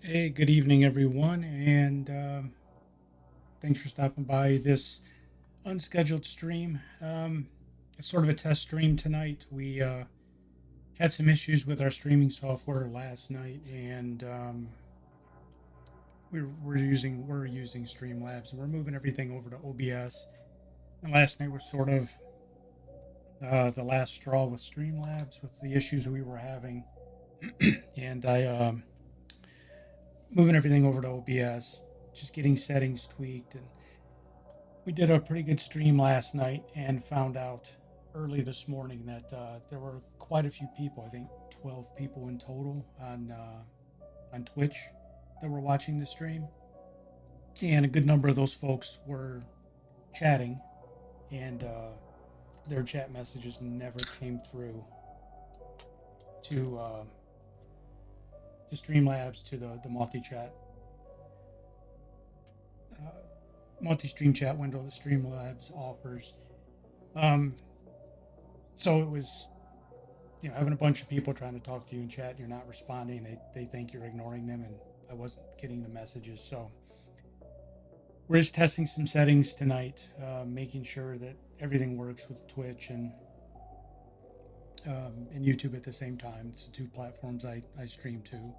Hey, good evening, everyone, and thanks for stopping by this unscheduled stream. It's sort of a test stream tonight. We had some issues with our streaming software last night, and we're using Streamlabs, and we're moving everything over to OBS. And last night was sort of the last straw with Streamlabs with the issues we were having, and I moving everything over to OBS, just getting settings tweaked and we did a pretty good stream last night and found out early this morning that there were quite a few people. I think 12 people in total on Twitch that were watching the stream, and a good number of those folks were chatting, and their chat messages never came through to Streamlabs to the multi chat uh, multi stream chat window that Streamlabs offers. Um, so it was having a bunch of people trying to talk to you in chat and you're not responding, they think you're ignoring them, and I wasn't getting the messages. So we're just testing some settings tonight, making sure that everything works with Twitch and YouTube at the same time. It's the two platforms I stream to.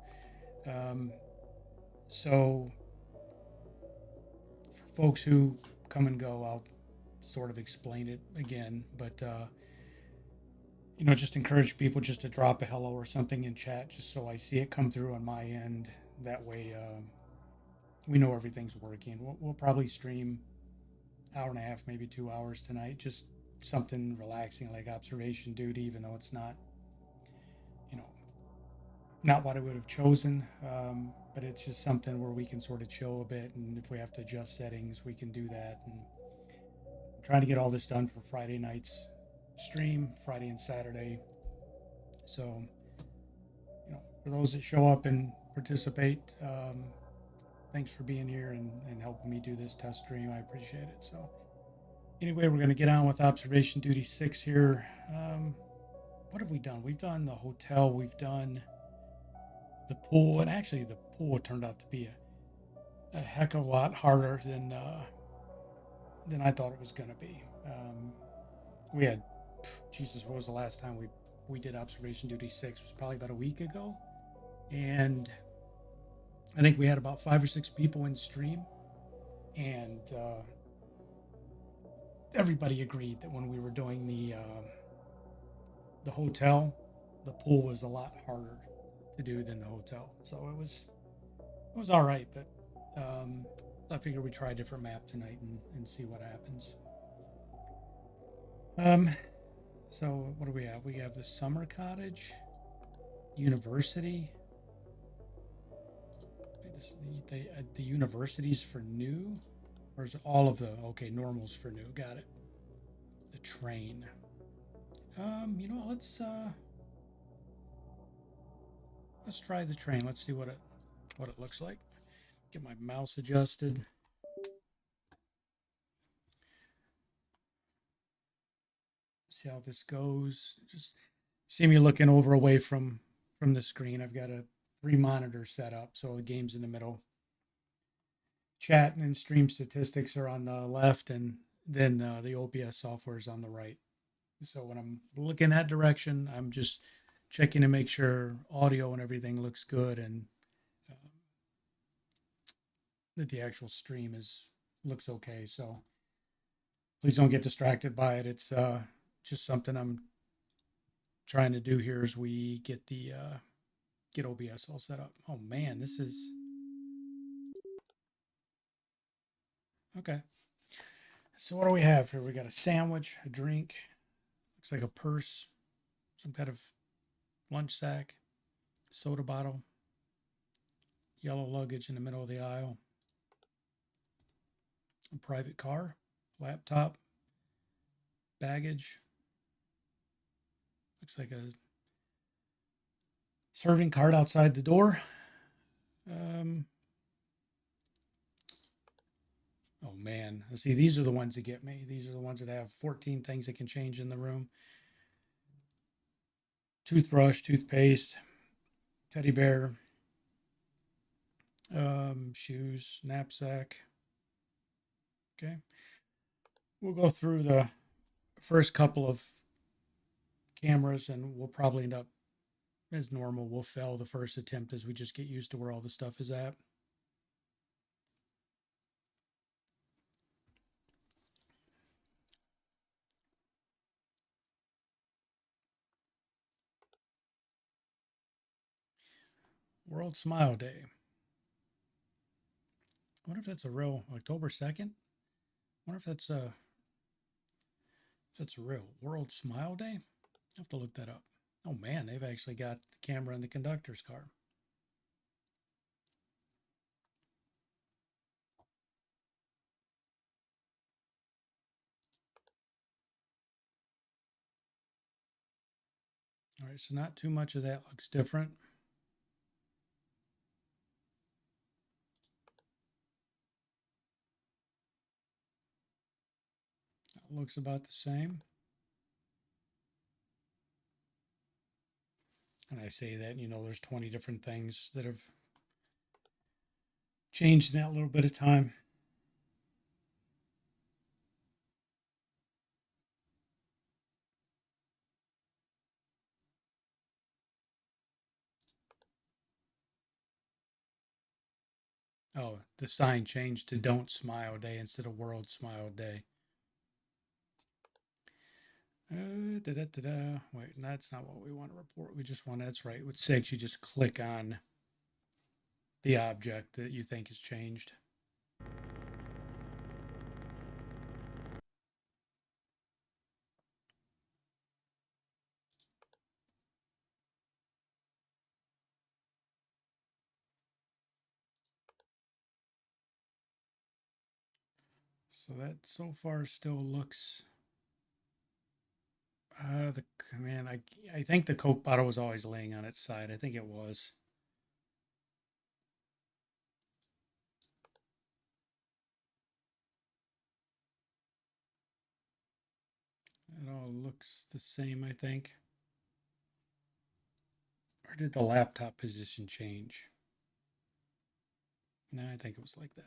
So for folks who come and go, I'll sort of explain it again, but just encourage people just to drop a hello or something in chat, just so I see it come through on my end. That way, we know everything's working. We'll probably stream hour and a half, maybe 2 hours tonight. Just something relaxing like observation duty, even though it's not, you know, not what I would have chosen. But it's just something where we can sort of chill a bit, and if we have to adjust settings, we can do that. And I'm trying to get all this done for Friday night's stream, Friday and Saturday. So, for those that show up and participate, thanks for being here and helping me do this test stream. I appreciate it. So, anyway, we're going to get on with observation duty 6 here. What have we done? We've done the hotel, we've done the pool, and actually, the pool turned out to be a heck of a lot harder than I thought it was going to be. We had, Jesus, what was the last time we did observation duty 6? It was probably about a week ago, and I think we had about 5 or 6 people in stream, and everybody agreed that when we were doing the hotel, the pool was a lot harder to do than the hotel. So it was all right, but I figured we'd try a different map tonight and see what happens. Um, so what do we have? We have the summer cottage, university. The universities for new, or is it all of the okay normals for new? Got it. The train. Let's try the train. Let's see what it looks like. Get my mouse adjusted. See how this goes. Just see me looking over away from the screen. I've got a 3 monitor set up, so the game's in the middle. Chat and stream statistics are on the left, and then the OBS software is on the right. So when I'm looking that direction, I'm just checking to make sure audio and everything looks good, and uh, that the actual stream is looks okay. So please don't get distracted by it. It's just something I'm trying to do here as we get OBS all set up. Oh man, this is okay. So what do we have here? We got a sandwich, a drink, looks like a purse, some kind of lunch sack, soda bottle, yellow luggage in the middle of the aisle, a private car, laptop, baggage. Looks like a serving cart outside the door. Um, oh man, see, these are the ones that get me. These are the ones that have 14 things that can change in the room: toothbrush, toothpaste, teddy bear, Shoes, knapsack. Okay. We'll go through the first couple of cameras and we'll probably end up as normal. We'll fail the first attempt as we just get used to where all the stuff is at. World Smile Day. I wonder if that's a real October 2nd. I wonder if that's a real World Smile Day. I have to look that up. Oh man, they've actually got the camera in the conductor's car. All right, so not too much of that looks different. It looks about the same. And I say that, there's 20 different things that have changed in that little bit of time. Oh, the sign changed to Don't Smile Day instead of World Smile Day. Wait, that's not what we want to report. We just want, that's right. With 6, you just click on the object that you think has changed. So that so far still looks. The man, I think the Coke bottle was always laying on its side. I think it was. It all looks the same, I think. Or did the laptop position change? No, I think it was like that.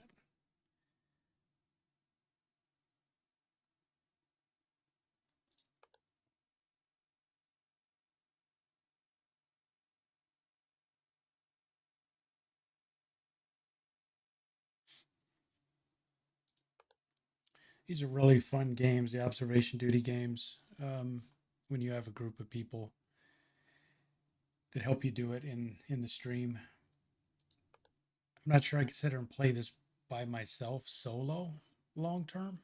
These are really fun games, the observation duty games. When you have a group of people that help you do it in the stream. I'm not sure I could sit here and play this by myself solo long term.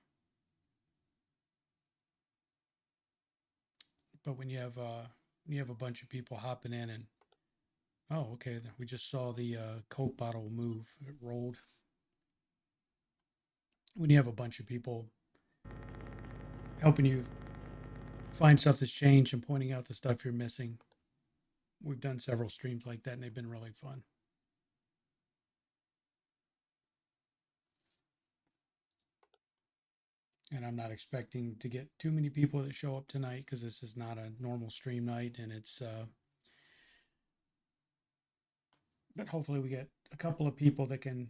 But when you have a bunch of people hopping in and oh, okay, we just saw the Coke bottle move. It rolled. When you have a bunch of people helping you find stuff that's changed and pointing out the stuff you're missing. We've done several streams like that and they've been really fun. And I'm not expecting to get too many people that show up tonight because this is not a normal stream night and it's but hopefully we get a couple of people that can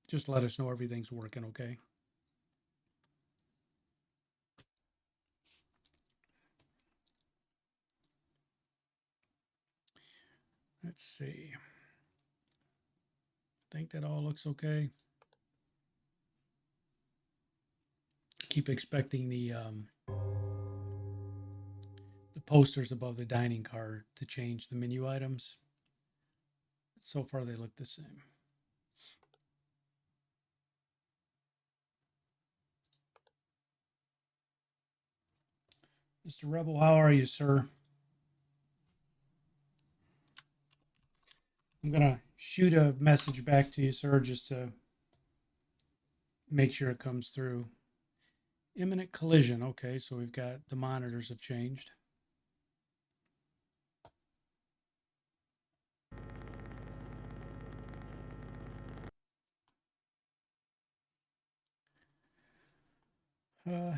just let us know everything's working okay. Let's see. I think that all looks okay. Keep expecting the posters above the dining car to change the menu items. So far, they look the same. Mr. Rebel, how are you, sir? I'm going to shoot a message back to you, sir, just to make sure it comes through. Imminent collision. Okay, so we've got the monitors have changed.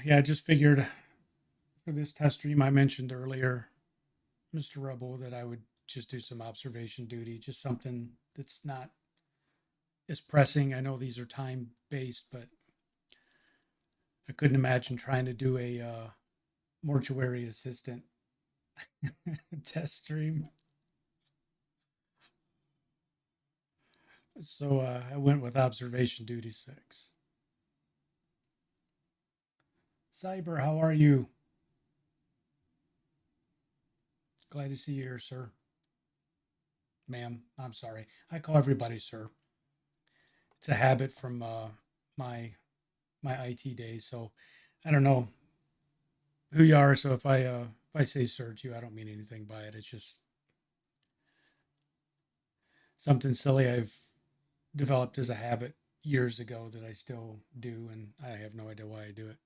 Yeah, I just figured for this test stream I mentioned earlier, Mr. Rebel, that I would just do some observation duty, just something that's not as pressing. I know these are time based, but I couldn't imagine trying to do a mortuary assistant test stream. So I went with observation duty 6. Cyber, how are you? Glad to see you here, sir. Ma'am, I'm sorry. I call everybody sir. It's a habit from my my IT days. So I don't know who you are. So if I say sir to you, I don't mean anything by it. It's just something silly I've developed as a habit years ago that I still do, and I have no idea why I do it.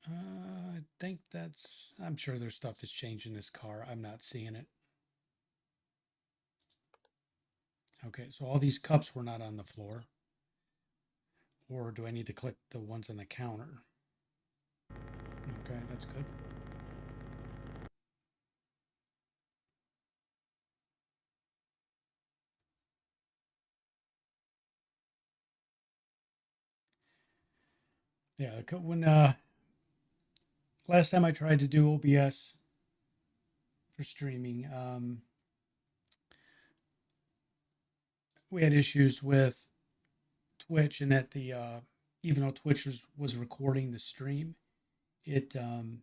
I think that's. I'm sure there's stuff that's changed in this car. I'm not seeing it. Okay, so all these cups were not on the floor. Or do I need to click the ones on the counter? Okay, that's good. Yeah, when last time I tried to do OBS for streaming, we had issues with Twitch, and that the even though Twitch was recording the stream, it the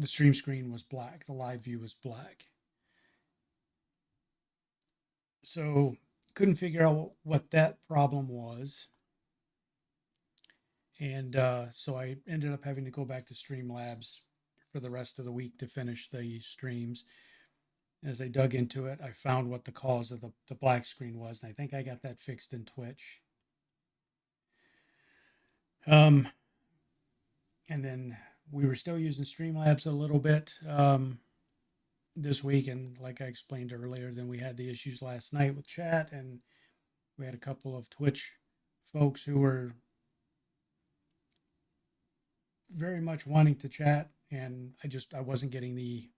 stream screen was black, the live view was black. So couldn't figure out what that problem was, and so I ended up having to go back to Streamlabs for the rest of the week to finish the streams. As I dug into it, I found what the cause of the black screen was, and I think I got that fixed in Twitch. Um, and then we were still using Streamlabs a little bit this week, and like I explained earlier, then we had the issues last night with chat, and we had a couple of Twitch folks who were very much wanting to chat, and I wasn't getting the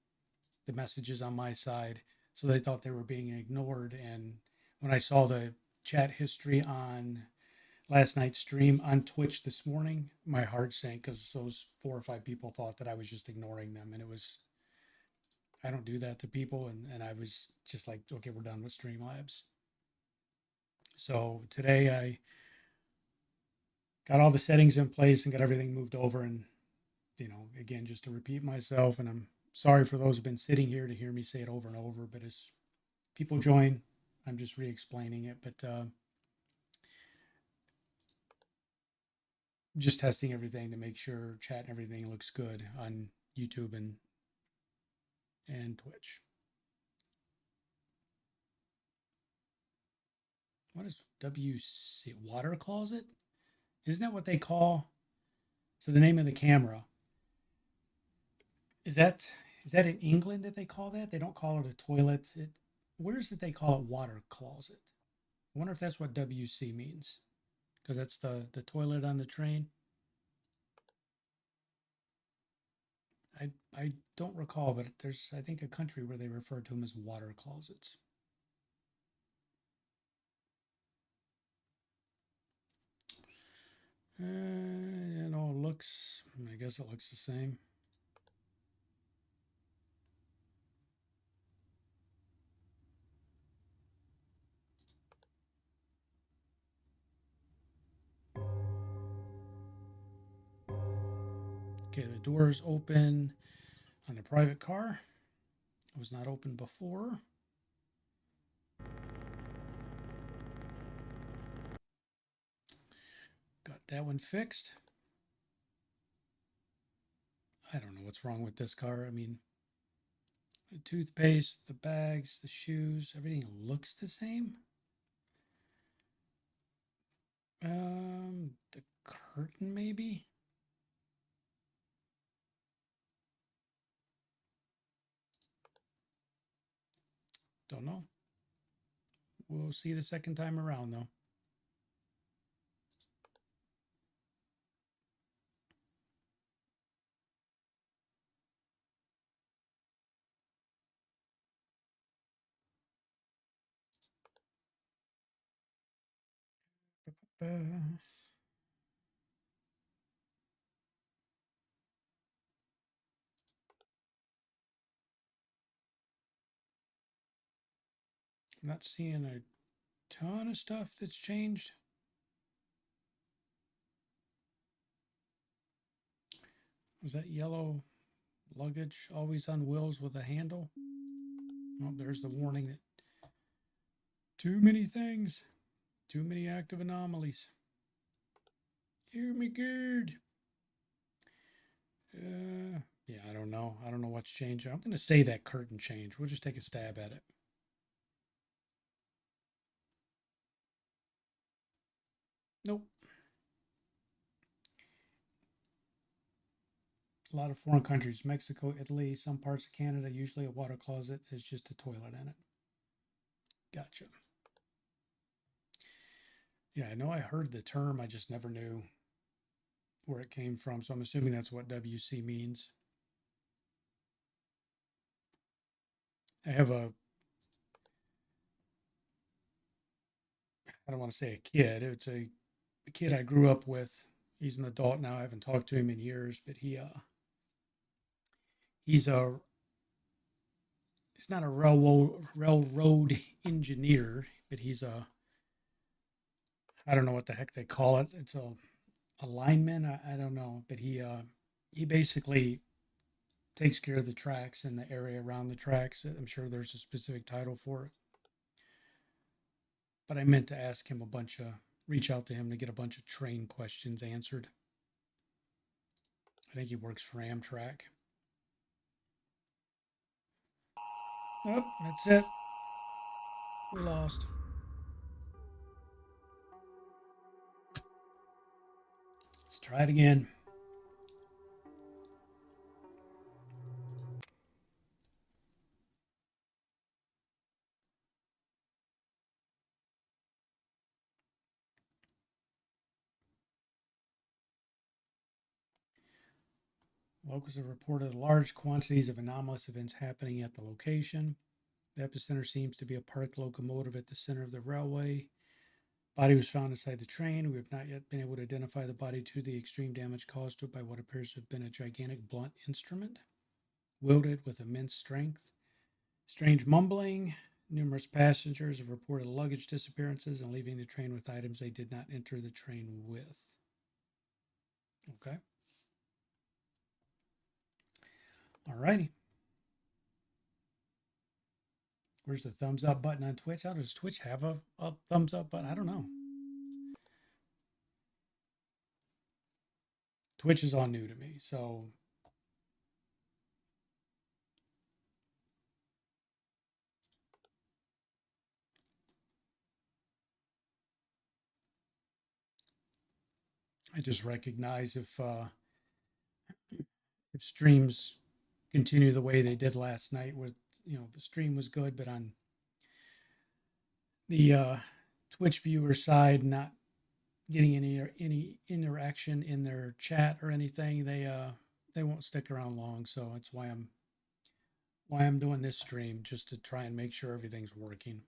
messages on my side, so they thought they were being ignored. And when I saw the chat history on last night's stream on Twitch this morning, my heart sank because those 4 or 5 people thought that I was just ignoring them, and it was I don't do that to people, and I was just like, okay, we're done with Streamlabs. So today I got all the settings in place and got everything moved over, and again, just to repeat myself, and I'm sorry for those who've been sitting here to hear me say it over and over, but as people join, I'm just re-explaining it. But just testing everything to make sure chat and everything looks good on YouTube and Twitch. What is WC? Water closet? Isn't that what they call? So the name of the camera is that in England that they call that? They don't call it a toilet. Where is it they call it water closet? I wonder if that's what WC means, because that's the toilet on the train. I don't recall, but there's I think a country where they refer to them as water closets. It looks. I guess it looks the same. Okay, the door is open on a private car. It was not open before. Got that one fixed. I don't know what's wrong with this car. I mean, the toothpaste, the bags, the shoes, everything looks the same. The curtain maybe. Don't know. We'll see the second time around though. I'm not seeing a ton of stuff that's changed. Was that yellow luggage always on wheels with a handle? Oh, there's the warning that too many things, too many active anomalies. Oh my god. Yeah, I don't know. I don't know what's changed. I'm going to say that curtain change. We'll just take a stab at it. Nope. A lot of foreign countries, Mexico, Italy, some parts of Canada, usually a water closet is just a toilet in it. Gotcha. Yeah, I know I heard the term, I just never knew where it came from. So I'm assuming that's what WC means. I have I don't want to say a kid. It's a kid I grew up with. He's an adult now. I haven't talked to him in years, but he's a he's not a railroad engineer, but he's a I don't know what the heck they call it. It's a lineman. I don't know, but he basically takes care of the tracks and the area around the tracks. I'm sure there's a specific title for it, but I meant to ask him reach out to him to get a bunch of train questions answered. I think he works for Amtrak. Oh, that's it. We lost. Let's try it again. Locals have reported large quantities of anomalous events happening at the location. The epicenter seems to be a parked locomotive at the center of the railway. Body was found inside the train. We have not yet been able to identify the body due to the extreme damage caused to it by what appears to have been a gigantic blunt instrument, wielded with immense strength. Strange mumbling. Numerous passengers have reported luggage disappearances and leaving the train with items they did not enter the train with. Okay. All righty. Where's the thumbs up button on Twitch? How does Twitch have a thumbs up button? I don't know. Twitch is all new to me, so I just recognize if streams continue the way they did last night, with the stream was good, but on the Twitch viewer side, not getting any interaction in their chat or anything, they won't stick around long. So that's why I'm doing this stream, just to try and make sure everything's working.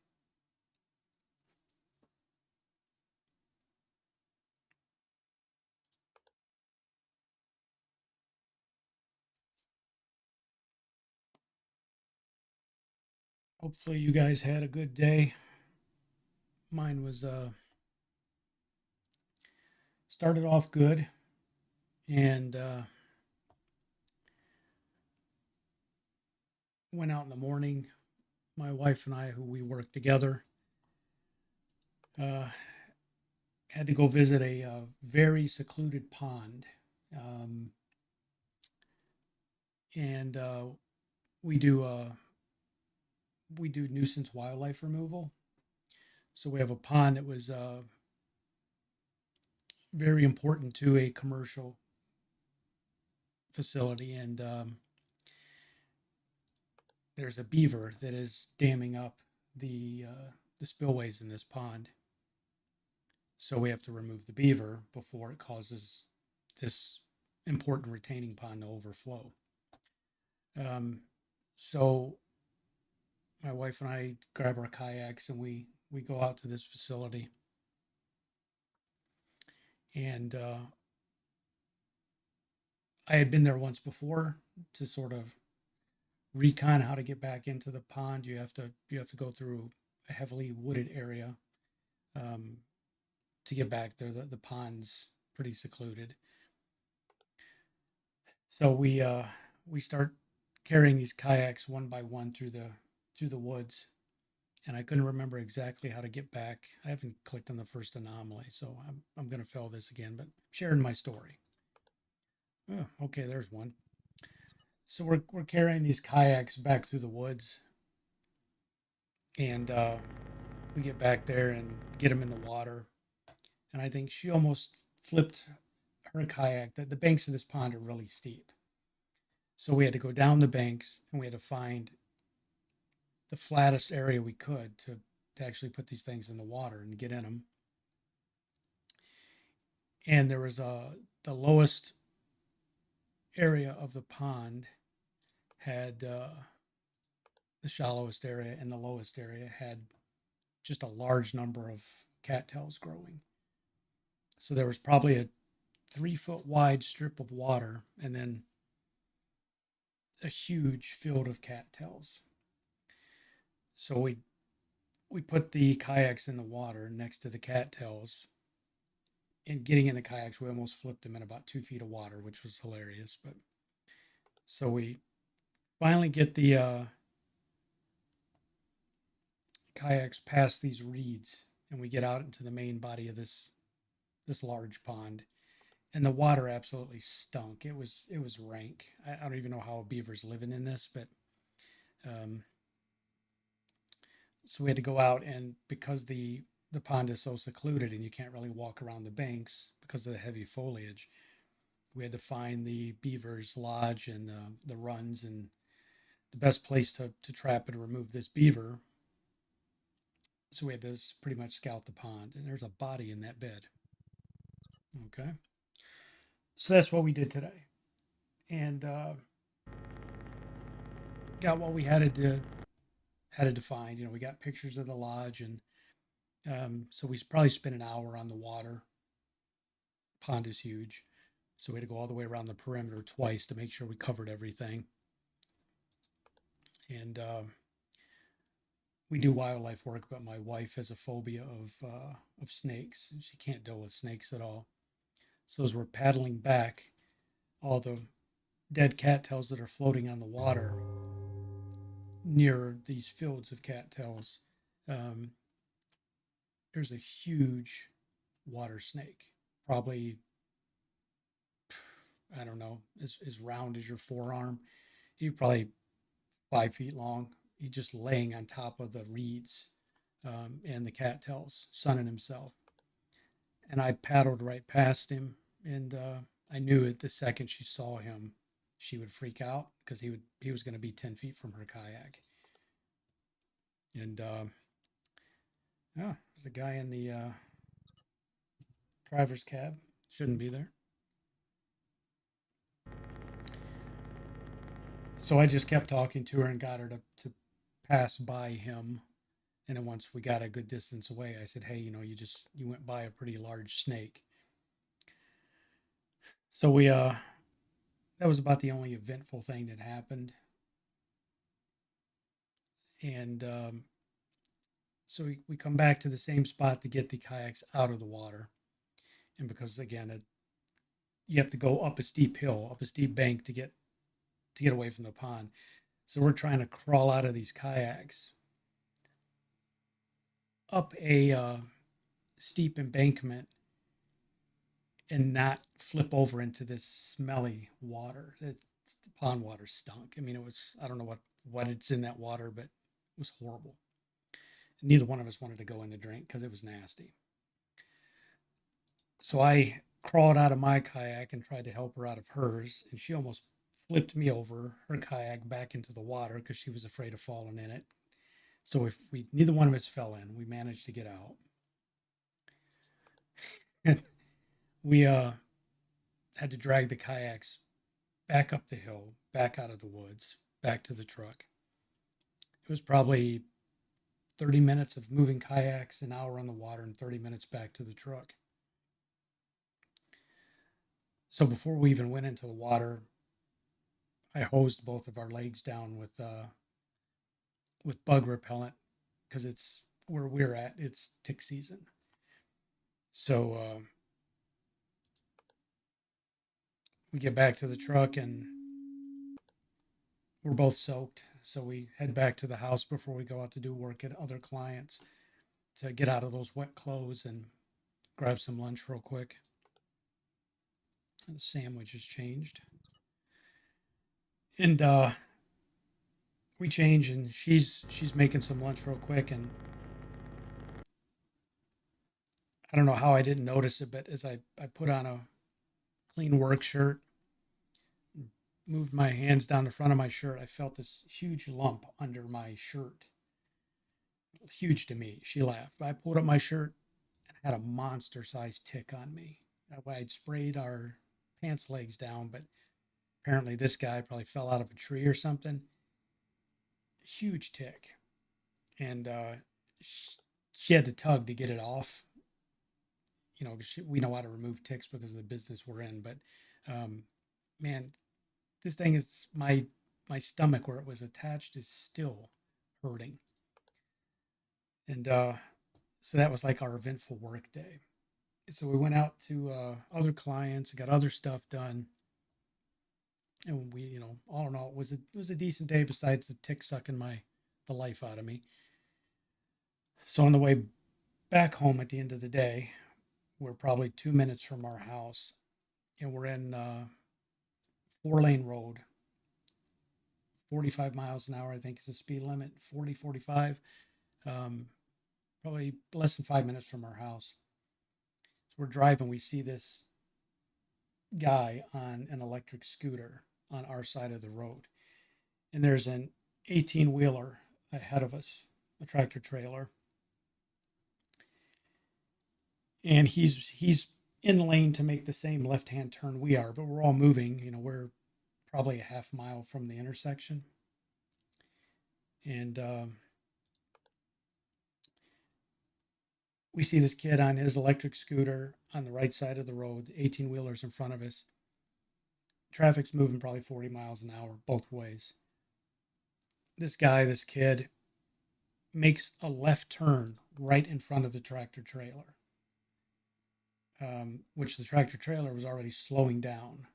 Hopefully you guys had a good day. Mine was started off good, and went out in the morning. My wife and I, who we work together, uh, had to go visit a very secluded pond, um, and we do uh, we do nuisance wildlife removal. So we have a pond that was very important to a commercial facility, and there's a beaver that is damming up the spillways in this pond. So we have to remove the beaver before it causes this important retaining pond to overflow. So my wife and I grab our kayaks and we go out to this facility. And I had been there once before to sort of recon how to get back into the pond. You have to go through a heavily wooded area um, to get back there. The pond's pretty secluded. So we start carrying these kayaks one by one through the woods, and I couldn't remember exactly how to get back. I haven't clicked on the first anomaly, so I'm gonna fail this again, but sharing my story. Oh, okay, there's one. So we're carrying these kayaks back through the woods, and we get back there and get them in the water. And I think she almost flipped her kayak. The banks of this pond are really steep, so we had to go down the banks and we had to find the flattest area we could to actually put these things in the water and get in them. And there was the lowest area of the pond had the shallowest area, and the lowest area had just a large number of cattails growing. So there was probably a 3 foot wide strip of water and then a huge field of cattails. So we put the kayaks in the water next to the cattails. And getting in the kayaks, we almost flipped them in about 2 feet of water, which was hilarious. But so we finally get the kayaks past these reeds, and we get out into the main body of this large pond, and the water absolutely stunk. It was rank. I don't even know how a beaver's living in this, but um, so we had to go out, and because the pond is so secluded and you can't really walk around the banks because of the heavy foliage, we had to find the beaver's lodge and the runs and the best place to trap and remove this beaver. So we had to pretty much scout the pond, and there's a body in that bed. Okay, so that's what we did today, and got what we had to find. We got pictures of the lodge, and so we probably spent an hour on the water. Pond is huge, so we had to go all the way around the perimeter twice to make sure we covered everything. And we do wildlife work, but my wife has a phobia of snakes. She can't deal with snakes at all. So as we're paddling back, all the dead cattails that are floating on the water near these fields of cattails, um, there's a huge water snake, probably, I don't know, as round as your forearm. He's probably 5 feet long. He's just laying on top of the reeds and the cattails, sunning himself. And I paddled right past him, and I knew at the second she saw him, she would freak out because he was going to be 10 feet from her kayak. And yeah, there's a guy in the driver's cab. Shouldn't be there. So I just kept talking to her and got her to pass by him. And then once we got a good distance away, I said, "Hey, you went by a pretty large snake." So we that was about the only eventful thing that happened. And so we come back to the same spot to get the kayaks out of the water. And because again, you have to go up a steep hill, up a steep bank to get away from the pond. So we're trying to crawl out of these kayaks up a steep embankment and not flip over into this smelly water. The pond water stunk. I mean, it was, I don't know what it's in that water, but it was horrible. Neither one of us wanted to go in the drink because it was nasty. So I crawled out of my kayak and tried to help her out of hers, and she almost flipped me over her kayak back into the water because she was afraid of falling in it. So if we neither one of us fell in, we managed to get out. And we had to drag the kayaks back up the hill, back out of the woods, back to the truck. It was probably 30 minutes of moving kayaks, an hour on the water, and 30 minutes back to the truck. So before we even went into the water, I hosed both of our legs down with bug repellent because it's where we're at. It's tick season. So we get back to the truck and we're both soaked. So we head back to the house before we go out to do work at other clients to get out of those wet clothes and grab some lunch real quick. And the sandwich is changed. And we change and she's making some lunch real quick, and I don't know how I didn't notice it, but as I put on a clean work shirt, moved my hands down the front of my shirt, I felt this huge lump under my shirt. Huge to me. She laughed. But I pulled up my shirt and had a monster sized tick on me. I'd sprayed our pants legs down, but apparently this guy probably fell out of a tree or something. Huge tick. And she had to tug to get it off. You know, we know how to remove ticks because of the business we're in. But man, this thing is my stomach where it was attached is still hurting. And so that was like our eventful work day. So we went out to other clients, got other stuff done, and we, all in all, it was a decent day. Besides the tick sucking the life out of me. So on the way back home at the end of the day, we're probably 2 minutes from our house, and we're in 4-lane road, 45 miles an hour. I think is the speed limit, 40, 45. Probably less than 5 minutes from our house. So we're driving. We see this guy on an electric scooter on our side of the road, and there's an 18-wheeler ahead of us, a tractor trailer, and he's in the lane to make the same left-hand turn we are, but we're all moving. We're probably a half mile from the intersection, and we see this kid on his electric scooter on the right side of the road, 18 wheelers in front of us. Traffic's moving probably 40 miles an hour both ways. This kid, makes a left turn right in front of the tractor trailer, which the tractor trailer was already slowing down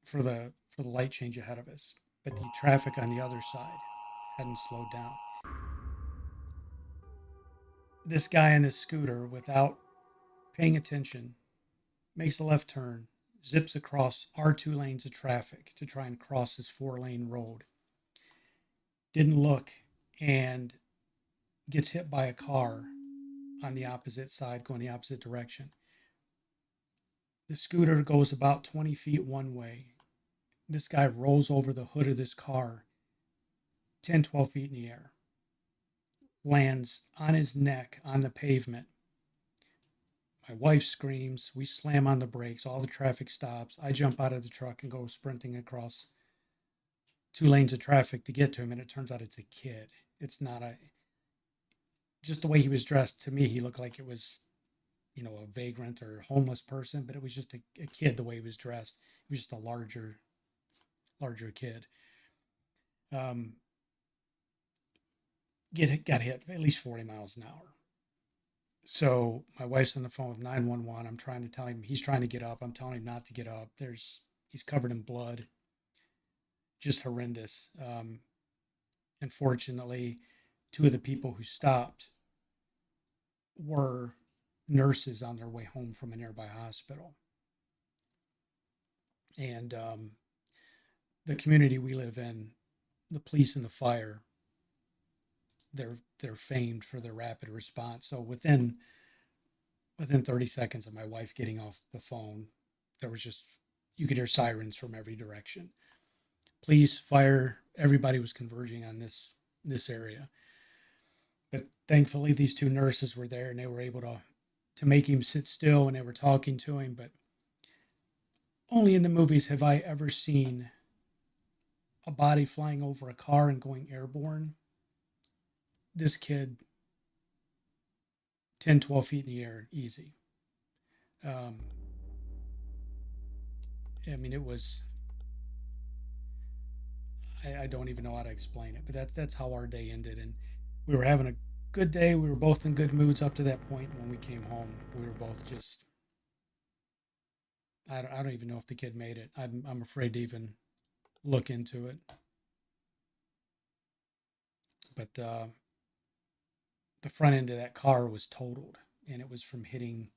for the light change ahead of us. But the traffic on the other side hadn't slowed down. This guy on his scooter, without paying attention, makes a left turn, zips across our 2 lanes of traffic to try and cross this 4-lane road. Didn't look and gets hit by a car on the opposite side, going the opposite direction. The scooter goes about 20 feet one way. This guy rolls over the hood of this car 10, 12 feet in the air, lands on his neck on the pavement. My wife screams. We slam on the brakes. All the traffic stops. I jump out of the truck and go sprinting across 2 lanes of traffic to get to him. And it turns out it's a kid. It's not just the way he was dressed. To me, he looked like it was, a vagrant or homeless person, but it was just a kid the way he was dressed. He was just a larger kid. Got hit at least 40 miles an hour. So my wife's on the phone with 911. I'm trying to tell him, he's trying to get up. I'm telling him not to get up. He's covered in blood. Just horrendous. Unfortunately, 2 of the people who stopped were nurses on their way home from a nearby hospital. And the community we live in, the police and the fire, they're famed for their rapid response. So within 30 seconds of my wife getting off the phone, there was just, you could hear sirens from every direction. Police, fire, everybody was converging on this area. But thankfully, these 2 nurses were there and they were able to make him sit still, and they were talking to him. But only in the movies have I ever seen a body flying over a car and going airborne. This kid, 10, 12 feet in the air, easy. I mean, it was. I don't even know how to explain it, but that's how our day ended, and we were having a good day. We were both in good moods up to that point. When we came home, we were both just. I don't even know if the kid made it. I'm afraid to even look into it. But the front end of that car was totaled, and it was from hitting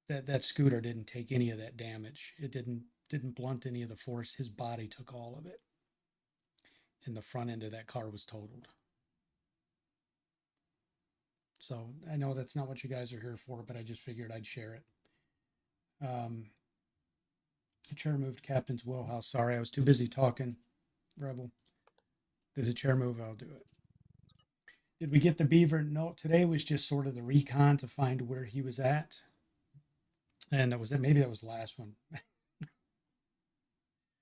that scooter. Didn't take any of that damage. It didn't blunt any of the force. His body took all of it, and the front end of that car was totaled. So I know that's not what you guys are here for, but I just figured I'd share it. Um, the chair moved Captain's wheelhouse. Sorry, I was too busy talking. Rebel, did the chair move? I'll do it. Did we get the beaver? No, today was just sort of the recon to find where he was at. And that was it. Maybe that was the last one.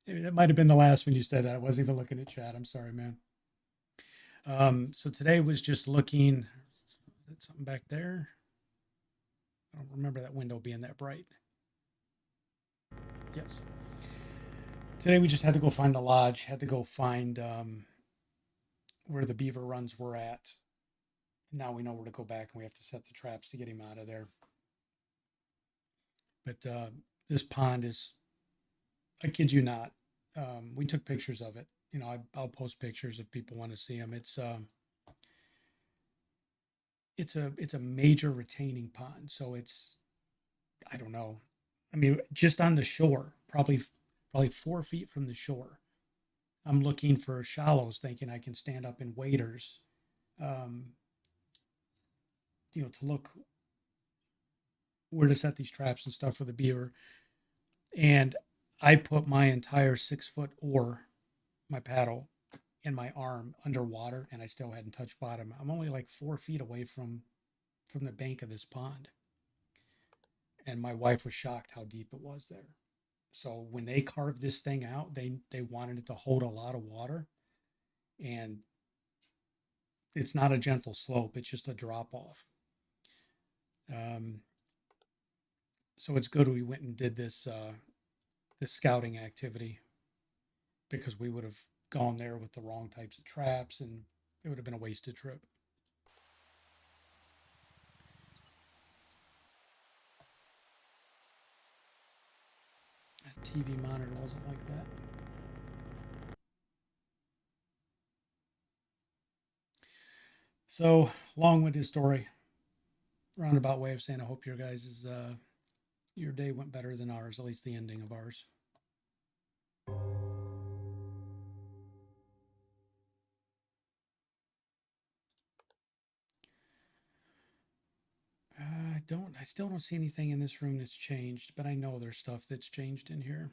Maybe that might have been the last one you said that. I wasn't even looking at chat. I'm sorry, man. So today was just looking. Is that something back there? I don't remember that window being that bright. Yes. Today we just had to go find the lodge. Had to go find where the beaver runs were at. Now we know where to go back, and we have to set the traps to get him out of there. But this pond is, I kid you not. We took pictures of it. You know, I'll post pictures if people want to see them. It's a major retaining pond, so it's, I don't know. I mean, just on the shore, probably 4 feet from the shore. I'm looking for shallows, thinking I can stand up in waders, um, to look where to set these traps and stuff for the beaver. And I put my entire 6 foot oar, my paddle, in my arm underwater, and I still hadn't touched bottom. I'm only like 4 feet away from the bank of this pond, and my wife was shocked how deep it was there. So when they carved this thing out, they wanted it to hold a lot of water, and it's not a gentle slope; it's just a drop off. Um, so it's good we went and did this scouting activity, because we would have gone there with the wrong types of traps, and it would have been a wasted trip. That TV monitor wasn't like that. So, long-winded story, roundabout way of saying I hope your guys' your day went better than ours, at least the ending of ours. I still don't see anything in this room that's changed, but I know there's stuff that's changed in here.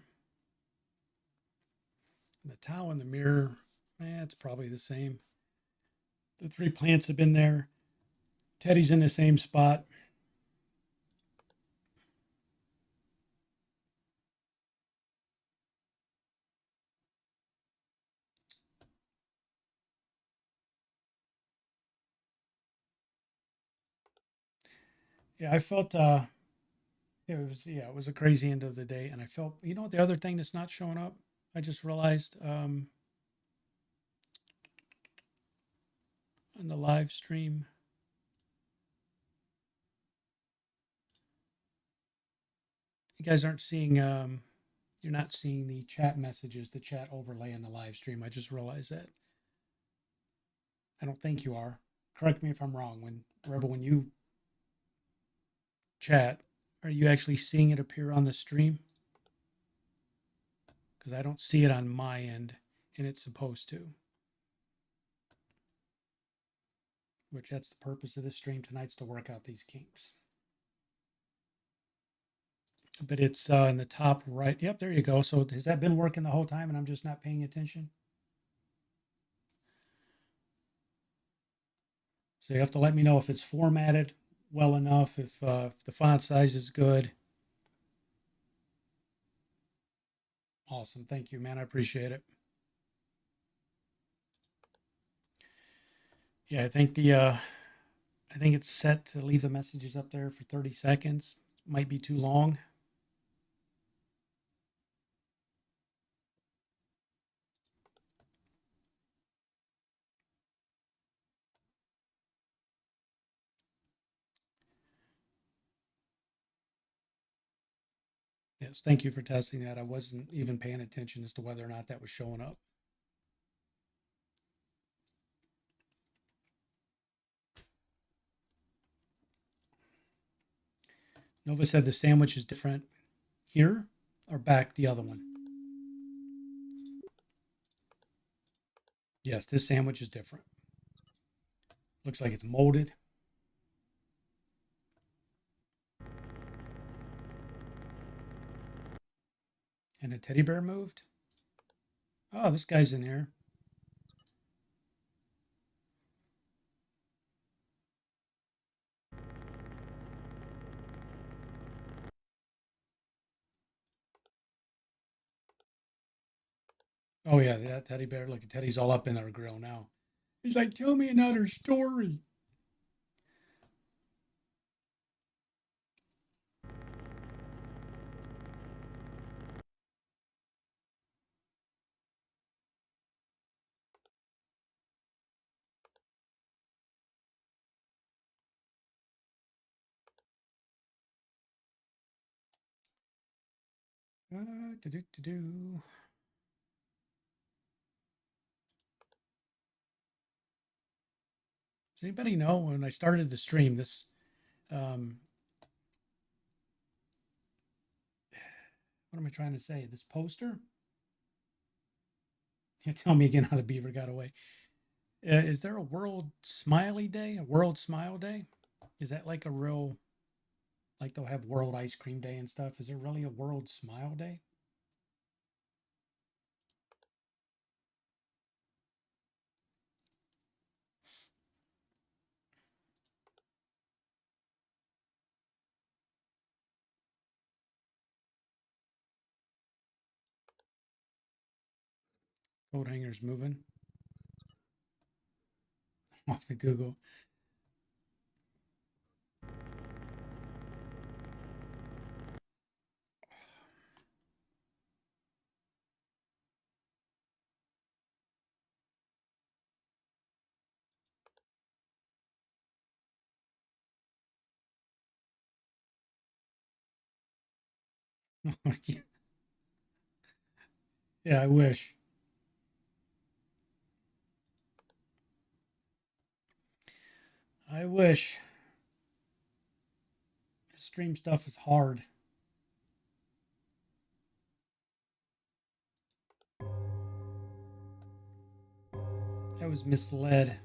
The towel and the mirror, it's probably the same. The three plants have been there. Teddy's in the same spot. Yeah, I felt it was a crazy end of the day, and I felt, the other thing that's not showing up, I just realized, on the live stream. You guys aren't seeing, you're not seeing the chat messages, the chat overlay in the live stream. I just realized that. I don't think you are. Correct me if I'm wrong. When you chat, are you actually seeing it appear on the stream? Because I don't see it on my end, and it's supposed to. Which, that's the purpose of this stream tonight's to work out these kinks. But it's in the top right. Yep, there you go. So has that been working the whole time and I'm just not paying attention? So you have to let me know if it's formatted well enough, if the font size is good. Awesome. Thank you, man. I appreciate it. Yeah, I think it's set to leave the messages up there for 30 seconds. Might be too long. Yes, thank you for testing that. I wasn't even paying attention as to whether or not that was showing up. Nova said the sandwich is different here or back the other one. Yes, this sandwich is different. Looks like it's molded. And a teddy bear moved. Oh, this guy's in here. Oh yeah, that teddy bear. Look, Teddy's all up in our grill now. He's like, tell me another story. Do. Does anybody know when I started the stream this um what am I trying to say? This poster? You tell me again how the beaver got away. Is there a World Smiley Day? A World Smile Day? Is that like a real, like they'll have World Ice Cream Day and stuff? Is there really a World Smile Day? Coat hangers moving. Off to Google. Yeah, I wish. I wish. Stream stuff is hard. I was misled.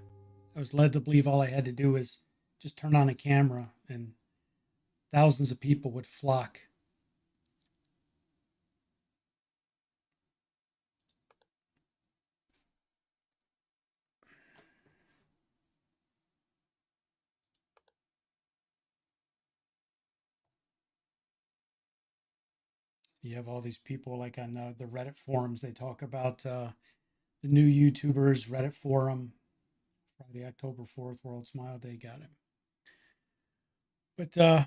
I was led to believe all I had to do was just turn on a camera and thousands of people would flock. You have all these people like on the Reddit forums, they talk about the new YouTubers, Reddit forum, Friday, October 4th, World Smile Day, got it. But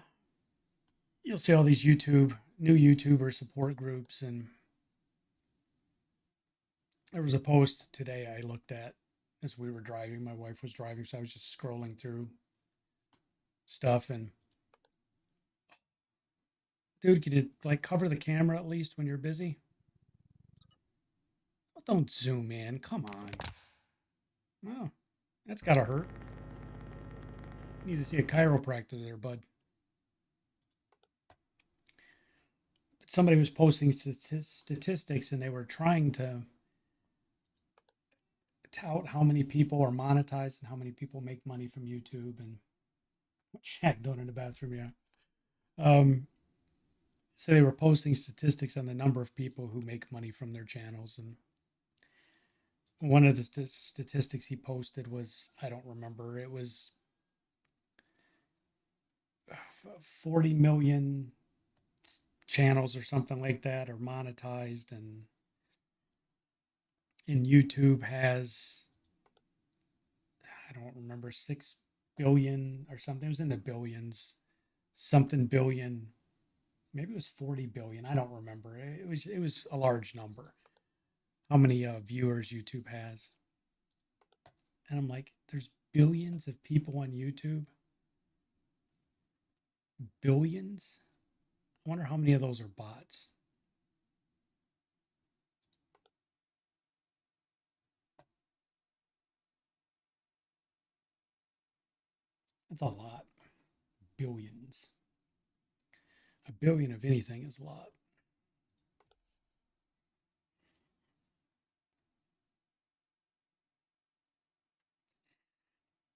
you'll see all these new YouTuber support groups. And there was a post today I looked at as we were driving. My wife was driving, so I was just scrolling through stuff. And dude, can you like cover the camera at least when you're busy? Well, don't zoom in. Come on. Oh, that's gotta hurt. You need to see a chiropractor there, bud. Somebody was posting statistics and they were trying to tout how many people are monetized and how many people make money from YouTube. And Shaq doing in the bathroom, yeah. Um, so they were posting statistics on the number of people who make money from their channels. And one of the statistics he posted was, I don't remember, it was 40 million channels or something like that are monetized. And YouTube has, I don't remember, 6 billion or something. It was in the billions, something billion. Maybe it was 40 billion. I don't remember. It was a large number. How many viewers YouTube has? And I'm like, there's billions of people on YouTube. Billions. I wonder how many of those are bots. That's a lot. Billions. A billion of anything is a lot.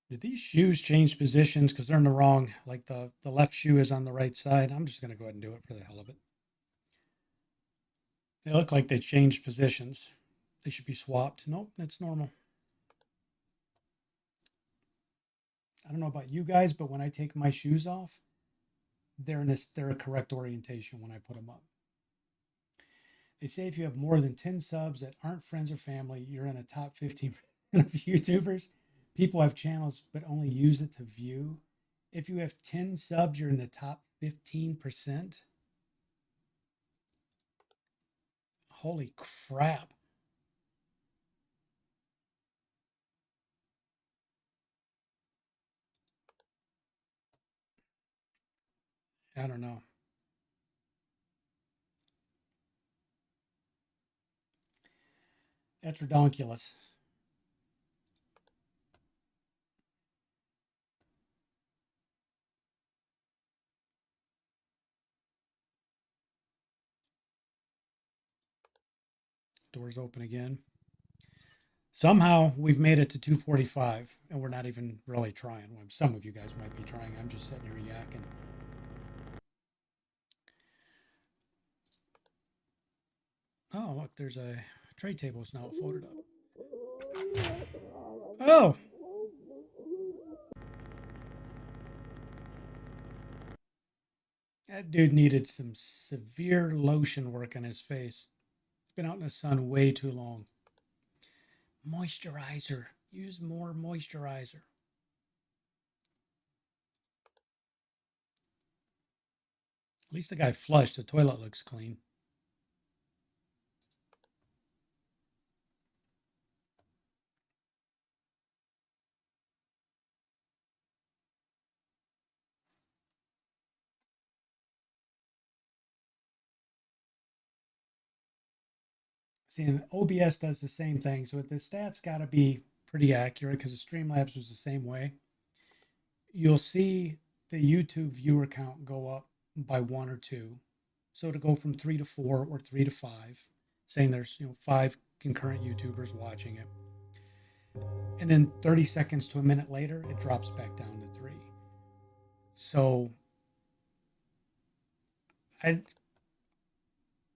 Did these shoes change positions because they're in the wrong? Like the left shoe is on the right side. I'm just going to go ahead and do it for the hell of it. They look like they changed positions. They should be swapped. Nope, that's normal. I don't know about you guys, but when I take my shoes off, they're a correct orientation when I put them up. They say if you have more than 10 subs that aren't friends or family, you're in a top 15% of YouTubers. People have channels but only use it to view. If you have 10 subs, you're in the top 15%. Holy crap. I don't know. That's redonkulous. Doors open again. Somehow we've made it to 245 and we're not even really trying. Well, some of you guys might be trying. I'm just sitting here yakking. Oh, look, there's a tray table. It's now floated up. Oh, that dude needed some severe lotion work on his face. He's been out in the sun way too long. Moisturizer. Use more moisturizer. At least the guy flushed. The toilet looks clean. See, and OBS does the same thing. So the stats got to be pretty accurate because the Streamlabs was the same way. You'll see the YouTube viewer count go up by 1 or 2. So to go from 3 to 4 or 3 to 5, saying there's 5 concurrent YouTubers watching it, and then 30 seconds to a minute later, it drops back down to 3. So I,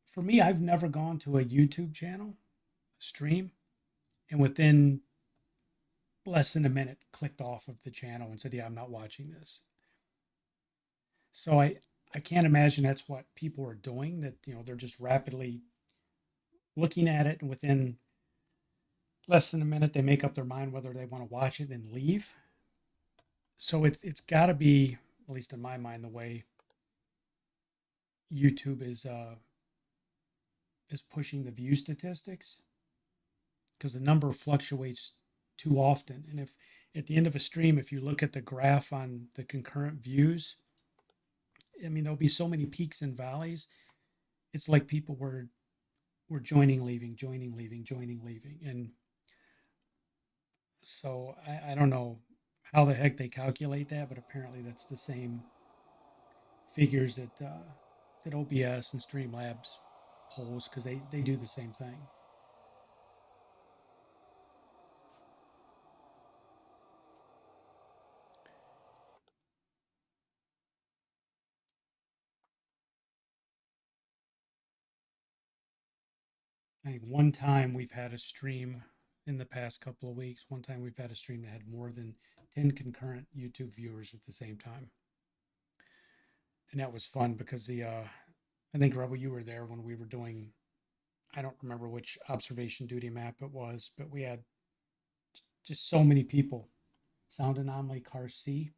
for me, I've never gone to a YouTube channel stream and within less than a minute clicked off of the channel and said, "Yeah, I'm not watching this." So I can't imagine that's what people are doing. That they're just rapidly looking at it, and within less than a minute they make up their mind whether they want to watch it and leave. So it's got to be, at least in my mind, the way YouTube is pushing the view statistics, because the number fluctuates too often. And if at the end of a stream, if you look at the graph on the concurrent views, I mean, there'll be so many peaks and valleys. It's like people were joining, leaving, joining, leaving, joining, leaving. And so I don't know how the heck they calculate that, but apparently that's the same figures that OBS and Streamlabs pulls, because they do the same thing. I think one time we've had a stream in the past couple of weeks. One time we've had a stream that had more than 10 concurrent YouTube viewers at the same time. And that was fun because I think Rebel, you were there when we were doing, I don't remember which observation duty map it was, but we had just so many people. Sound anomaly, car C.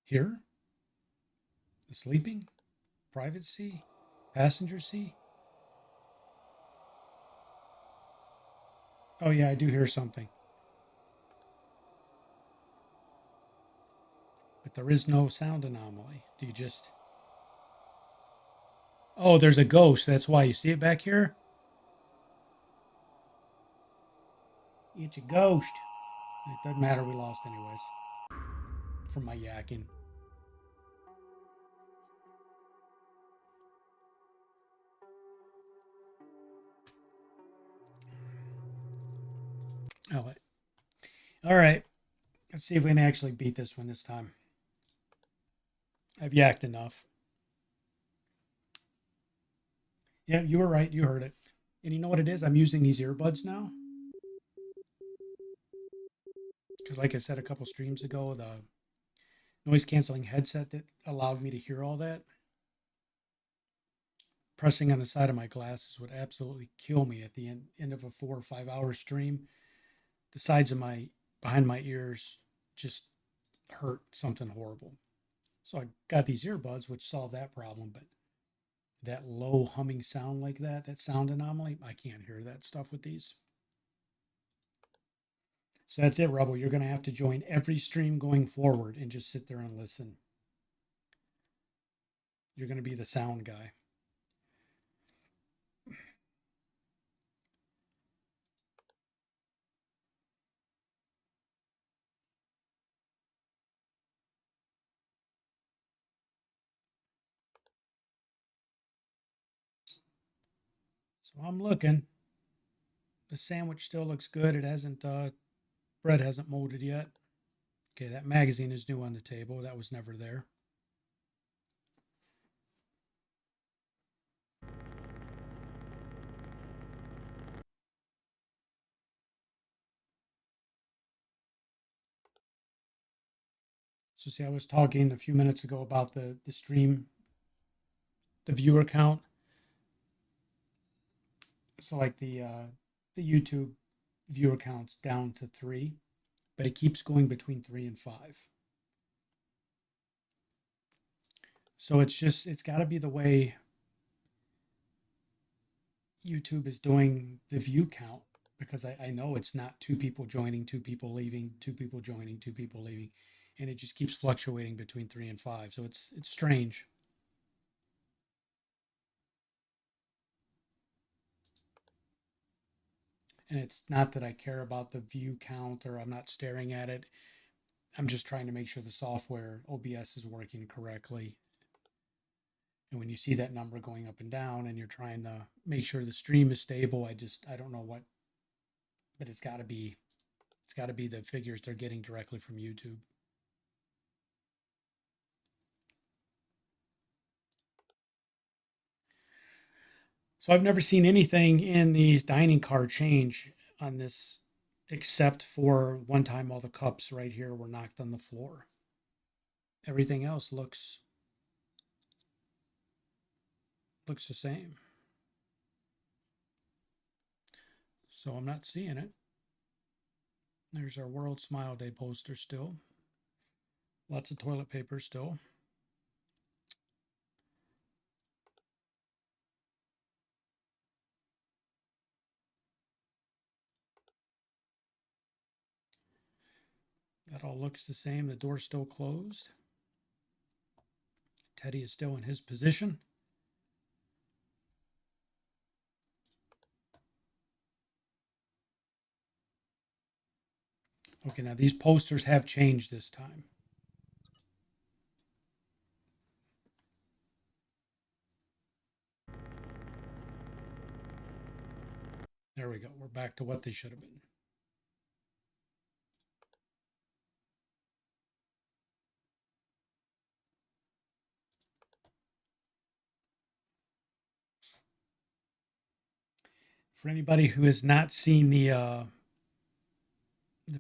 Here? The sleeping? Private C? Passenger C? Oh yeah, I do hear something. But there is no sound anomaly. Do you just... Oh, there's a ghost. That's why. You see it back here? It's a ghost. It doesn't matter. We lost anyways. From my yakking. Oh, all right. Let's see if we can actually beat this one this time. I've yacked enough. Yeah, you were right. You heard it. And you know what it is? I'm using these earbuds now. Because like I said a couple streams ago, the noise canceling headset that allowed me to hear all that, pressing on the side of my glasses would absolutely kill me at the end of a 4 or 5 hour stream. The sides of my, behind my ears just hurt something horrible. So I got these earbuds, which solved that problem. But that low humming sound like that sound anomaly, I can't hear that stuff with these. So that's it, Rebel. You're going to have to join every stream going forward and just sit there and listen. You're going to be the sound guy. So I'm looking. The sandwich still looks good. It hasn't, bread hasn't molded yet. Okay, that magazine is new on the table. That was never there. So see, I was talking a few minutes ago about the stream, the viewer count. So like the YouTube viewer count's down to 3, but it keeps going between 3 and 5. So it's got to be the way YouTube is doing the view count, because I know it's not 2 people joining, 2 people leaving, 2 people joining, 2 people leaving, and it just keeps fluctuating between 3 and 5. So it's strange. And it's not that I care about the view count or I'm not staring at it. I'm just trying to make sure the software OBS is working correctly. And when you see that number going up and down and you're trying to make sure the stream is stable, I don't know what, but it's got to be the figures they're getting directly from YouTube. So I've never seen anything in these dining car change on this, except for one time all the cups right here were knocked on the floor. Everything else looks the same. So I'm not seeing it. There's our World Smile Day poster still. Lots of toilet paper still. That all looks the same. The door's still closed. Teddy is still in his position. Okay, now these posters have changed this time. There we go. We're back to what they should have been. For anybody who has not seen the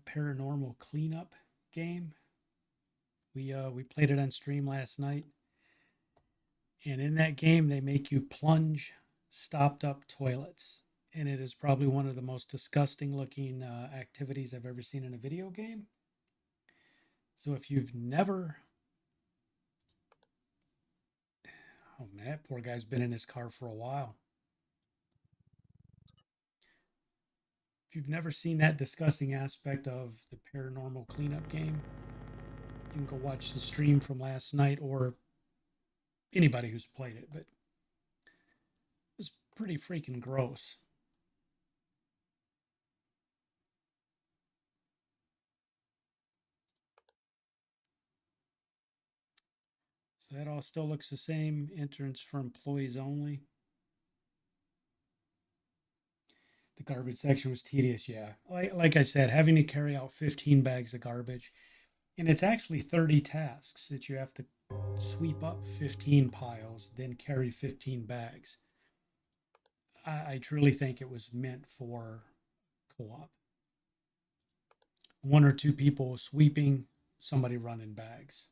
paranormal cleanup game, we played it on stream last night. And in that game, they make you plunge stopped up toilets. And it is probably one of the most disgusting looking activities I've ever seen in a video game. So if you've never... Oh man, that poor guy's been in his car for a while. If you've never seen that disgusting aspect of the paranormal cleanup game, You can go watch the stream from last night or anybody who's played it, but it was pretty freaking gross. So that all still looks the same. Entrance for employees only. The garbage section was tedious, yeah. Like I said, having to carry out 15 bags of garbage, and it's actually 30 tasks that you have to sweep up 15 piles, then carry 15 bags. I truly think it was meant for co-op. One or two people sweeping, somebody running bags.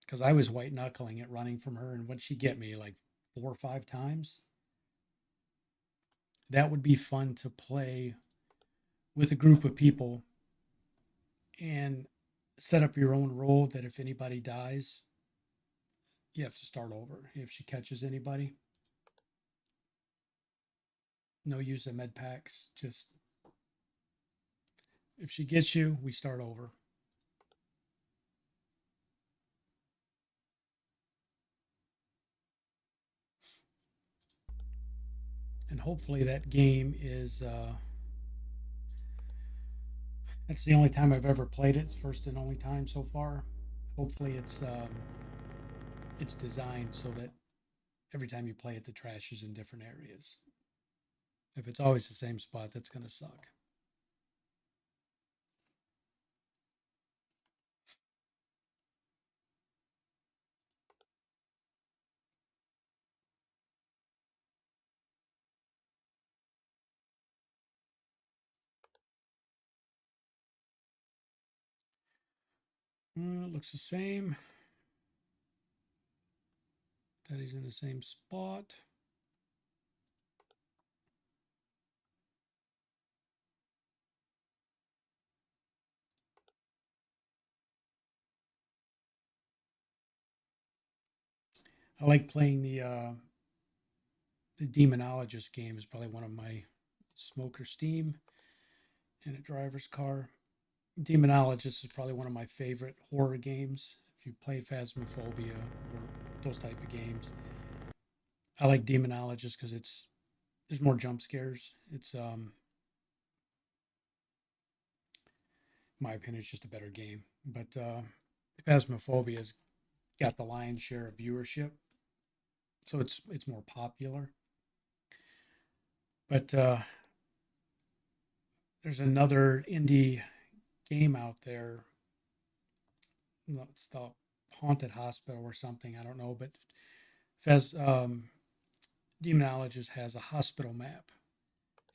Because I was white knuckling it running from her, and what'd she get me, like 4 or 5 times? That would be fun to play with a group of people and set up your own role that if anybody dies, you have to start over. If she catches anybody, no use of med packs. Just if she gets you, we start over. And hopefully that game is that's the only time I've ever played it. It's first and only time so far. Hopefully it's designed so that every time you play it, the trash is in different areas. If it's always the same spot, that's going to suck. It looks the same. Teddy's in the same spot. I like playing the Demonologist game. Is probably one of my Smoker Steam and a driver's car. Demonologist is probably one of my favorite horror games. If you play Phasmophobia or those type of games, I like Demonologist because there's more jump scares. It's in my opinion, it's just a better game. But Phasmophobia's got the lion's share of viewership, so it's more popular. But there's another indie game out there. It's the Haunted Hospital or something. I don't know, but Fez Demonologist has a hospital map,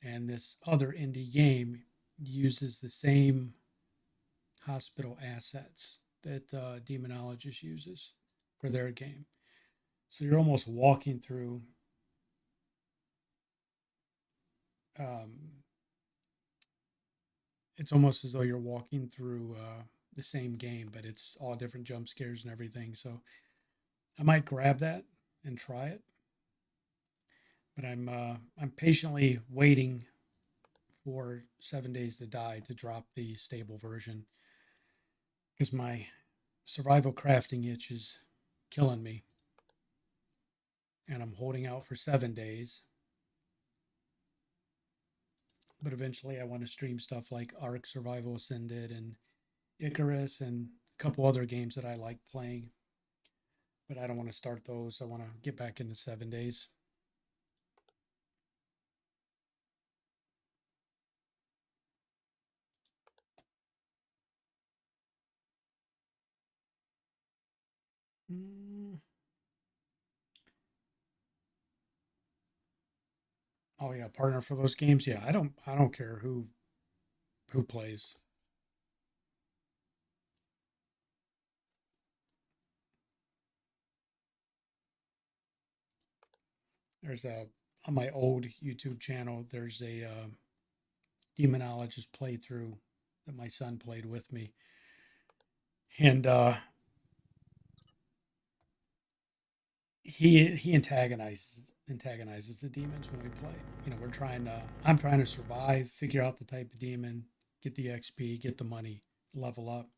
and this other indie game uses the same hospital assets that Demonologist uses for their game. So you're almost walking through um, it's almost as though you're walking through the same game, but it's all different jump scares and everything. So I might grab that and try it, but I'm patiently waiting for 7 Days to Die to drop the stable version because my survival crafting itch is killing me, and I'm holding out for 7 days. But eventually, I want to stream stuff like Ark Survival Ascended and Icarus and a couple other games that I like playing. But I don't want to start those. I want to get back into 7 days. Mm. Oh yeah, partner for those games. Yeah, I don't care who plays. There's a on my old YouTube channel. There's a demonologist playthrough that my son played with me, and he antagonizes the demons when we play. I'm trying to survive, figure out the type of demon, get the XP, get the money, level up.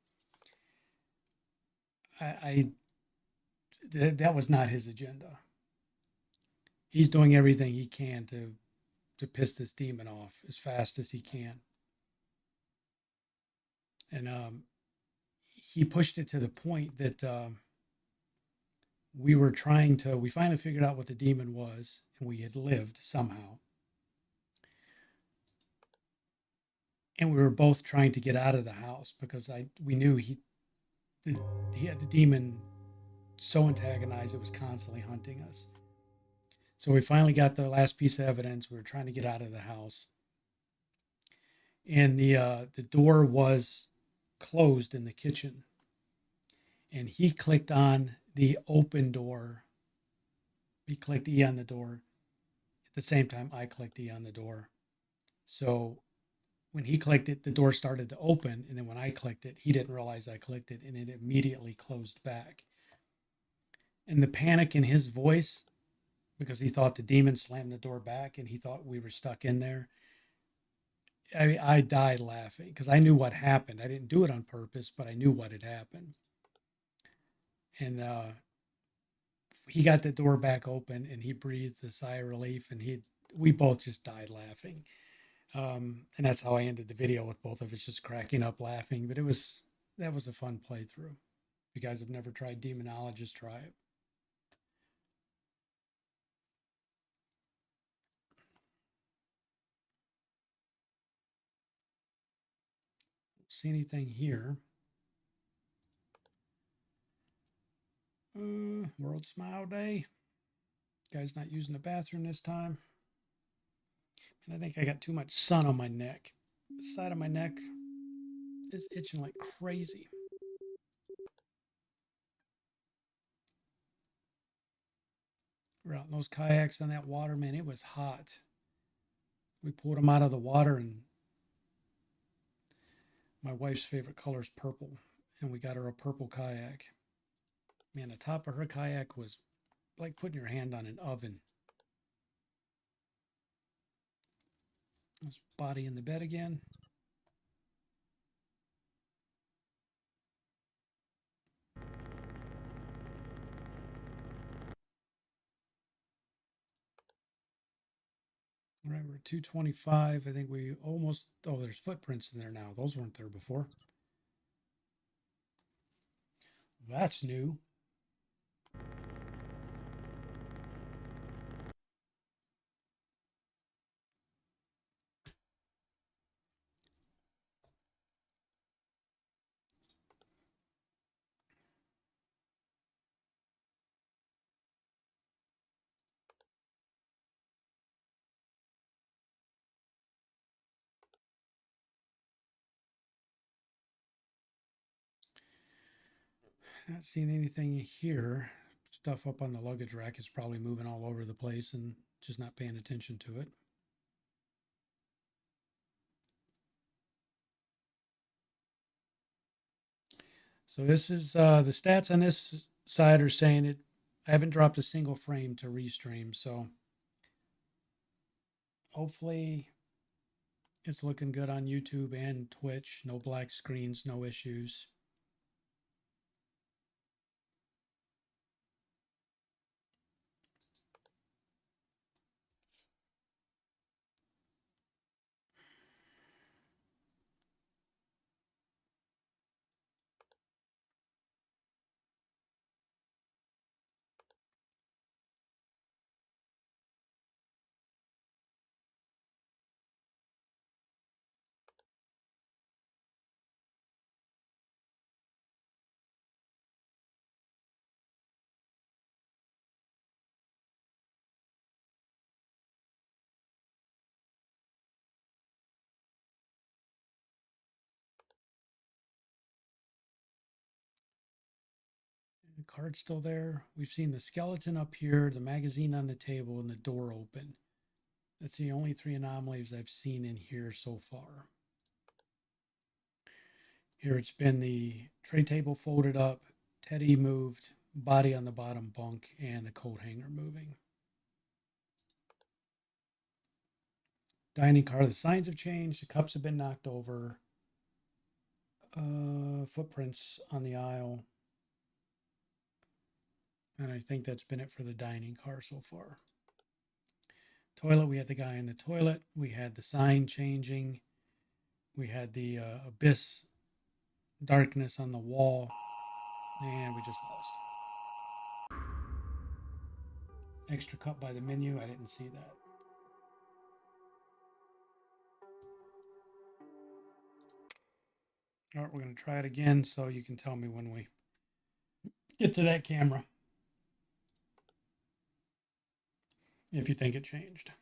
That was not his agenda. He's doing everything he can to piss this demon off as fast as he can. And he pushed it to the point that we finally figured out what the demon was, and we had lived somehow. And we were both trying to get out of the house because we knew the demon so antagonized it was constantly hunting us. So we finally got the last piece of evidence. We were trying to get out of the house, and the door was closed in the kitchen. And he clicked on the open door. He clicked E on the door. At the same time, I clicked E on the door. So when he clicked it, the door started to open. And then when I clicked it, he didn't realize I clicked it, and it immediately closed back. And the panic in his voice, because he thought the demon slammed the door back and he thought we were stuck in there. I died laughing because I knew what happened. I didn't do it on purpose, but I knew what had happened. And he got the door back open and he breathed a sigh of relief, and we both just died laughing. And that's how I ended the video, with both of us just cracking up laughing. But that was a fun playthrough. If you guys have never tried Demonologist, try it. See anything here? World Smile Day. Guy's not using the bathroom this time. And I think I got too much sun on my neck. The side of my neck is itching like crazy. We're out in those kayaks on that water, man. It was hot. We pulled them out of the water, and my wife's favorite color is purple, and we got her a purple kayak. Man, the top of her kayak was like putting your hand on an oven. There's body in the bed again. All right, we're at 225. I think we almost, there's footprints in there now. Those weren't there before. That's new. Not seeing anything here. Stuff up on the luggage rack is probably moving all over the place and just not paying attention to it. So this is the stats on this side are saying it. I haven't dropped a single frame to restream, so hopefully it's looking good on YouTube and Twitch. No black screens, no issues. The card's still there. We've seen the skeleton up here, the magazine on the table, and the door open. That's the only 3 anomalies I've seen in here so far. Here it's been the tray table folded up, teddy moved, body on the bottom bunk, and the coat hanger moving. Dining car, the signs have changed. The cups have been knocked over. footprints on the aisle. And I think that's been it for the dining car so far. Toilet, we had the guy in the toilet. We had the sign changing. We had the abyss darkness on the wall. And we just lost. Extra cut by the menu. I didn't see that. All right, we're going to try it again so you can tell me when we get to that camera if you think it changed.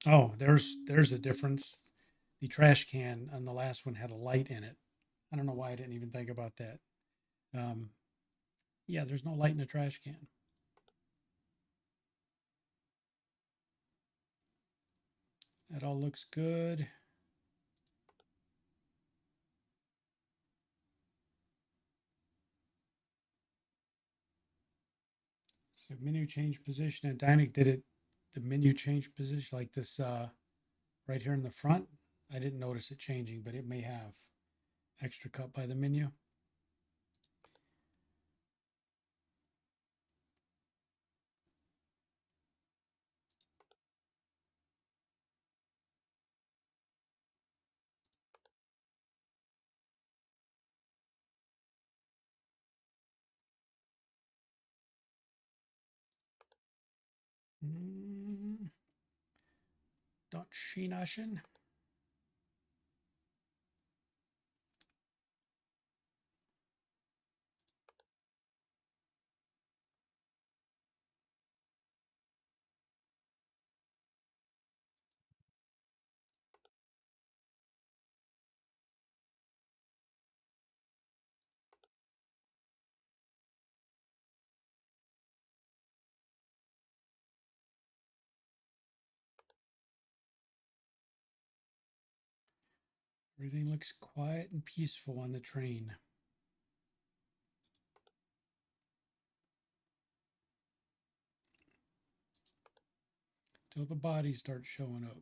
Oh, there's a difference. The trash can on the last one had a light in it. I don't know why I didn't even think about that. Yeah, there's no light in the trash can. That all looks good. So menu change position, and Dynic did it. The menu change position like this right here in the front. I didn't notice it changing, but it may have. Extra cut by the menu. Don't Shinashin. Everything looks quiet and peaceful on the train. Till the bodies start showing up.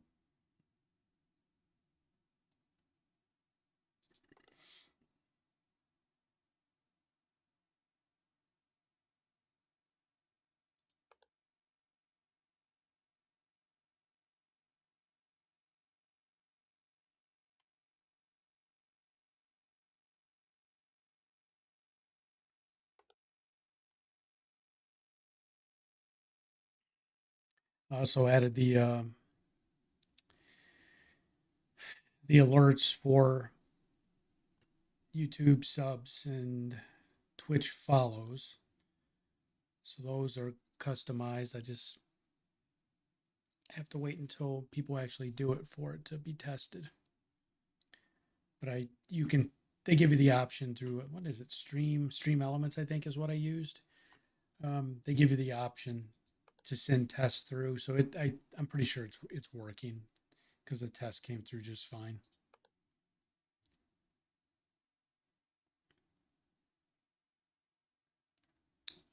I also added the alerts for YouTube subs and Twitch follows. So those are customized. I just have to wait until people actually do it for it to be tested. But they give you the option through, what is it, Stream Elements, I think is what I used. They give you the option to send tests through. So I'm pretty sure it's working because the test came through just fine.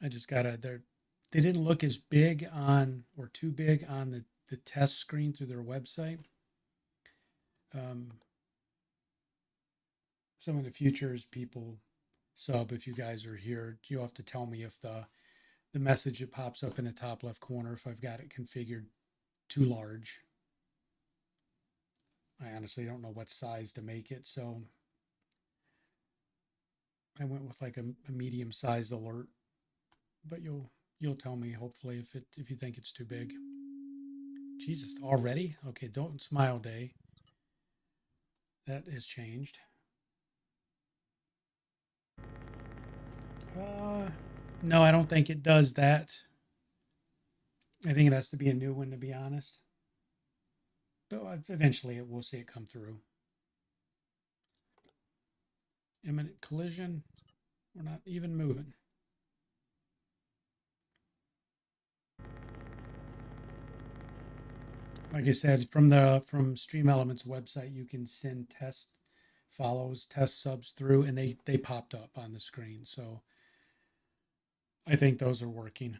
I just gotta they didn't look as big on or too big on the test screen through their website. Some of the futures people sub, if you guys are here, you have to tell me if the message that pops up in the top left corner, if I've got it configured too large. I honestly don't know what size to make it, so I went with like a medium sized alert. But you'll tell me hopefully if you think it's too big. Jesus, already? Okay, don't smile day. That has changed. No, I don't think it does that. I think it has to be a new one, to be honest. But eventually we'll see it come through. Imminent collision. We're not even moving. Like I said, from Stream Elements website, you can send test follows, test subs through, and they popped up on the screen. So I think those are working.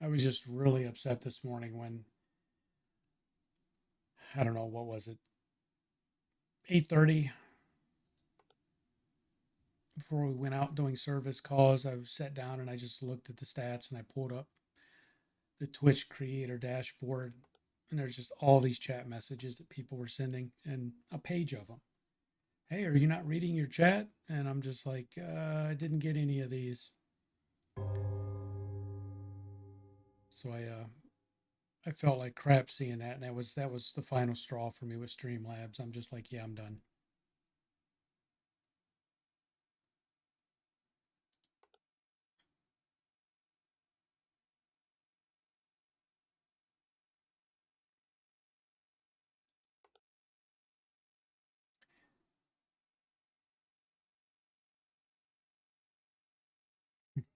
I was just really upset this morning when, I don't know, what was it, 8:30, before we went out doing service calls. I sat down and I just looked at the stats and I pulled up the Twitch creator dashboard, and there's just all these chat messages that people were sending and a page of them. Hey, are you not reading your chat? And I'm just like, I didn't get any of these. So I felt like crap seeing that, and that was the final straw for me with Streamlabs. I'm just like, yeah, I'm done.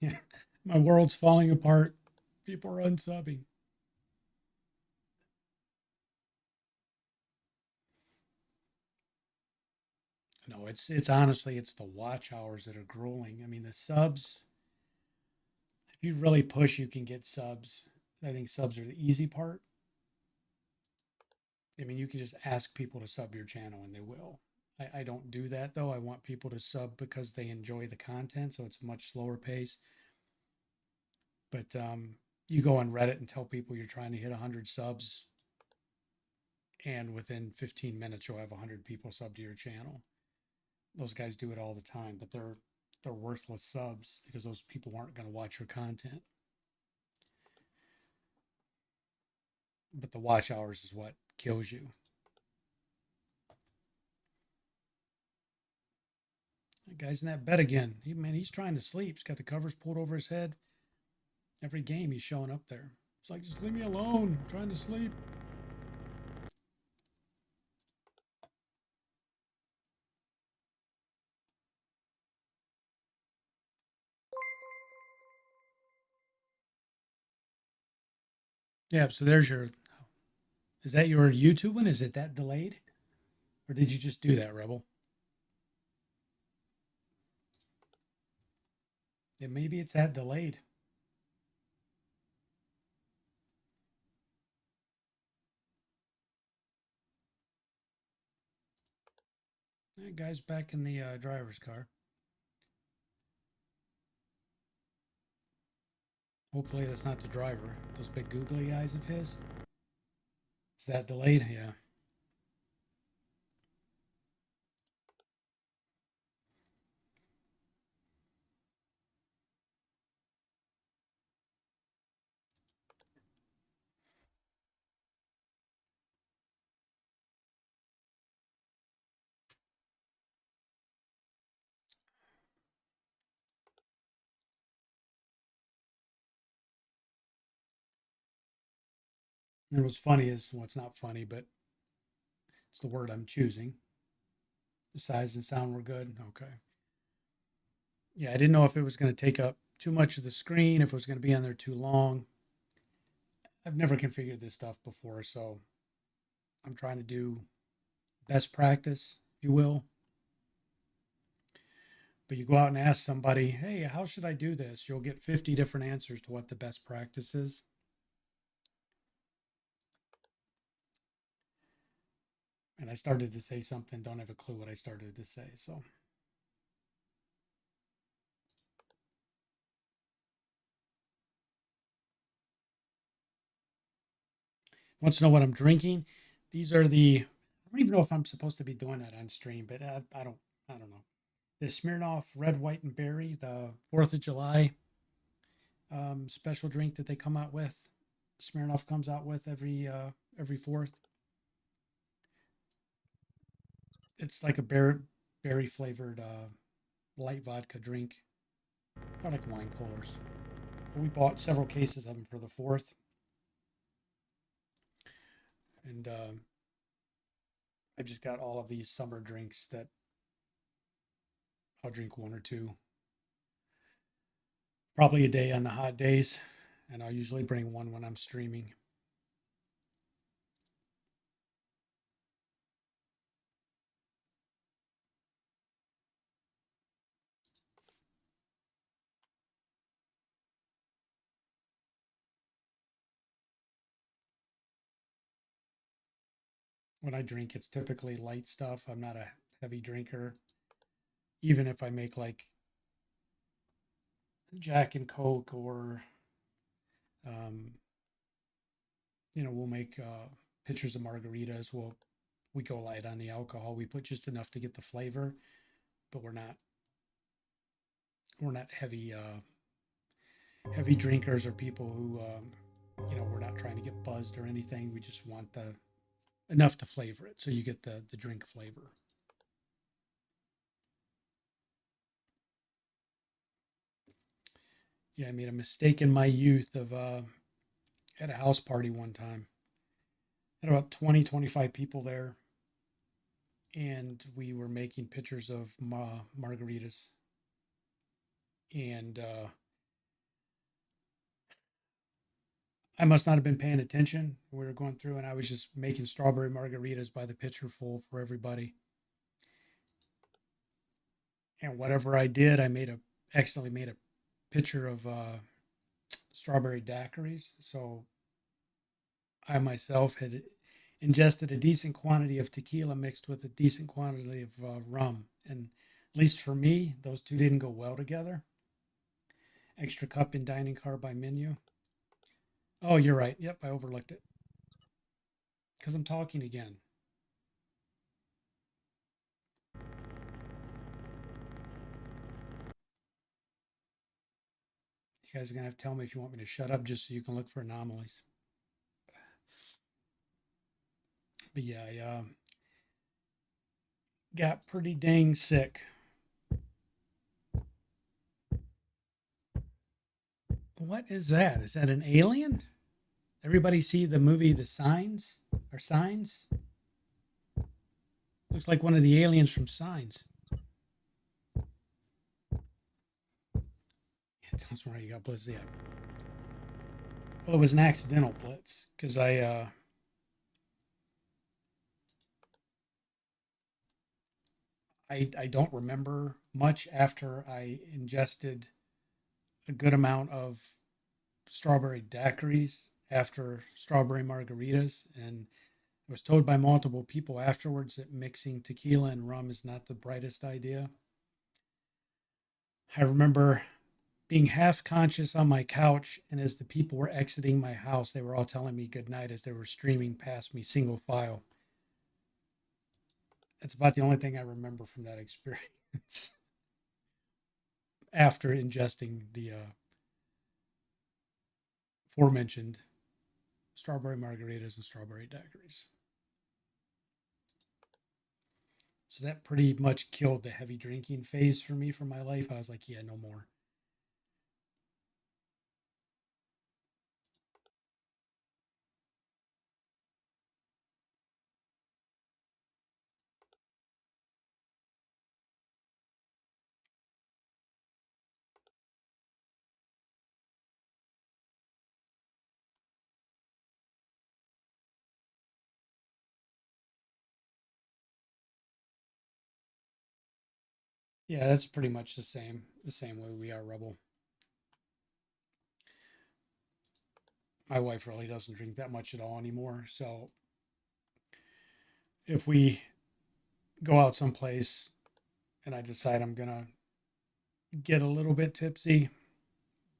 Yeah, my world's falling apart. People are unsubbing. No, it's honestly it's the watch hours that are grueling. I mean, the subs. If you really push, you can get subs. I think subs are the easy part. I mean, you can just ask people to sub your channel and they will. I don't do that though. I want people to sub because they enjoy the content, so it's a much slower pace. But you go on Reddit and tell people you're trying to hit 100 subs, and within 15 minutes you'll have 100 people sub to your channel. Those guys do it all the time, but they're worthless subs because those people aren't going to watch your content. But the watch hours is what kills you. That guy's in that bed again. He's trying to sleep. He's got the covers pulled over his head. Every game he's showing up there. It's like, just leave me alone. I'm trying to sleep. Yeah, so there's your. Is that your YouTube one? Is it that delayed? Or did you just do that, Rebel? Yeah, maybe it's that delayed. That guy's back in the driver's car. Hopefully that's not the driver. Those big googly eyes of his. Is that delayed? Yeah. And what's funny is, well, it's not funny, but it's the word I'm choosing. The size and sound were good. Okay. Yeah, I didn't know if it was going to take up too much of the screen, if it was going to be on there too long. I've never configured this stuff before, so I'm trying to do best practice, if you will. But you go out and ask somebody, hey, how should I do this? You'll get 50 different answers to what the best practice is. And I started to say something, don't have a clue what I started to say. So wants to know what I'm drinking. These are the, I don't even know if I'm supposed to be doing that on stream, but I don't know. The Smirnoff Red, White, and Berry, the 4th of July special drink that they come out with. Smirnoff comes out with every 4th. It's like a berry flavored light vodka drink. I like wine coolers. We bought several cases of them for the 4th, and I've just got all of these summer drinks that I'll drink one or two, probably a day on the hot days, and I'll usually bring one when I'm streaming. when I drink, it's typically light stuff. I'm not a heavy drinker. Even if I make like Jack and Coke or, um, we'll make pitchers of margaritas. We go light on the alcohol. We put just enough to get the flavor, but we're not heavy drinkers or people who we're not trying to get buzzed or anything. We just want the enough to flavor it, so you get the drink flavor. Yeah, I made a mistake in my youth of at a house party one time. Had about 20, 25 people there, and we were making pitchers of margaritas. And I must not have been paying attention. We were going through, and I was just making strawberry margaritas by the pitcher full for everybody. And whatever I did, accidentally made a pitcher of strawberry daiquiris. So I myself had ingested a decent quantity of tequila mixed with a decent quantity of rum. And at least for me, those two didn't go well together. Extra cup in dining car by menu. Oh, you're right. Yep, I overlooked it because I'm talking again. You guys are going to have to tell me if you want me to shut up just so you can look for anomalies. But yeah, I got pretty dang sick. What is that? Is that an alien? Everybody see the movie The Signs or Signs? Looks like one of the aliens from Signs. Yeah, that's right. You got blitz. Yeah. Well, it was an accidental blitz because I don't remember much after I ingested a good amount of strawberry daiquiris after strawberry margaritas, and I was told by multiple people afterwards that mixing tequila and rum is not the brightest idea. I remember being half conscious on my couch, and as the people were exiting my house, they were all telling me goodnight as they were streaming past me single file. That's about the only thing I remember from that experience after ingesting the aforementioned strawberry margaritas and strawberry daiquiris. So that pretty much killed the heavy drinking phase for me for my life. I was like, yeah, no more. Yeah, that's pretty much the same way we are Rebel. My wife really doesn't drink that much at all anymore. So if we go out someplace and I decide I'm gonna get a little bit tipsy,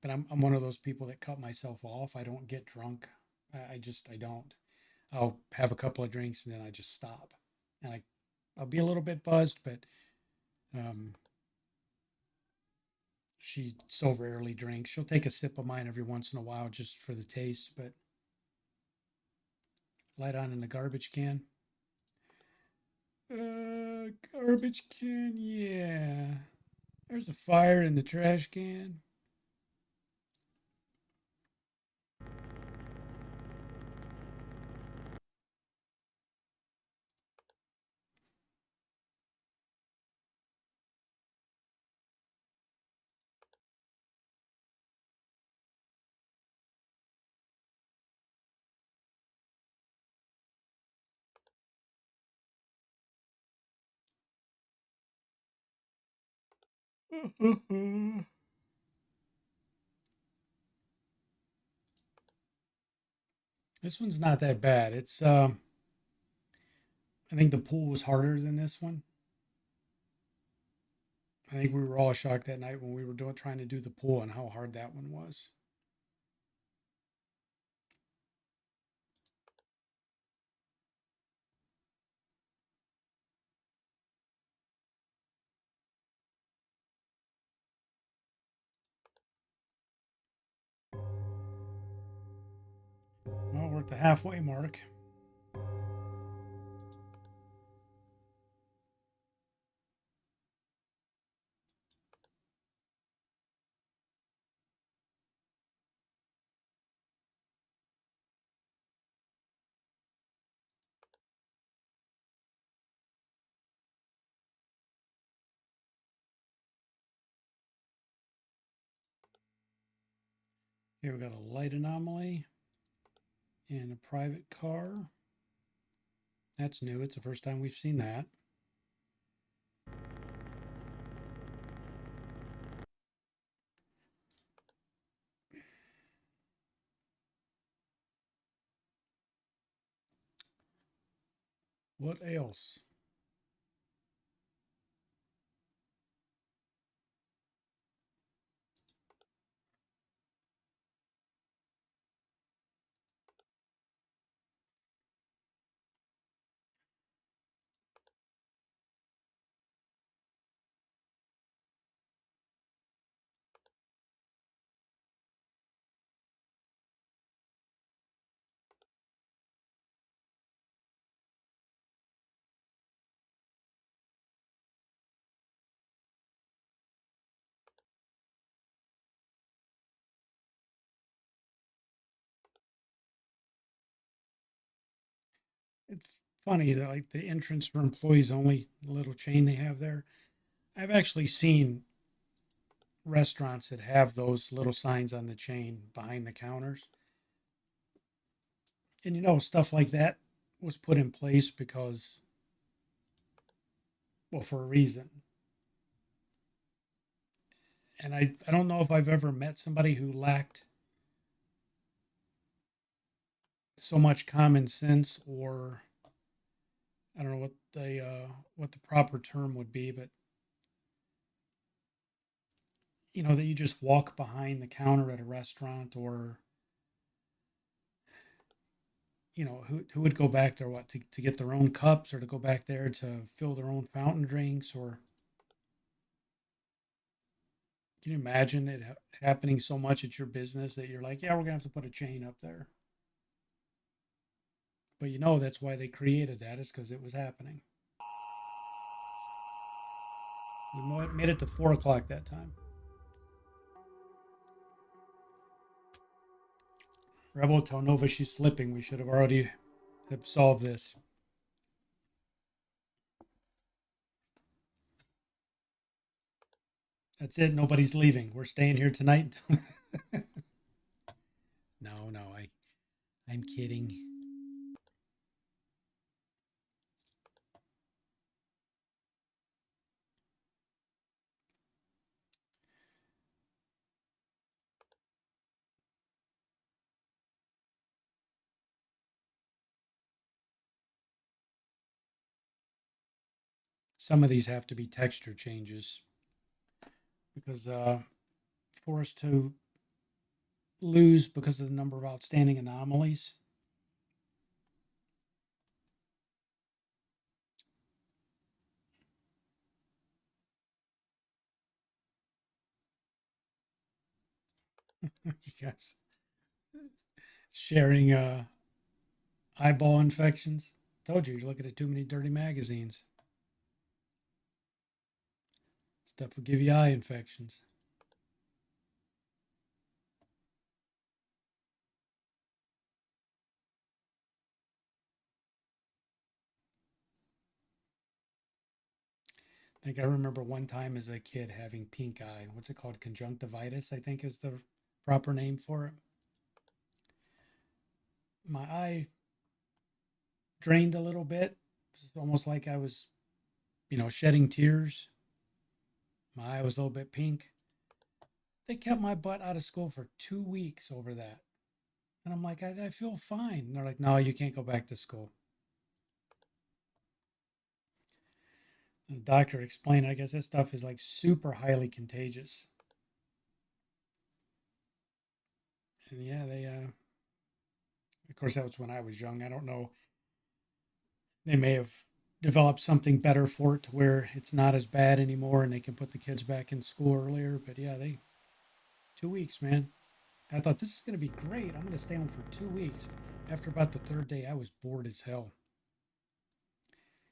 but I'm one of those people that cut myself off. I don't get drunk. I don't. I'll have a couple of drinks and then I just stop. And I'll be a little bit buzzed, but um, she so rarely drinks. She'll take a sip of mine every once in a while just for the taste, but light on in the garbage can. Garbage can, yeah. There's a fire in the trash can. This one's not that bad. It's I think the pool was harder than this one. I think we were all shocked that night when we were trying to do the pool and how hard that one was. Well, we're at the halfway mark. Here we got a light anomaly and a private car. That's new. It's the first time we've seen that. What else? It's funny that like the entrance for employees only, the little chain they have there. I've actually seen restaurants that have those little signs on the chain behind the counters. And stuff like that was put in place because, well, for a reason. And I don't know if I've ever met somebody who lacked so much common sense, or I don't know what the proper term would be, but that you just walk behind the counter at a restaurant, or who would go back there to get their own cups, or to go back there to fill their own fountain drinks, or can you imagine it happening so much at your business that you're like, yeah, we're gonna have to put a chain up there. But that's why they created that, is because it was happening. We made it to 4 o'clock that time. Rebel, tell Nova she's slipping. We should have already have solved this. That's it. Nobody's leaving. We're staying here tonight. No, I'm kidding. Some of these have to be texture changes because for us to lose because of the number of outstanding anomalies. Yes. Sharing eyeball infections. Told you, you're looking at too many dirty magazines. Stuff will give you eye infections. I think I remember one time as a kid having pink eye. What's it called? Conjunctivitis, I think is the proper name for it. My eye drained a little bit. It's almost like I was, shedding tears. My eye was a little bit pink. They kept my butt out of school for 2 weeks over that. And I'm like, I feel fine. And they're like, no, you can't go back to school. The doctor explained, I guess that stuff is like super highly contagious. And yeah, of course, that was when I was young. I don't know. They may have developed something better for it to where it's not as bad anymore and they can put the kids back in school earlier. But yeah, 2 weeks, man. I thought this is going to be great. I'm going to stay home for 2 weeks. After about the third day, I was bored as hell.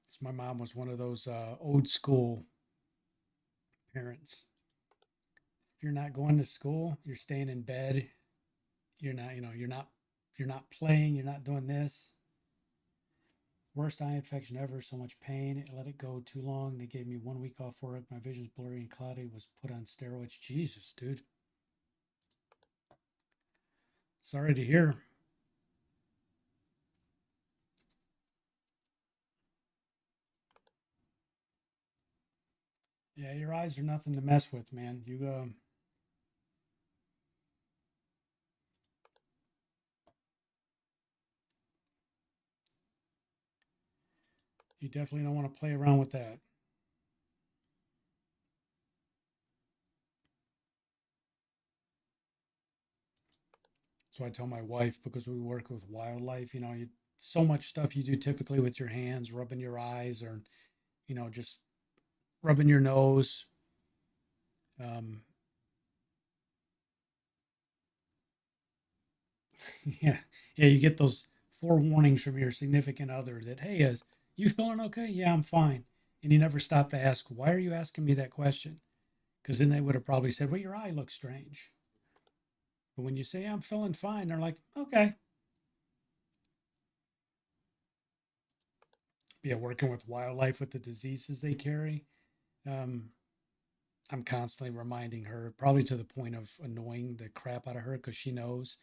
Because my mom was one of those old school parents. If you're not going to school, you're staying in bed. You're not playing. You're not doing this. Worst eye infection ever. So much pain. I let it go too long. They gave me 1 week off work. My vision's blurry and cloudy. Was put on steroids. Jesus, dude. Sorry to hear. Yeah, your eyes are nothing to mess with, man. You definitely don't want to play around with that. So I tell my wife because we work with wildlife, so much stuff you do typically with your hands, rubbing your eyes or, just rubbing your nose. Um, yeah, yeah, you get those forewarnings from your significant other that, hey, is you feeling okay? Yeah, I'm fine. And you never stop to ask, why are you asking me that question? Because then they would have probably said, well, your eye looks strange. But when you say I'm feeling fine, they're like, okay. Yeah, working with wildlife with the diseases they carry. Um, I'm constantly reminding her, probably to the point of annoying the crap out of her because she knows.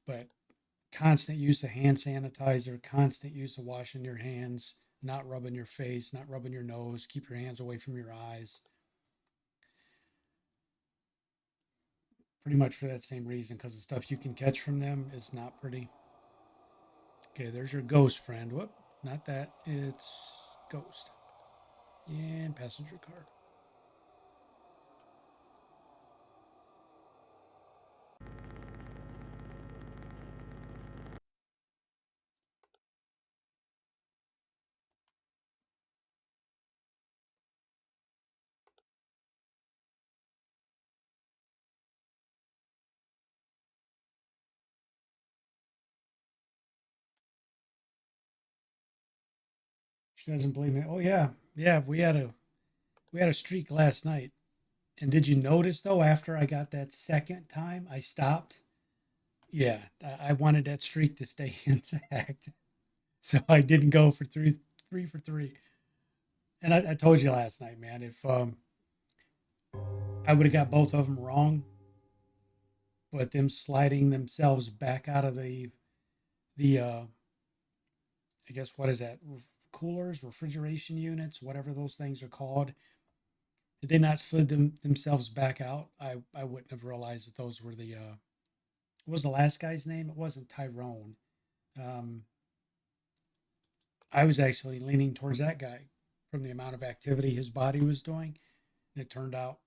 But constant use of hand sanitizer, constant use of washing your hands, not rubbing your face, not rubbing your nose, keep your hands away from your eyes. Pretty much for that same reason, because the stuff you can catch from them is not pretty. Okay, there's your ghost friend. Whoop, not that. It's ghost. And passenger car. She doesn't believe me. Oh yeah, yeah. We had a streak last night. And did you notice though? After I got that second time, I stopped. Yeah, I wanted that streak to stay intact, so I didn't go for three for three. And I told you last night, man, if I would have got both of them wrong, but them sliding themselves back out of the I guess what is that? Coolers, refrigeration units, whatever those things are called. Had they not slid themselves back out, I wouldn't have realized that those were the what was the last guy's name? It wasn't Tyrone. Um, I was actually leaning towards that guy from the amount of activity his body was doing. And it turned out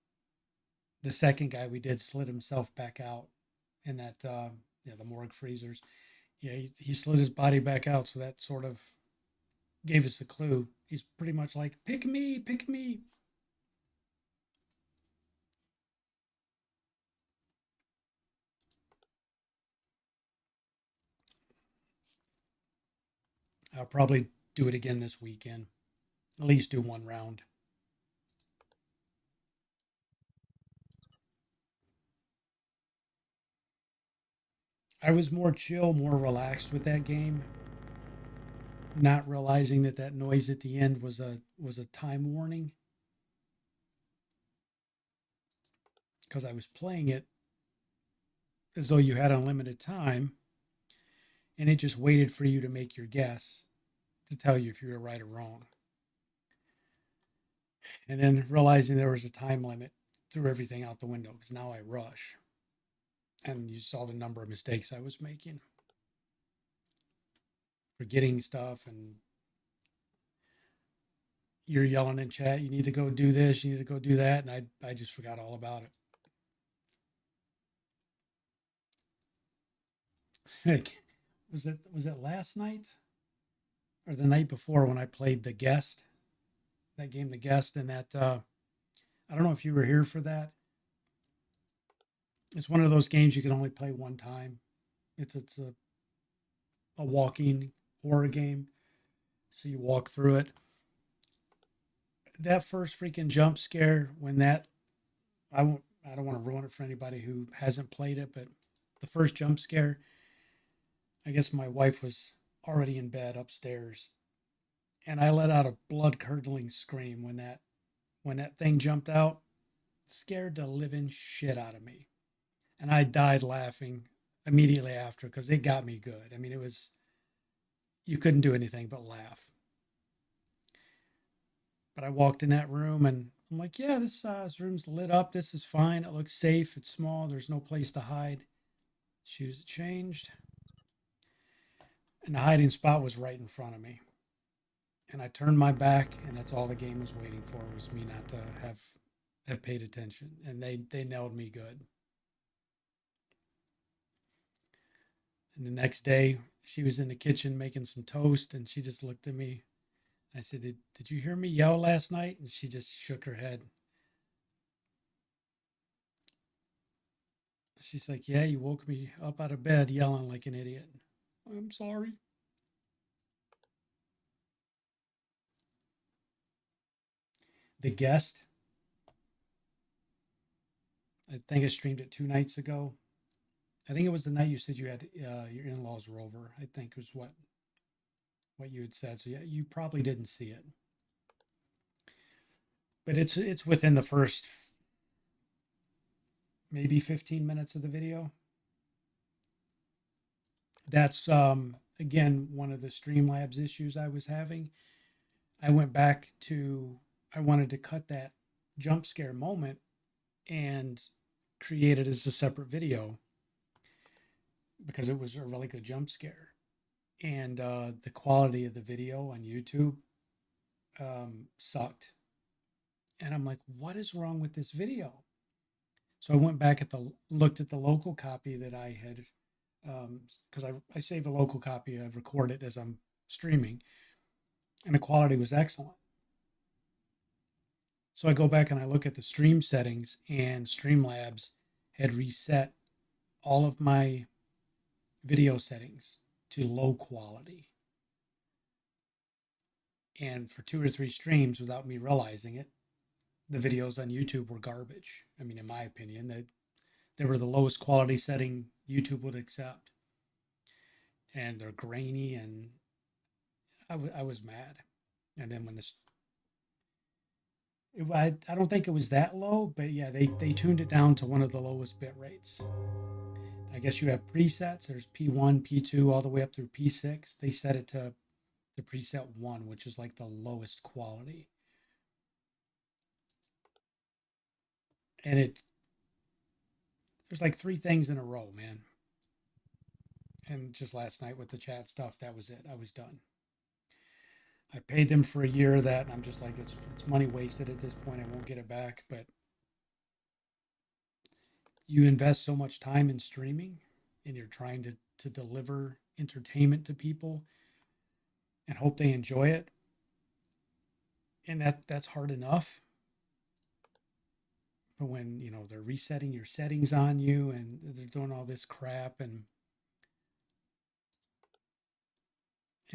the second guy we did slid himself back out in that, yeah, the morgue freezers. Yeah, he slid his body back out. So that sort of gave us the clue. He's pretty much like, pick me, pick me. I'll probably do it again this weekend. At least do one round. I was more chill, more relaxed with that game, not realizing that that noise at the end was a time warning because I was playing it as though you had unlimited time and it just waited for you to make your guess to tell you if you were right or wrong. And then realizing there was a time limit threw everything out the window because now I rush. And you saw the number of mistakes I was making, forgetting stuff. And you're yelling in chat, you need to go do this, you need to go do that, and I just forgot all about it. Was it last night or the night before when I played the guest, that game, the guest, and that I don't know if you were here for that. It's one of those games you can only play one time. It's a walking horror game, so you walk through it. That first freaking jump scare when that I don't want to ruin it for anybody who hasn't played it, but the first jump scare, I guess my wife was already in bed upstairs, and I let out a blood curdling scream when that thing jumped out. Scared the living shit out of me, and I died laughing immediately after because it got me good. I mean, it was, you couldn't do anything but laugh. But I walked in that room and I'm like, yeah, this room's lit up. This is fine. It looks safe. It's small. There's no place to hide. Shoes changed, and the hiding spot was right in front of me. And I turned my back, and that's all the game was waiting for, was me not to have paid attention. And they nailed me good. And the next day, she was in the kitchen making some toast, and she just looked at me. I said, did you hear me yell last night? And she just shook her head. She's like, yeah, you woke me up out of bed yelling like an idiot. I'm sorry. The guest, I think I streamed it 2 nights ago. I think it was the night you said you had your in-laws were over. I think was what you had said. So yeah, you probably didn't see it, but it's within the first maybe 15 minutes of the video. That's again one of the Streamlabs issues I was having. I went back to, I wanted to cut that jump scare moment and create it as a separate video because it was a really good jump scare. And the quality of the video on YouTube sucked. And I'm like, what is wrong with this video? So I went back looked at the local copy that I had, because I save a local copy, I record it as I'm streaming, and the quality was excellent. So I go back and I look at the stream settings, and Streamlabs had reset all of my video settings to low quality. And for 2 or 3 streams, without me realizing it, the videos on YouTube were garbage. I mean, in my opinion, they were the lowest quality setting YouTube would accept. And they're grainy, and I was mad. And then when I don't think it was that low, but yeah, they tuned it down to one of the lowest bit rates. I guess you have presets. There's P1, P2, all the way up through P6. They set it to the preset 1, which is like the lowest quality. And there's like 3 things in a row, man. And just last night with the chat stuff, that was it. I was done. I paid them for a year of that, and I'm just like, it's money wasted at this point. I won't get it back. But you invest so much time in streaming, and you're trying to deliver entertainment to people and hope they enjoy it. And that's hard enough. But when, they're resetting your settings on you and they're doing all this crap, and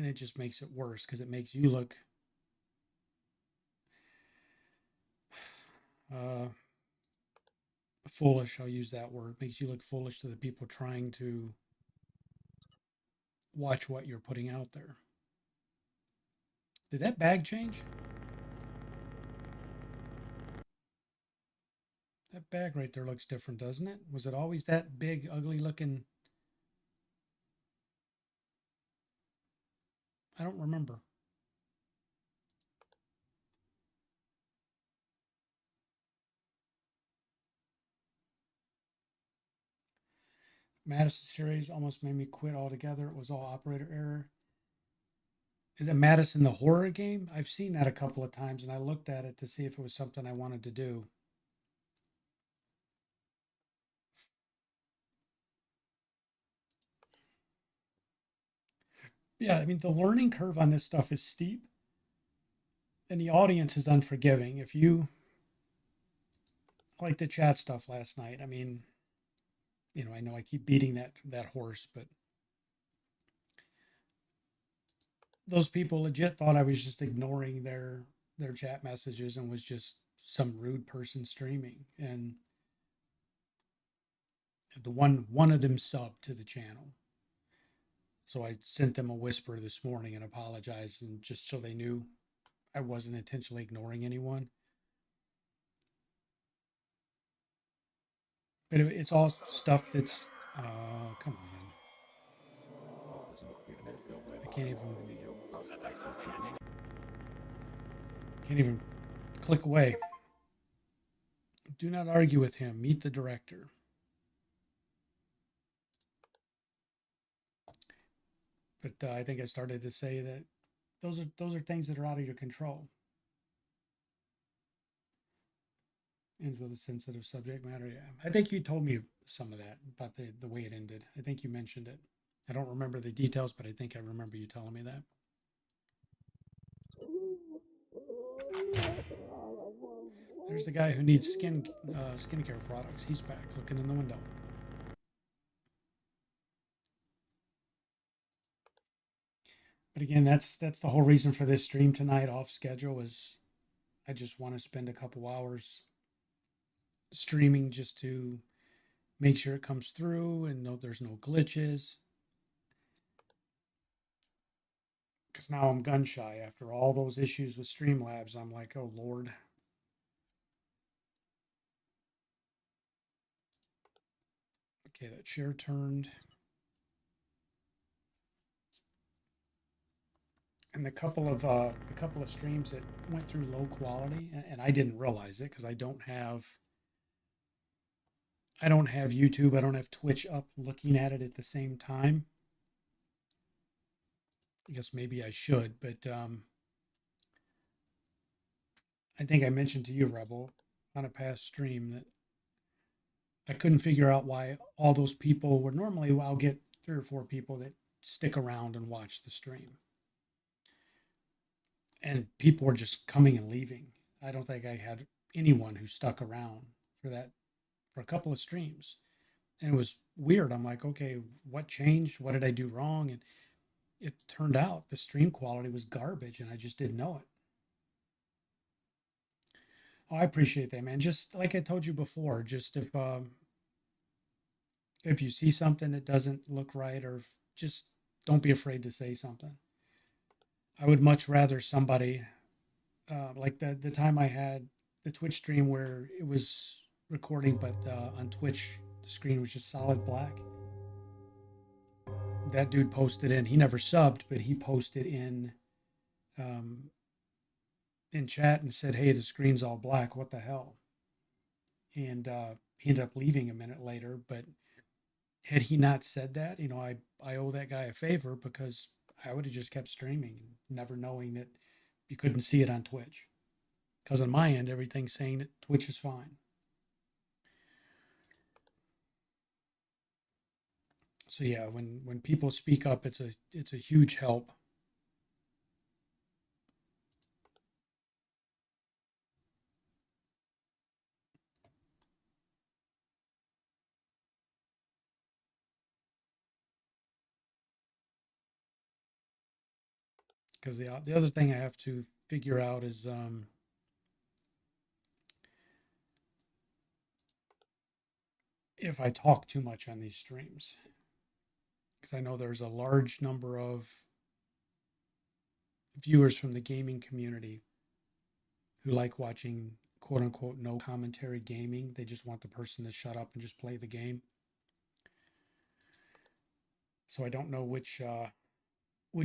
it just makes it worse because it makes you look uh, foolish. I'll use that word. It makes you look foolish to the people trying to watch what you're putting out there. Did that bag change? That bag right there looks different, doesn't it? Was it always that big, ugly looking? I don't remember. Madison series almost made me quit altogether. It was all operator error. Is it Madison the horror game? I've seen that a couple of times, and I looked at it to see if it was something I wanted to do. Yeah, I mean, the learning curve on this stuff is steep, and the audience is unforgiving. If you like the chat stuff last night, I mean, I know I keep beating that horse, but those people legit thought I was just ignoring their chat messages and was just some rude person streaming. And the one of them subbed to the channel. So I sent them a whisper this morning and apologized, and just so they knew I wasn't intentionally ignoring anyone. But it's all stuff that's come on. I can't even click away. Do not argue with him. Meet the director. But I think I started to say that those are things that are out of your control. Ends with a sensitive subject matter. Yeah, I think you told me some of that about the way it ended. I think you mentioned it. I don't remember the details, but I think I remember you telling me that. There's the guy who needs skincare products. He's back, looking in the window. But again, that's the whole reason for this stream tonight off schedule is I just want to spend a couple hours streaming just to make sure it comes through and know there's no glitches. Because now I'm gun shy after all those issues with Streamlabs. I'm like, oh Lord. Okay, that share turned. And the couple of streams that went through low quality, and I didn't realize it because I don't have YouTube, I don't have Twitch up looking at it at the same time. I guess maybe I should, but I think I mentioned to you, Rebel, on a past stream that I couldn't figure out why all those people were normally I'll get 3 or 4 people that stick around and watch the stream. And people were just coming and leaving. I don't think I had anyone who stuck around for a couple of streams. And it was weird. I'm like, okay, what changed? What did I do wrong? And it turned out the stream quality was garbage and I just didn't know it. Oh, I appreciate that, man. Just like I told you before, just if you see something that doesn't look right, or just don't be afraid to say something. I would much rather somebody like the time I had the Twitch stream where it was recording, but on Twitch the screen was just solid black. That dude posted in. He never subbed, but he posted um, in chat and said, "Hey, the screen's all black. What the hell?" And he ended up leaving a minute later. But had he not said that, I owe that guy a favor because I would have just kept streaming, never knowing that you couldn't see it on Twitch. Because on my end, everything's saying that Twitch is fine. So yeah, when people speak up, it's a huge help. Because the other thing I have to figure out is if I talk too much on these streams, because I know there's a large number of viewers from the gaming community who like watching quote unquote no commentary gaming. They just want the person to shut up and just play the game. So I don't know which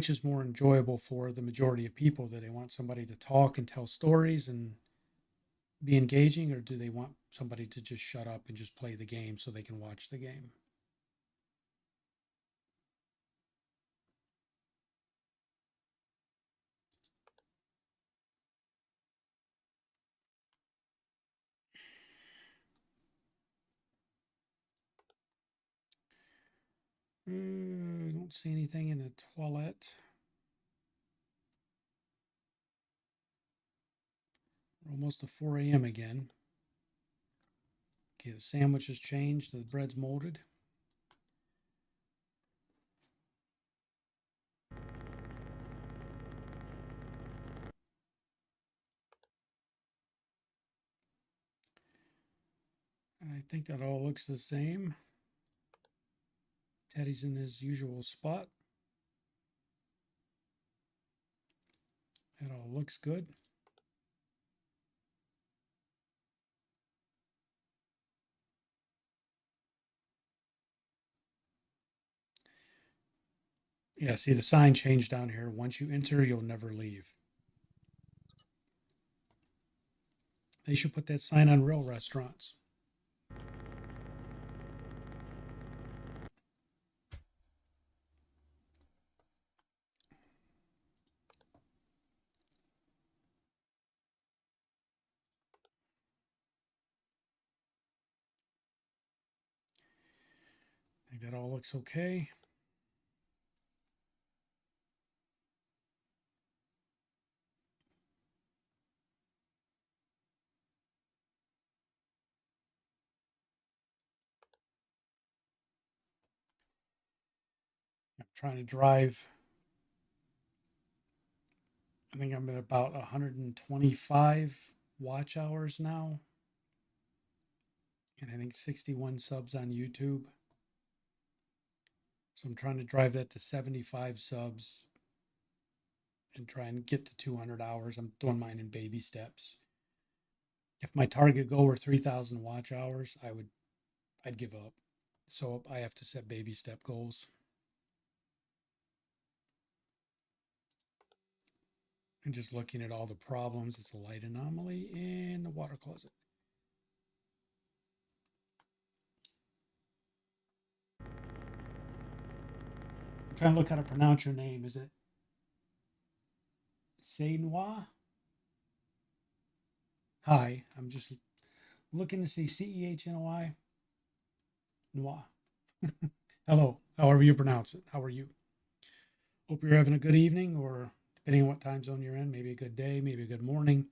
is more enjoyable for the majority of people. Do they want somebody to talk and tell stories and be engaging, or do they want somebody to just shut up and just play the game so they can watch the game? I don't see anything in the toilet. We're almost to 4 a.m. again. Okay, the sandwich has changed. The bread's molded. And I think that all looks the same. Teddy's in his usual spot. It all looks good. Yeah, see the sign changed down here. Once you enter, you'll never leave. They should put that sign on real restaurants. I think that all looks okay. I'm trying to drive. I think I'm at about 125 watch hours now. And I think 61 subs on YouTube. So I'm trying to drive that to 75 subs and try and get to 200 hours. I'm doing mine in baby steps. If my target goal were 3,000 watch hours, I'd give up. So I have to set baby step goals. And just looking at all the problems, it's a light anomaly in the water closet. I'm trying to look how to pronounce your name. Is it Seynois? Hi, I'm just looking to see Cehnoi. Noir. Hello, however you pronounce it. How are you? Hope you're having a good evening, or depending on what time zone you're in, maybe a good day, maybe a good morning.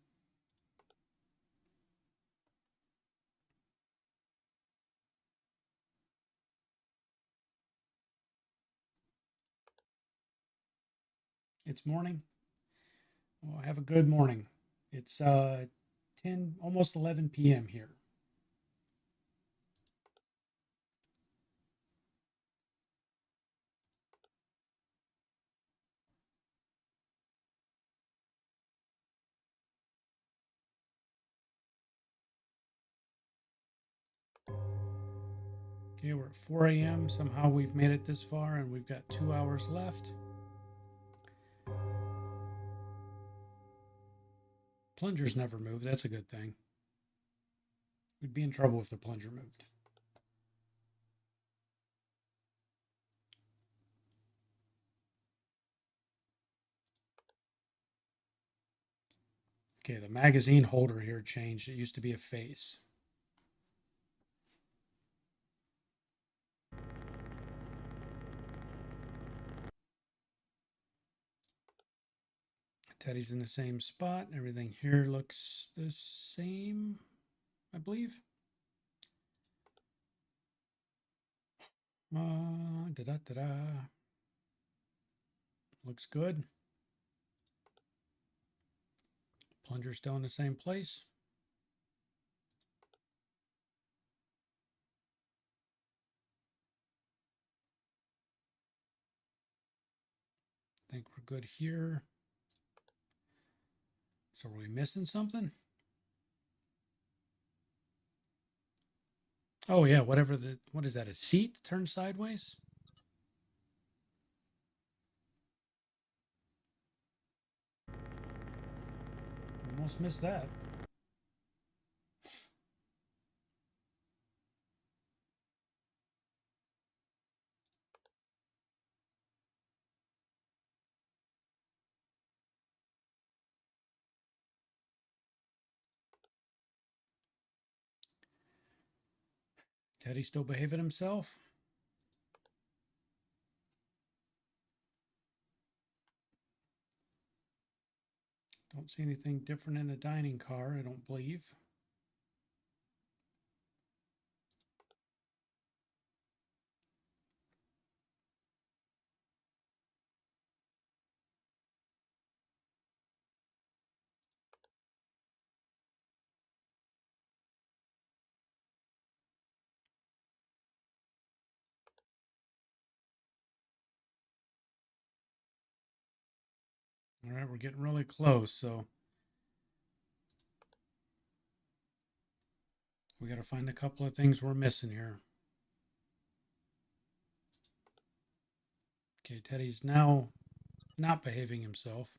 It's morning. Well, have a good morning. It's 10, almost 11 p.m. here. Okay, we're at 4 a.m. Somehow we've made it this far and we've got 2 hours left. Plungers never move. That's a good thing. We'd be in trouble if the plunger moved. Okay, the magazine holder here changed. It used to be a face. Teddy's in the same spot. Everything here looks the same, I believe. Da-da-da-da. Looks good. Plunger still in the same place. Think we're good here. So are we missing something? Oh yeah, whatever what is that, a seat turned sideways? Almost missed that. Teddy still behaving himself. Don't see anything different in the dining car, I don't believe. All right, we're getting really close, so we got to find a couple of things we're missing here. Okay, Teddy's now not behaving himself.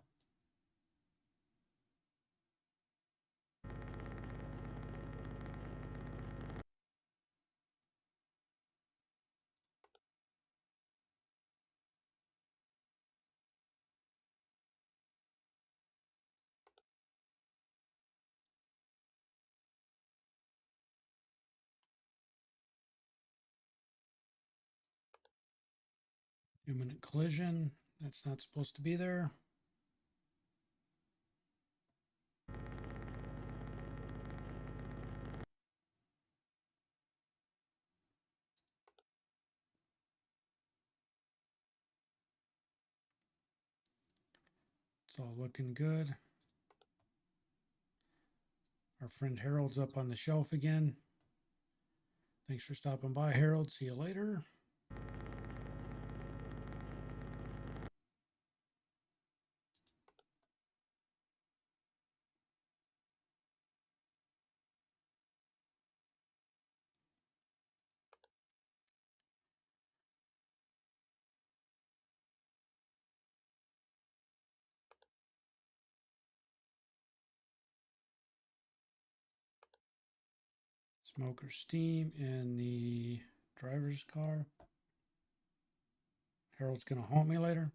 Imminent collision. That's not supposed to be there. It's all looking good. Our friend Harold's up on the shelf again. Thanks for stopping by, Harold. See you later. Smoke or steam in the driver's car. Harold's going to haunt me later.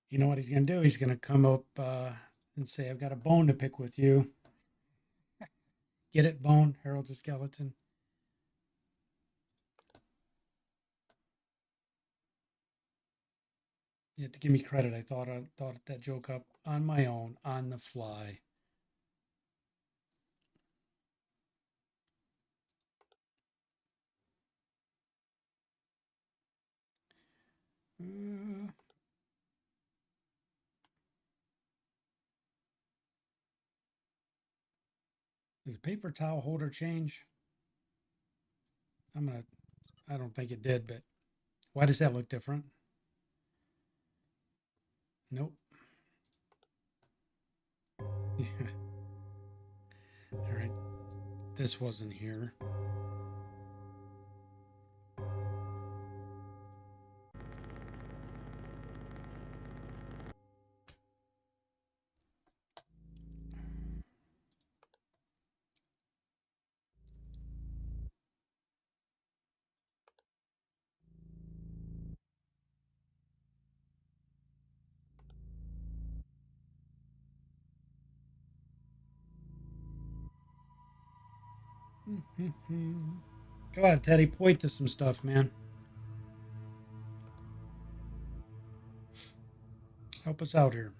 You know what he's going to do? He's going to come up and say, I've got a bone to pick with you. Get it, bone? Harold's a skeleton. You have to give me credit. I thought that joke up on my own, on the fly. Did the paper towel holder change? I don't think it did, but why does that look different? Nope. All right. This wasn't here. Come on, Teddy, point to some stuff, man. Help us out here.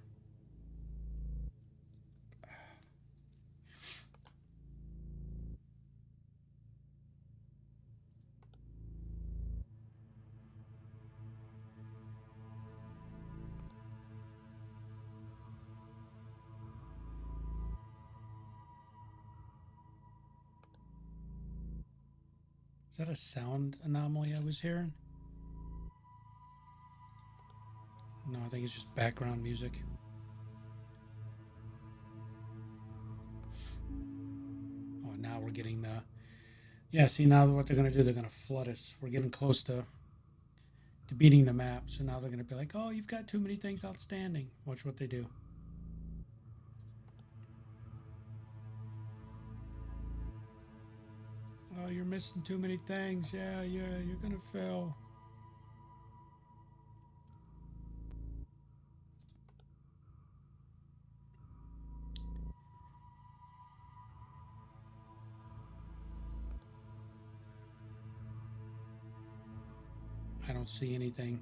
Is that a sound anomaly I was hearing? No, I think it's just background music. Oh, now we're getting the... Yeah, see, now what they're going to do, they're going to flood us. We're getting close to beating the map. So now they're going to be like, oh, you've got too many things outstanding. Watch what they do. Oh, you're missing too many things. Yeah, you're going to fail. I don't see anything.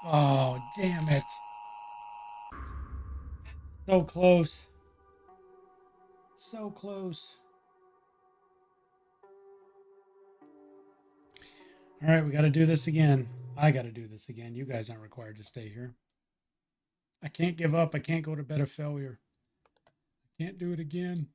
Oh, damn it. So close. So close. All right, we got to do this again. I got to do this again. You guys aren't required to stay here. I can't give up. I can't go to bed of failure. I can't do it again.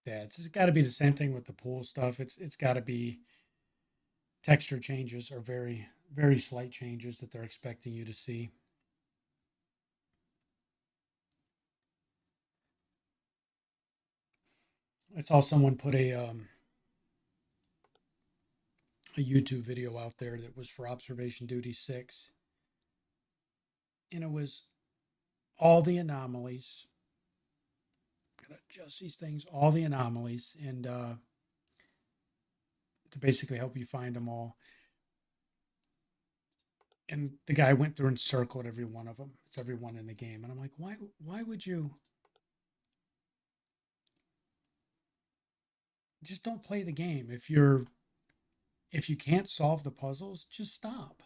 Yeah, it's got to be the same thing with the pool stuff. It's got to be texture changes or very slight changes that they're expecting you to see. I saw someone put a YouTube video out there that was for Observation Duty 6, and it was all the anomalies. Gotta adjust these things, all the anomalies, and to basically help you find them all. And the guy went through and circled every one of them. It's every one in the game, and I'm like, why would you just don't play the game if you can't solve the puzzles, just stop.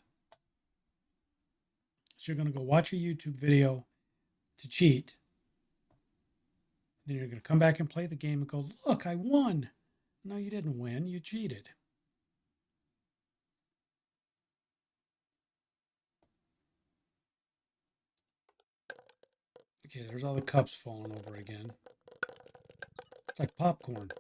So you're going to go watch a YouTube video to cheat. Then you're going to come back and play the game and go, look, I won. No, you didn't win. You cheated. Okay, there's all the cups falling over again. It's like popcorn.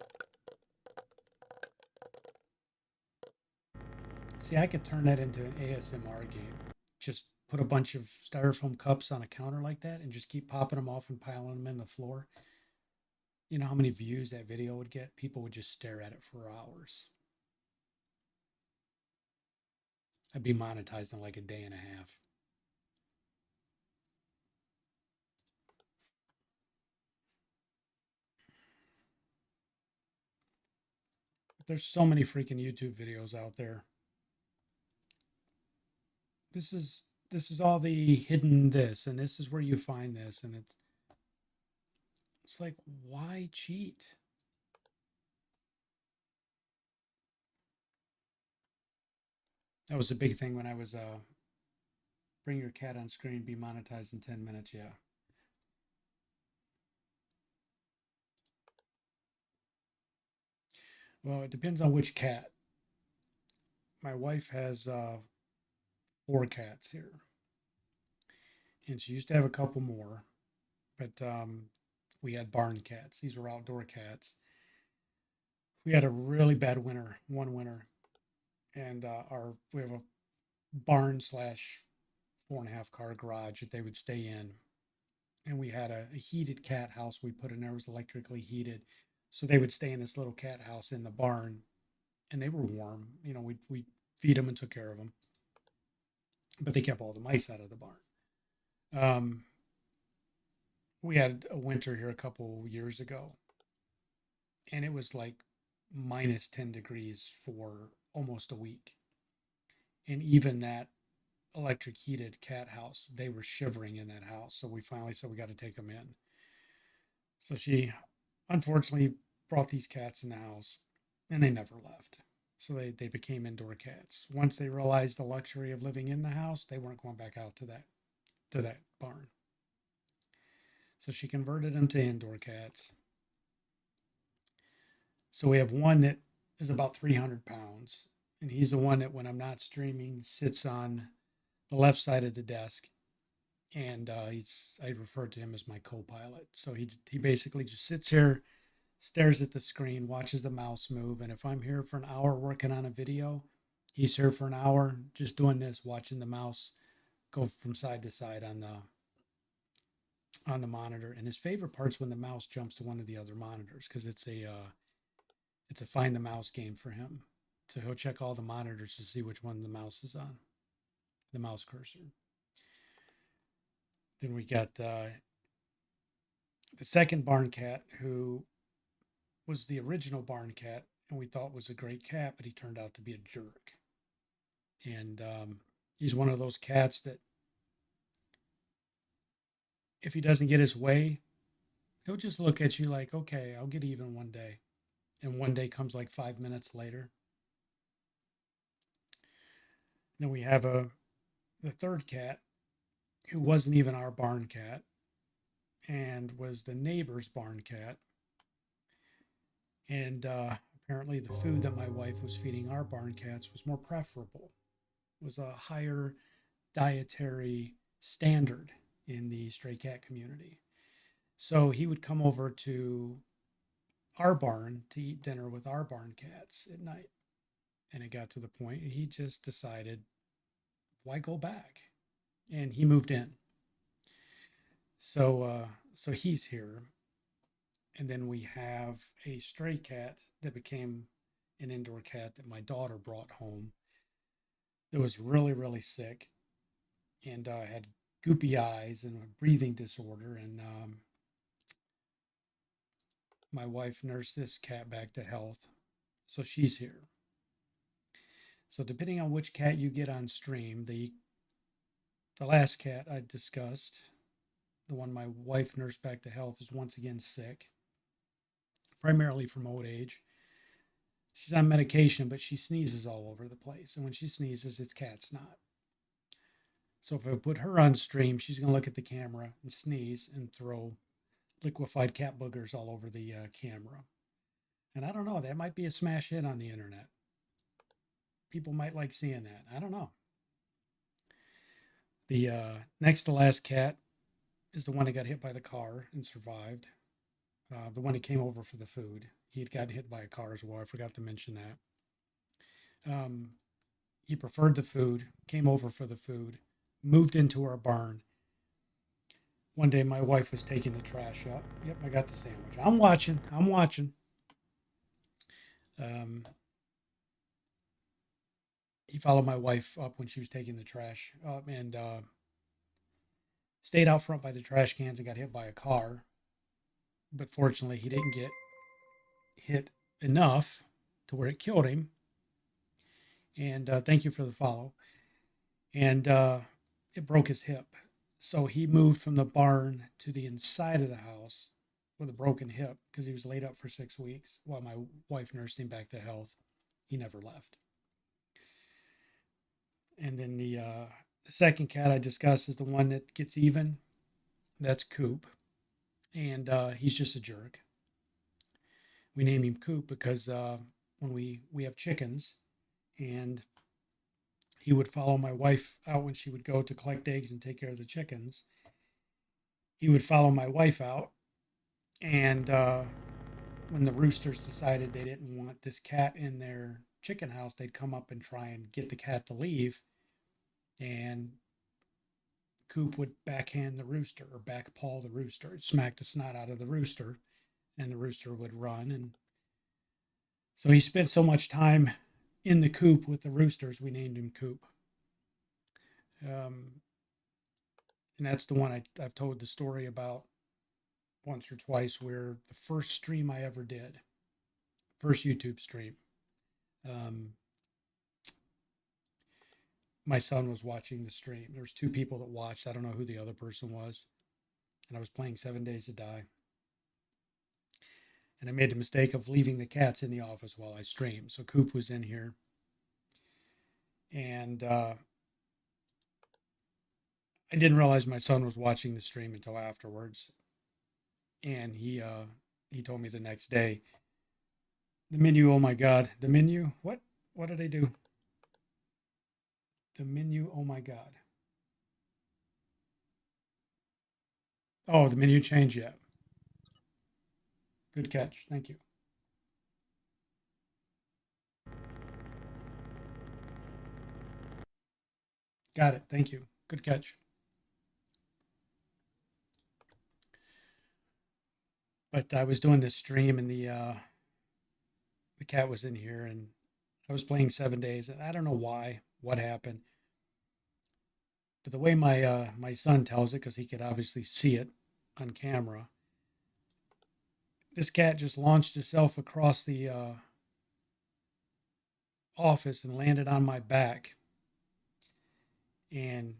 See, I could turn that into an ASMR game. Just put a bunch of styrofoam cups on a counter like that and just keep popping them off and piling them in the floor. You know how many views that video would get? People would just stare at it for hours. I'd be monetized in like a day and a half. There's so many freaking YouTube videos out there. This is all the hidden this, and this is where you find this, and it's like, why cheat? That was a big thing when I was bring your cat on screen, be monetized in 10 minutes. Yeah. Well, it depends on which cat. My wife has 4 cats here, and she used to have a couple more, but we had barn cats. These were outdoor cats. We had a really bad winter, one winter, and we have a barn slash 4.5 car garage that they would stay in, and we had a heated cat house we put in there. It was electrically heated, so they would stay in this little cat house in the barn, and they were warm. You know, we feed them and took care of them, but they kept all the mice out of the barn. Um, we had a winter here a couple years ago, and it was like minus 10 degrees for almost a week. And even that electric heated cat house, they were shivering in that house. So we finally said we got to take them in. So she unfortunately brought these cats in the house, and they never left. So they became indoor cats. Once they realized the luxury of living in the house, they weren't going back out to that barn. So she converted them to indoor cats. So we have one that is about 300 pounds, and he's the one that when I'm not streaming sits on the left side of the desk, and I refer to him as my co-pilot. So he basically just sits here, stares at the screen, watches the mouse move, and if I'm here for an hour working on a video, he's here for an hour just doing this, watching the mouse go from side to side on the monitor. And his favorite part's when the mouse jumps to one of the other monitors because it's a find the mouse game for him. So he'll check all the monitors to see which one the mouse is on, the mouse cursor. Then we got the second barn cat, who was the original barn cat, and we thought was a great cat, but he turned out to be a jerk. And he's one of those cats that if he doesn't get his way, he'll just look at you like, okay, I'll get even one day. And one day comes like 5 minutes later. Then we have the third cat who wasn't even our barn cat and was the neighbor's barn cat. And apparently, the food that my wife was feeding our barn cats was more preferable, was a higher dietary standard in the stray cat community. So he would come over to our barn to eat dinner with our barn cats at night. And it got to the point he just decided, why go back? And he moved in. So he's here. And then we have a stray cat that became an indoor cat that my daughter brought home that was really, really sick and had goopy eyes and a breathing disorder. And my wife nursed this cat back to health. So she's here. So depending on which cat you get on stream, the last cat I discussed, the one my wife nursed back to health, is once again sick, primarily from old age. She's on medication, but she sneezes all over the place. And when she sneezes, it's cat snot. So if I put her on stream, she's going to look at the camera and sneeze and throw liquefied cat boogers all over the camera. And I don't know, that might be a smash hit on the internet. People might like seeing that. I don't know. The next to last cat is the one that got hit by the car and survived. The one that came over for the food. He had gotten hit by a car as well. I forgot to mention that. He preferred the food, came over for the food, moved into our barn. One day my wife was taking the trash up. Yep, I got the sandwich. I'm watching. He followed my wife up when she was taking the trash up and stayed out front by the trash cans and got hit by a car. But fortunately, he didn't get hit enough to where it killed him. And thank you for the follow. And it broke his hip. So he moved from the barn to the inside of the house with a broken hip because he was laid up for 6 weeks while my wife nursed him back to health. He never left. And then the second cat I discussed is the one that gets even. That's Coop. And he's just a jerk. We named him Coop because when we have chickens, and he would follow my wife out when she would go to collect eggs and take care of the chickens. He would follow my wife out, and when the roosters decided they didn't want this cat in their chicken house, they'd come up and try and get the cat to leave, and Coop would backhand the rooster or backpaw the rooster, smack the snot out of the rooster, and the rooster would run. And so he spent so much time in the coop with the roosters, we named him Coop. And that's the one I've told the story about once or twice, where the first stream I ever did, first YouTube stream, my son was watching the stream. There was 2 people that watched. I don't know who the other person was. And I was playing 7 Days to Die. And I made the mistake of leaving the cats in the office while I streamed. So Coop was in here. And I didn't realize my son was watching the stream until afterwards. And he told me the next day, the menu, oh my God, the menu, what did I do? The menu, oh my God. Oh, the menu changed yet. Good catch. Thank you. Got it. Thank you. Good catch. But I was doing this stream and the cat was in here and I was playing 7 Days and I don't know why, what happened. But the way my son tells it, because he could obviously see it on camera, this cat just launched itself across the office and landed on my back and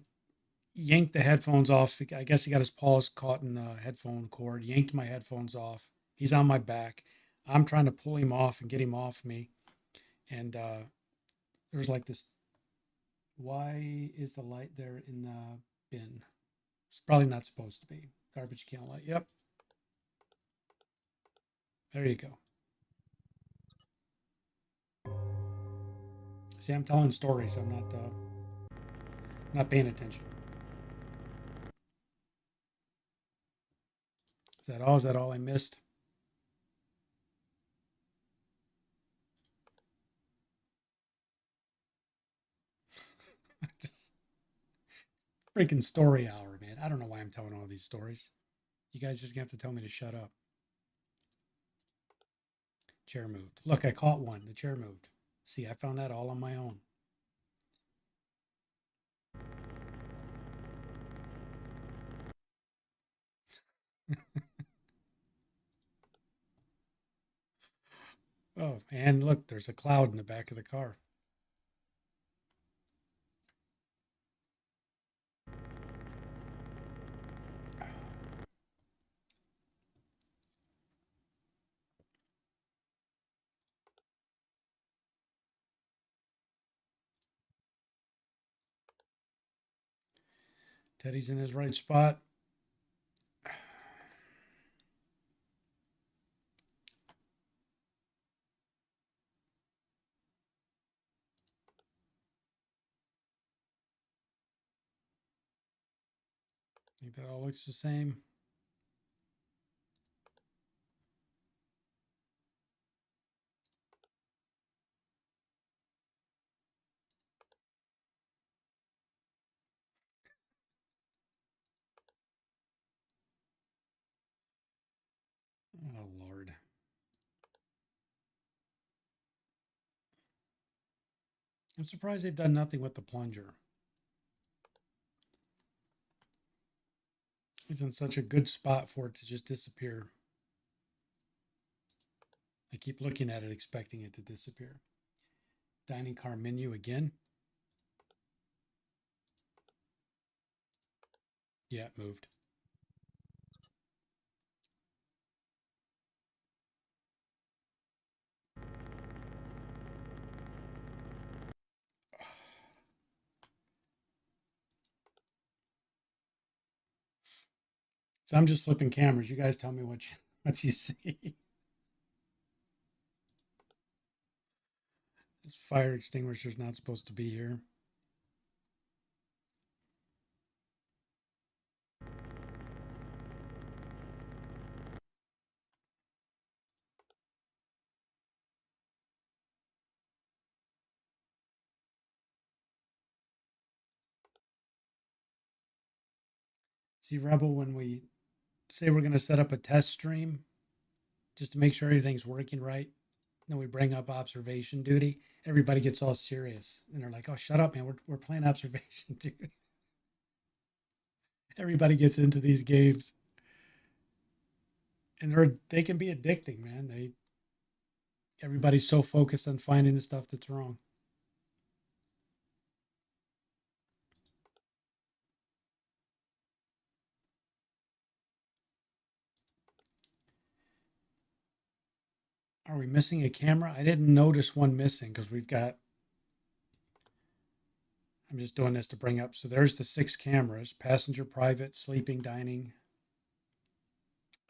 yanked the headphones off. I guess he got his paws caught in the headphone cord, yanked my headphones off. He's on my back. I'm trying to pull him off and get him off me. And there's like this, why is the light there in the bin? It's probably not supposed to be. Garbage can light. Yep. There you go. See, I'm telling stories. I'm not paying attention. Is that all? Is that all I missed? Just freaking story hour, man. I don't know why I'm telling all these stories. You guys just gonna have to tell me to shut up. Chair moved. Look, I caught one. The chair moved. See, I found that all on my own. Oh, and look, there's a cloud in the back of the car. Teddy's in his right spot. I think that all looks the same. Oh, Lord. I'm surprised they've done nothing with the plunger. It's in such a good spot for it to just disappear. I keep looking at it, expecting it to disappear. Dining car menu again. Yeah, it moved. So I'm just flipping cameras. You guys tell me what you see. This fire extinguisher's not supposed to be here. See, Rebel, when we say we're going to set up a test stream just to make sure everything's working right, then we bring up observation duty, everybody gets all serious. And they're like, oh, shut up, man. We're playing observation duty. Everybody gets into these games. And they can be addicting, man. Everybody's so focused on finding the stuff that's wrong. Are we missing a camera? I didn't notice one missing because I'm just doing this to bring up. So there's the 6 cameras: passenger, private, sleeping, dining,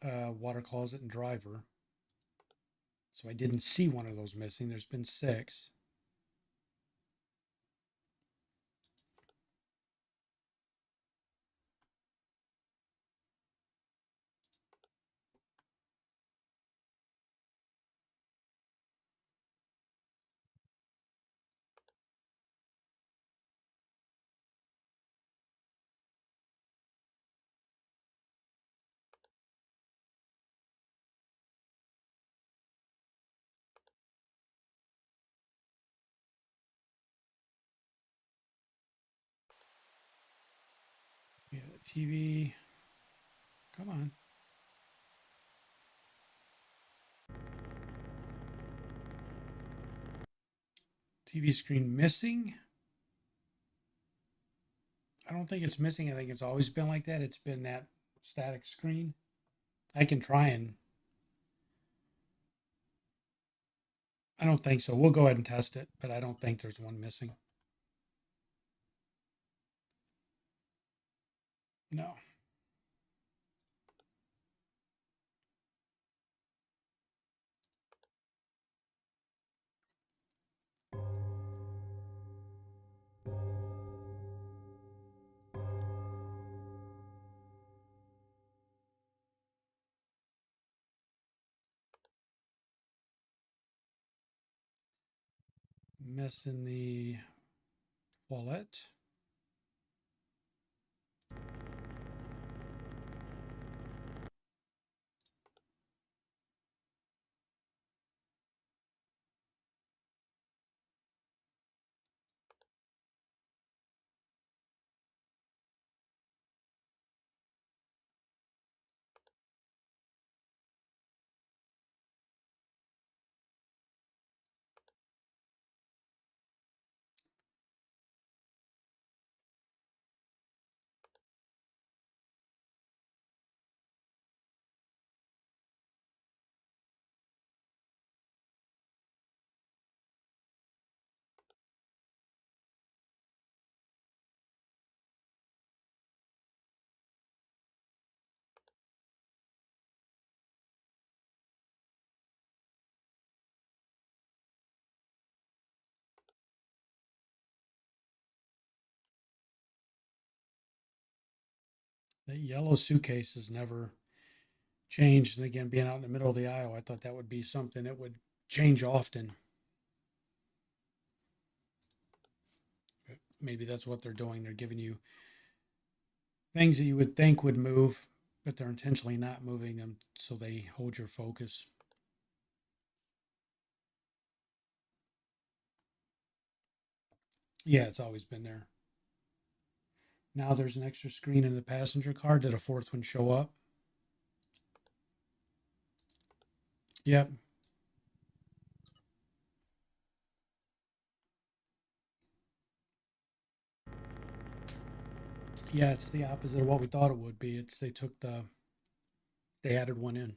water closet, and driver. So I didn't see one of those missing. There's been 6. Yeah, TV. Come on. TV screen missing. I don't think it's missing. I think it's always been like that. It's been that static screen. I can try and I don't think so. We'll go ahead and test it, but I don't think there's one missing. No. Missing the wallet. The yellow suitcase has never changed. And again, being out in the middle of the aisle, I thought that would be something that would change often. But maybe that's what they're doing. They're giving you things that you would think would move, but they're intentionally not moving them so they hold your focus. Yeah, it's always been there. Now there's an extra screen in the passenger car. Did a fourth one show up? Yep. Yeah, it's the opposite of what we thought it would be. It's they added one in.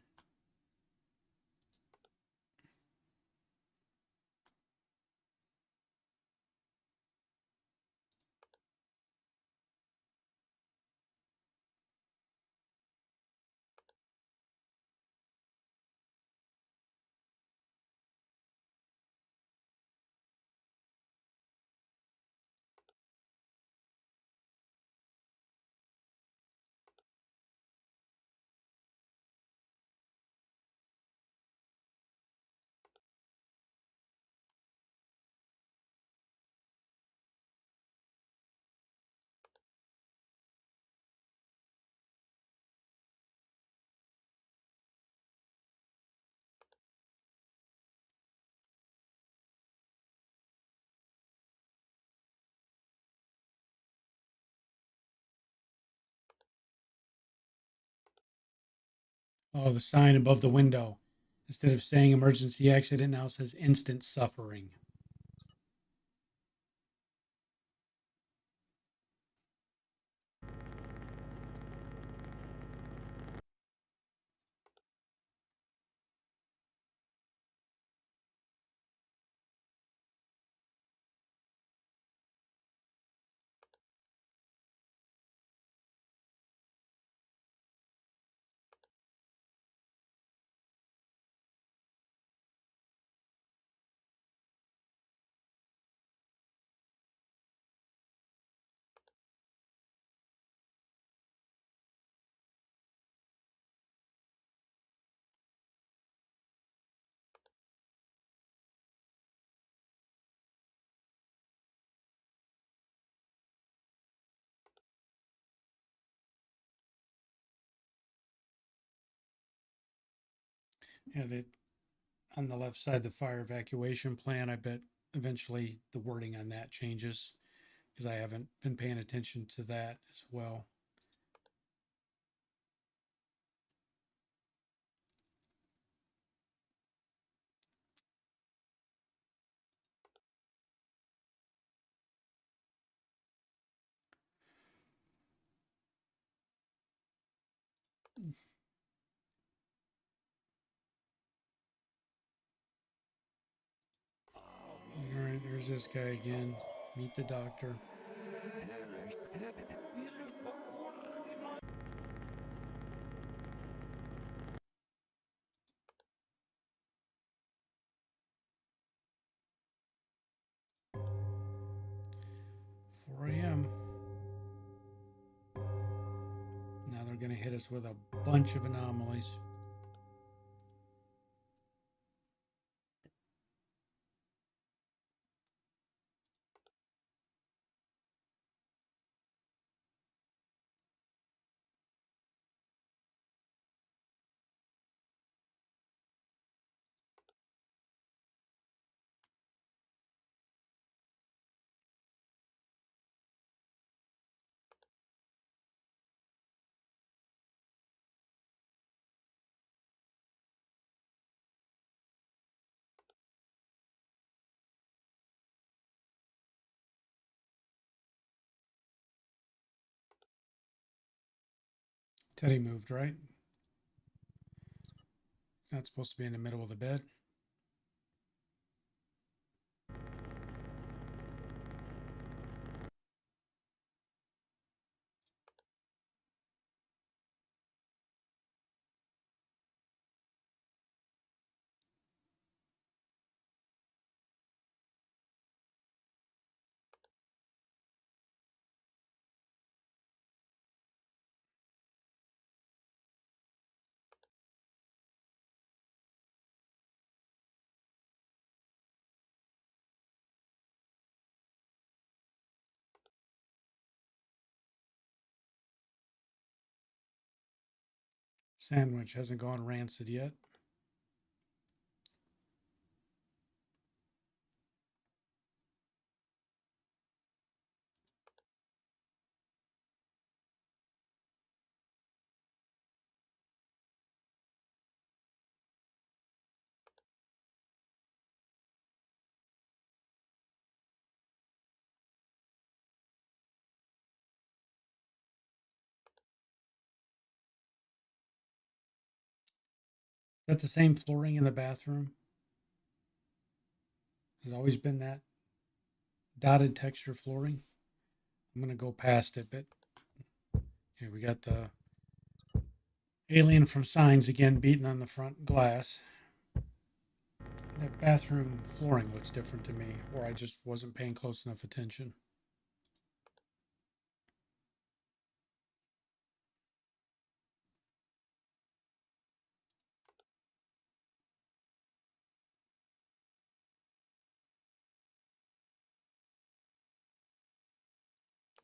Oh, the sign above the window. Instead of saying emergency exit, it now says instant suffering. Yeah, they on the left side, the fire evacuation plan. I bet eventually the wording on that changes because I haven't been paying attention to that as well. All right, there's this guy again. Meet the doctor. 4 a.m. Now they're going to hit us with a bunch of anomalies. Teddy moved, right? Not supposed to be in the middle of the bed. Sandwich hasn't gone rancid yet. Is that the same flooring in the bathroom? Has always been that dotted texture flooring. I'm going to go past it, but here we got the alien from Signs again beating on the front glass. That bathroom flooring looks different to me, or I just wasn't paying close enough attention.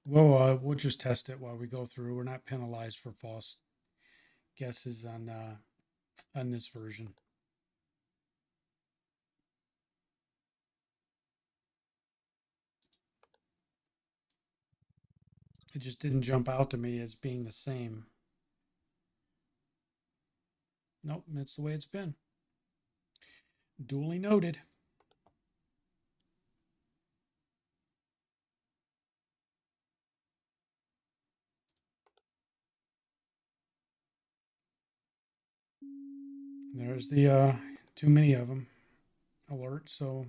Well, we'll just test it while we go through. We're not penalized for false guesses on this version. It just didn't jump out to me as being the same. Nope, that's the way it's been. Duly noted. There's the too many of them alert, so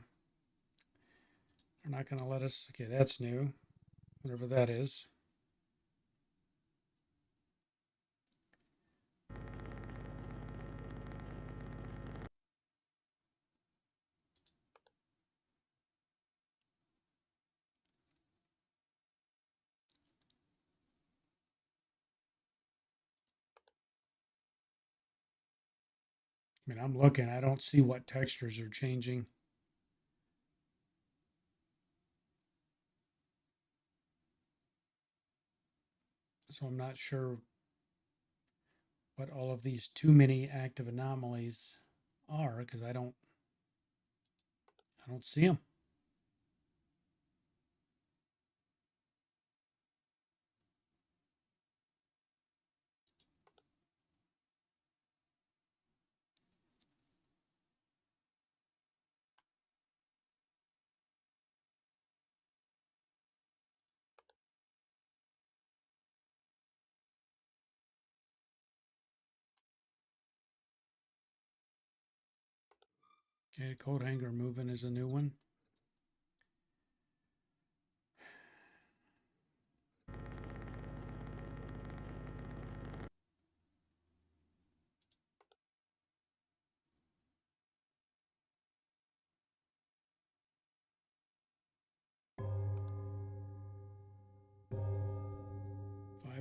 they're not going to let us. Okay, that's new, whatever that is. I mean, I'm looking, I don't see what textures are changing. So I'm not sure what all of these too many active anomalies are because I don't see them. Okay, coat hanger moving is a new one.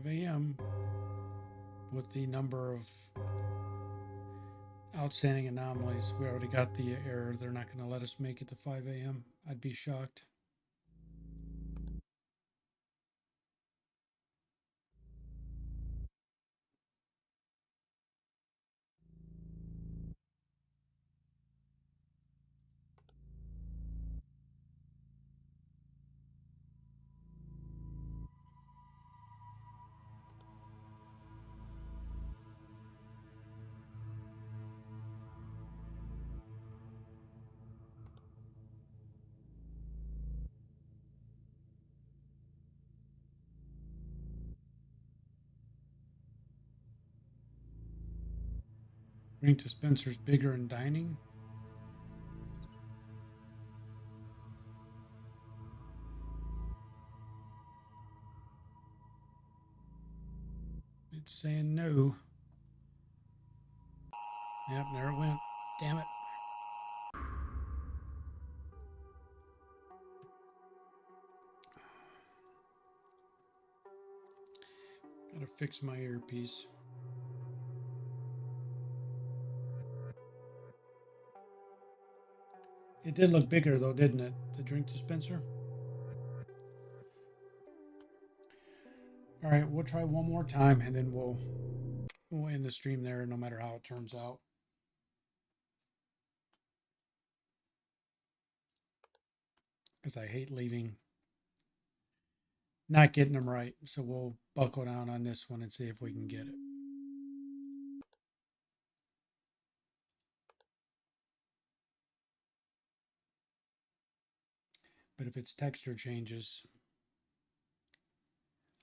A.m. with the number of outstanding anomalies. We already got the error. They're not going to let us make it to 5 a.m. I'd be shocked. Drink dispensers bigger in dining. It's saying no. Yep, there it went. Damn it. Gotta fix my earpiece. It did look bigger though, didn't it? The drink dispenser. All right, we'll try one more time and then we'll end the stream there no matter how it turns out. Because I hate leaving, not getting them right. So we'll buckle down on this one and see if we can get it. But if it's texture changes,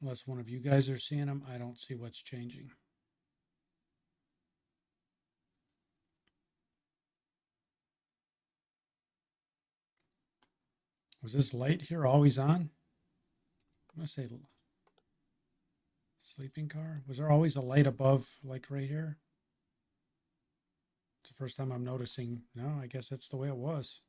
unless one of you guys are seeing them, I don't see what's changing. Was this light here always on? I'm going to say sleeping car. Was there always a light above, like right here? It's the first time I'm noticing. No, I guess that's the way it was.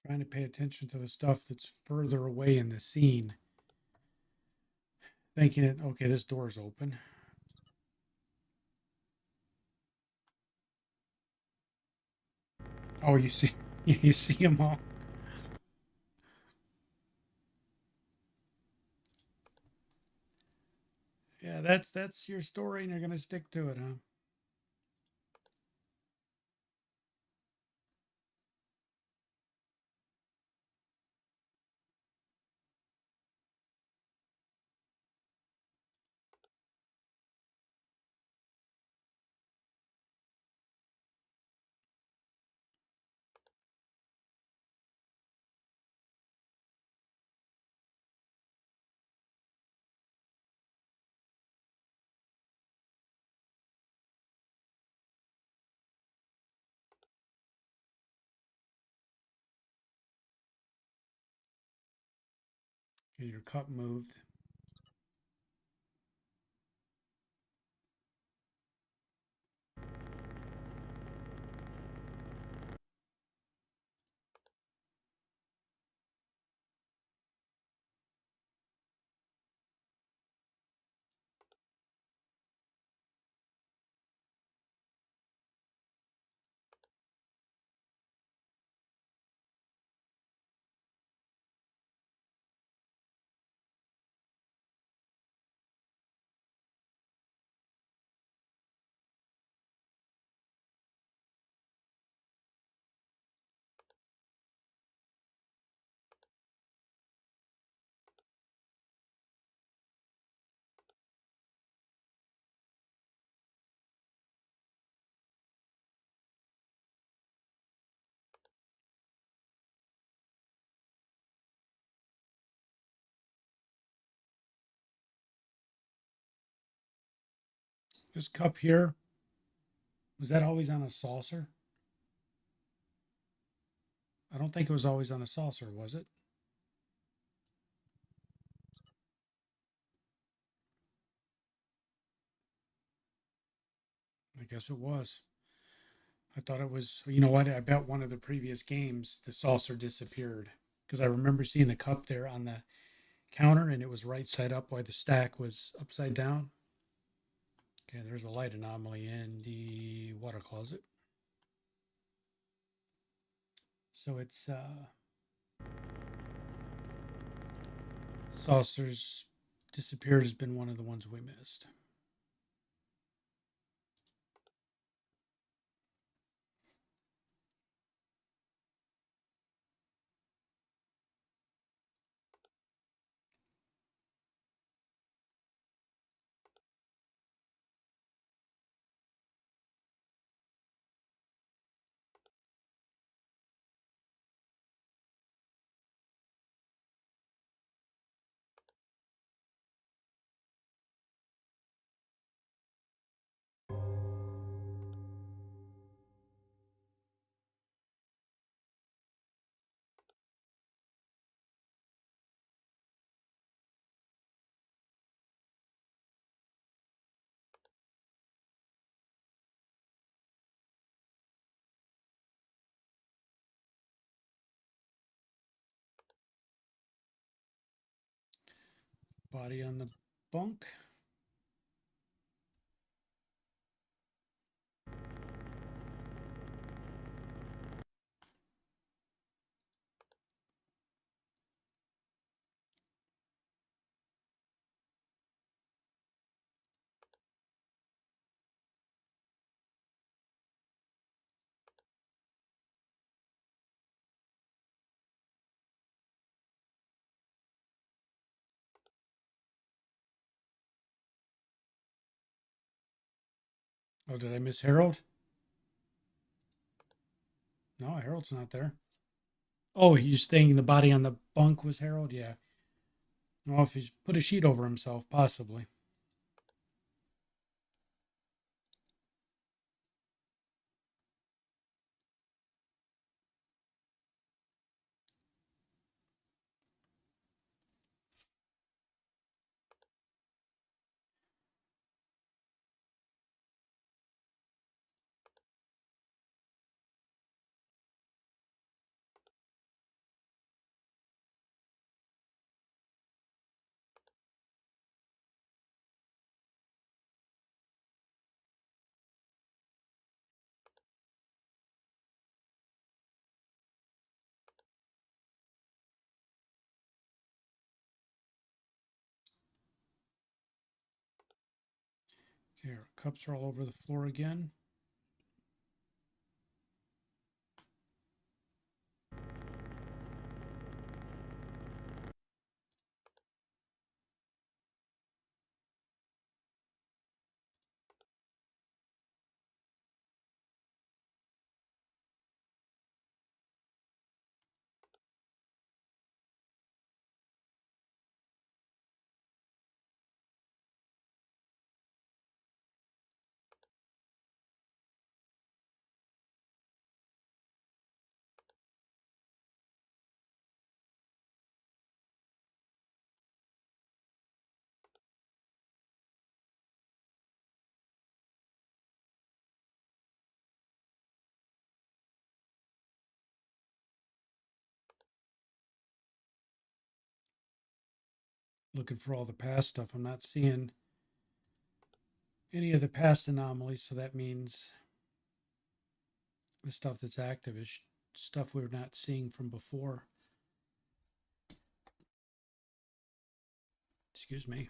Trying to pay attention to the stuff that's further away in the scene. Thinking it, okay, this door's open. Oh, you see, you see them all. Yeah, that's your story, and you're gonna stick to it, huh? Okay, your cup moved. This cup here, was that always on a saucer? I don't think it was always on a saucer, was it? I guess it was. I thought it was, you know what? I bet one of the previous games the saucer disappeared because I remember seeing the cup there on the counter and it was right side up while the stack was upside down. Okay, there's a light anomaly in the water closet. So it's saucers disappeared has been one of the ones we missed. Body on the bunk. Oh, did I miss Harold? No, Harold's not there. Oh, he's saying the body on the bunk was Harold? Yeah. Well, if he's put a sheet over himself, possibly. Okay, our cups are all over the floor again. Looking for all the past stuff. I'm not seeing any of the past anomalies, so that means the stuff that's active is stuff we're not seeing from before. Excuse me.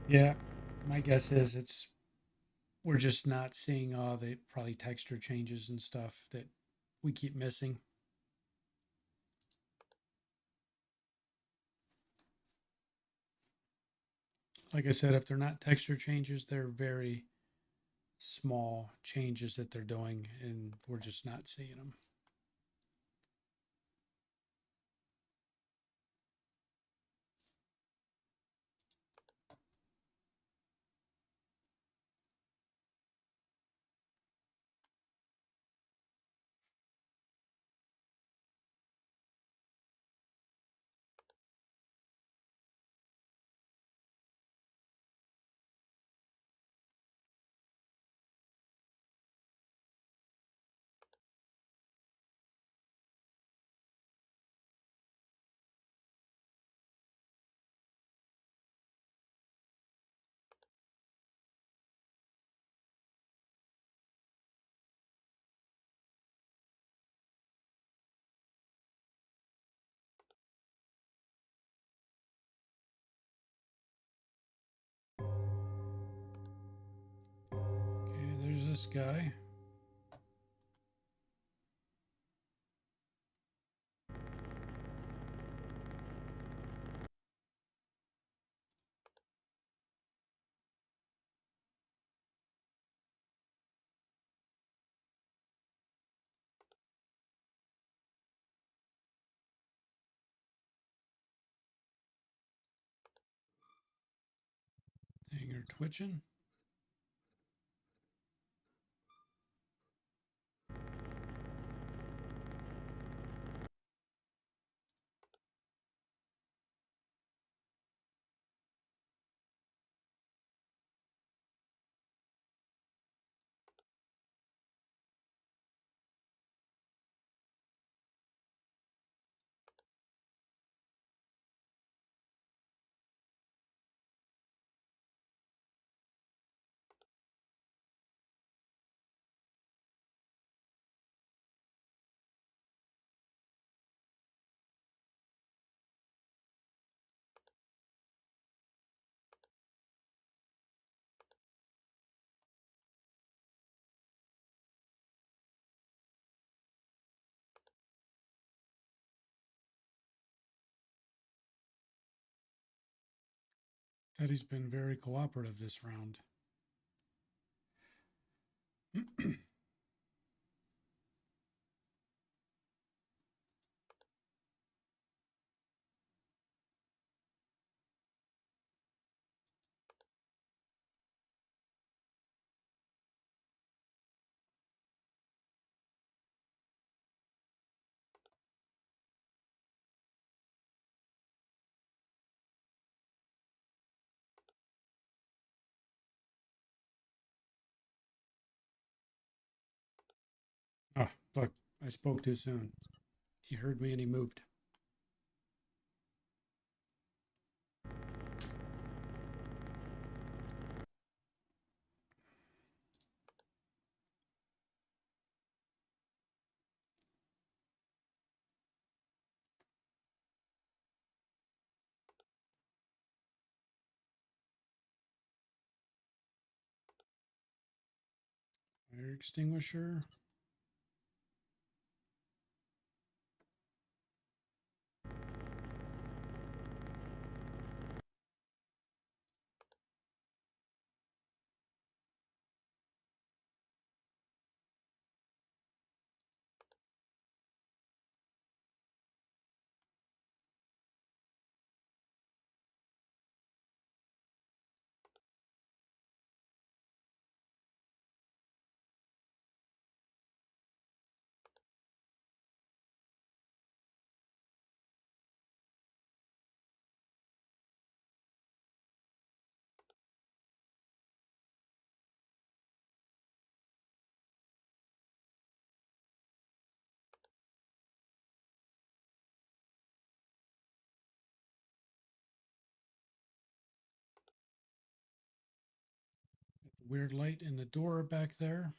Yeah, my guess is we're just not seeing all the probably texture changes and stuff that we keep missing. Like I said, if they're not texture changes, they're very small changes that they're doing, and we're just not seeing them. Okay, there's this guy. Hanger twitching. Teddy's been very cooperative this round. Oh, look, I spoke too soon. He heard me and he moved. Fire extinguisher. Weird light in the door back there.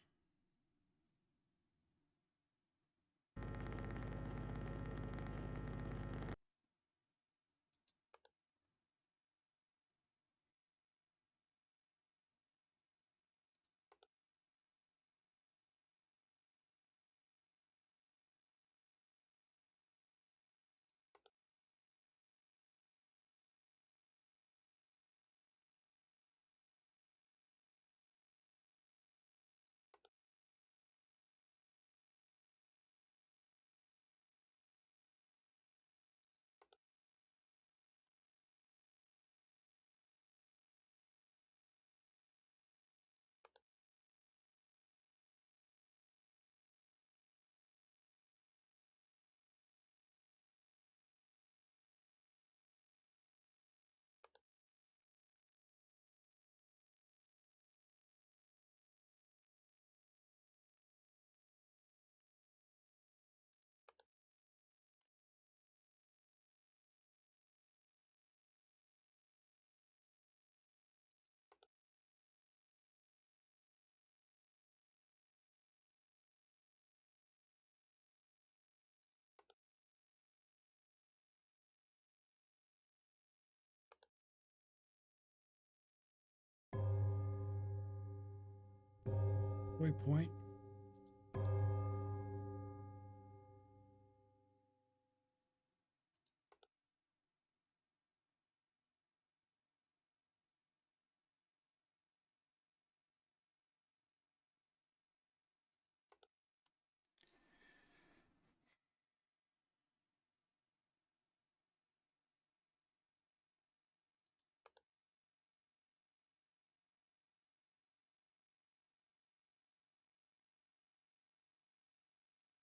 Halfway point.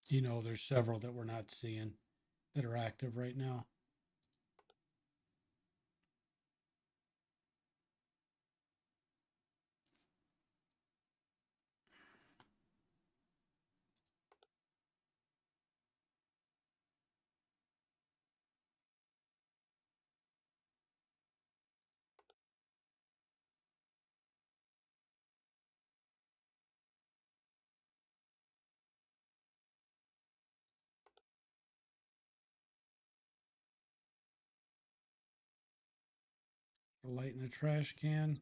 You know, there's several that we're not seeing that are active right now. The light in a trash can.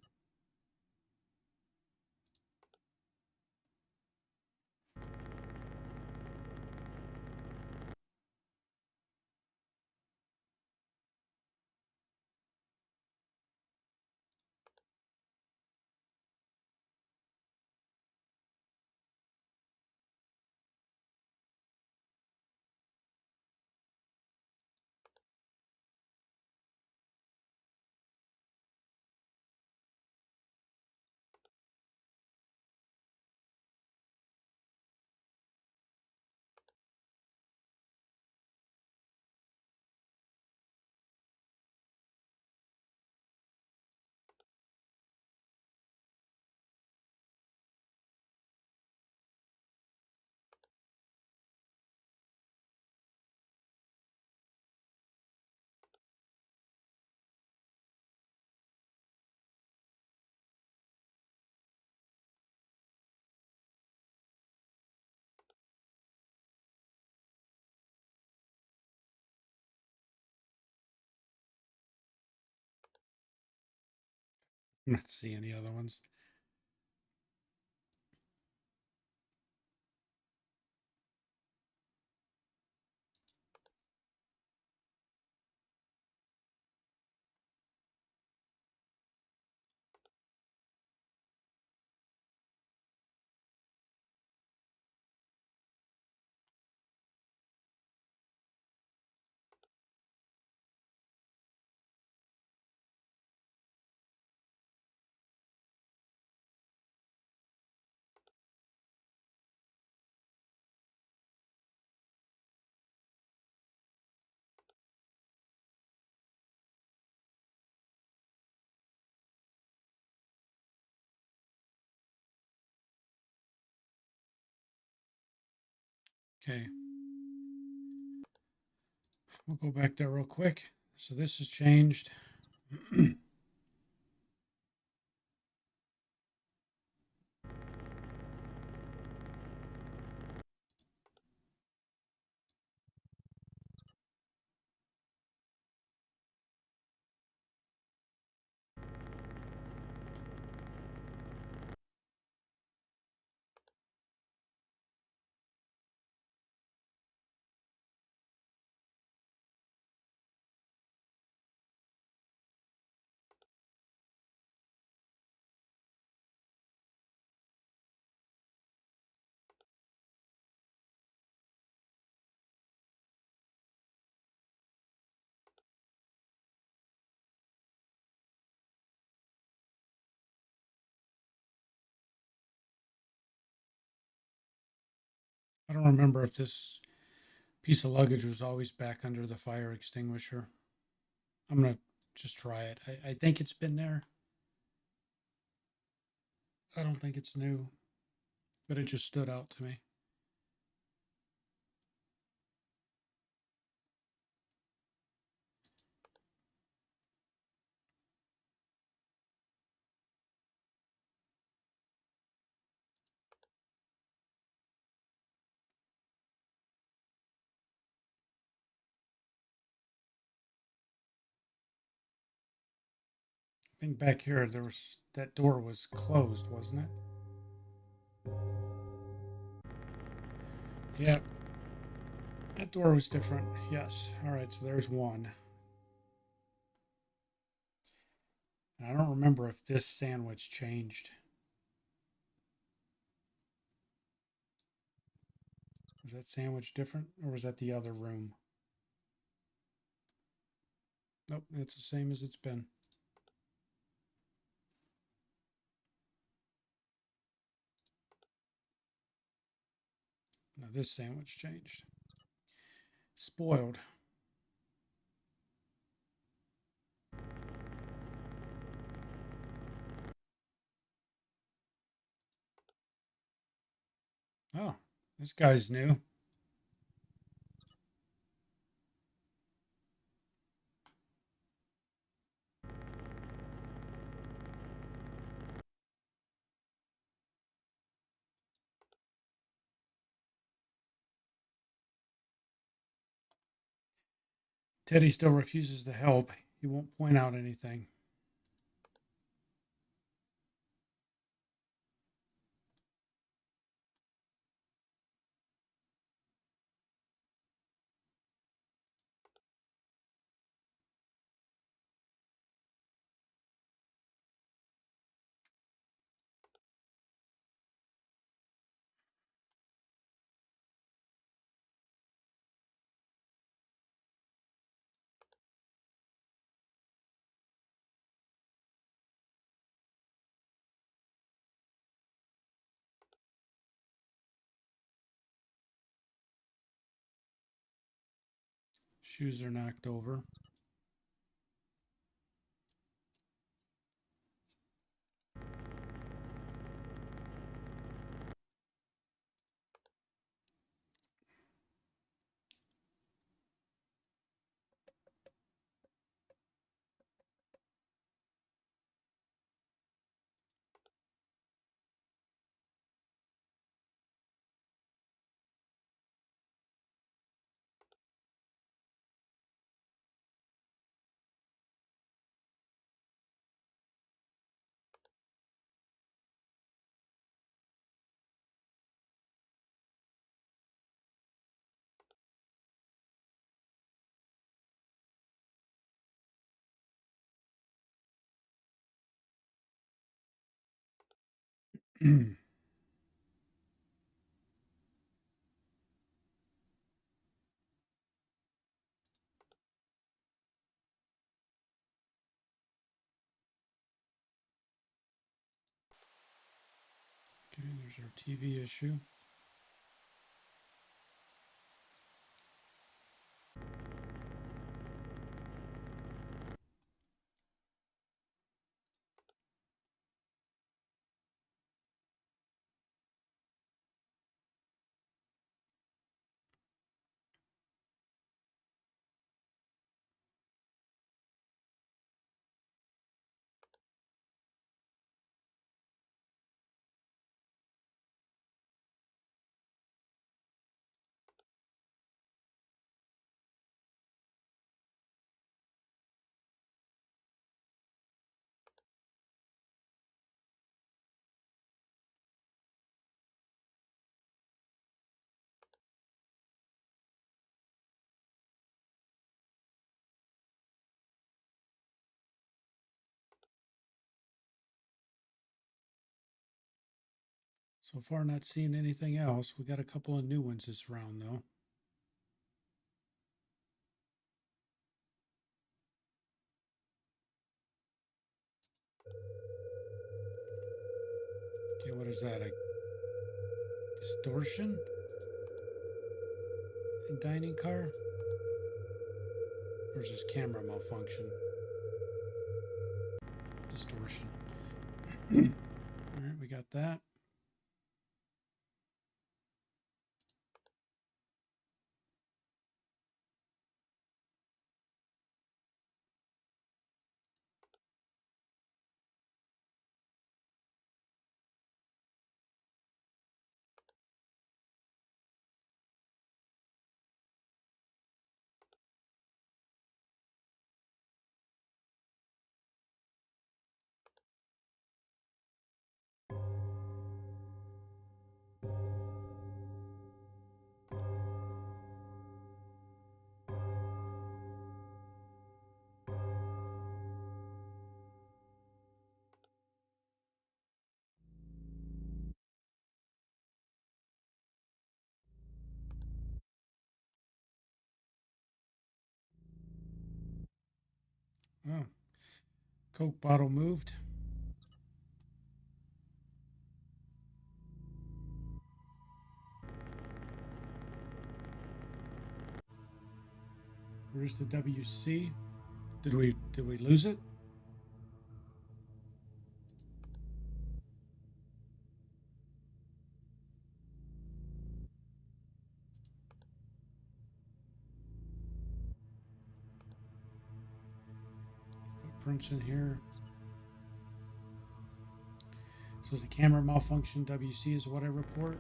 I'm not seeing any other ones. Okay. We'll go back there real quick. So this has changed. I don't remember if this piece of luggage was always back under the fire extinguisher. I'm going to just try it. I think it's been there. I don't think it's new, but it just stood out to me. I think back here there was that door was closed, wasn't it? Yeah, that door was different. Yes. All right, so there's one. And I don't remember if this sandwich changed. Was that sandwich different, or was that the other room? Nope, it's the same as it's been. Now this sandwich changed. Spoiled. Oh, this guy's new. Teddy still refuses to help. He won't point out anything. Shoes are knocked over. Okay, there's our TV issue. So far, not seeing anything else. We got a couple of new ones this round, though. Okay, what is that? A distortion? A dining car? Or is this camera malfunction? Distortion. All right, we got that. Oh, Coke bottle moved. Where's the WC? Did we lose it? Footprints in here. So the camera malfunction. WC is what I report.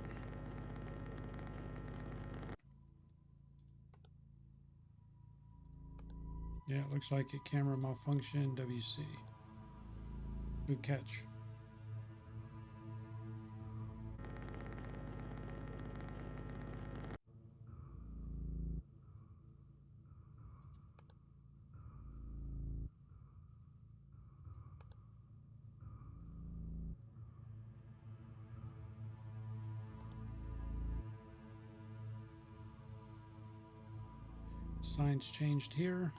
Yeah, it looks like a camera malfunction. WC. Good catch. Signs changed here.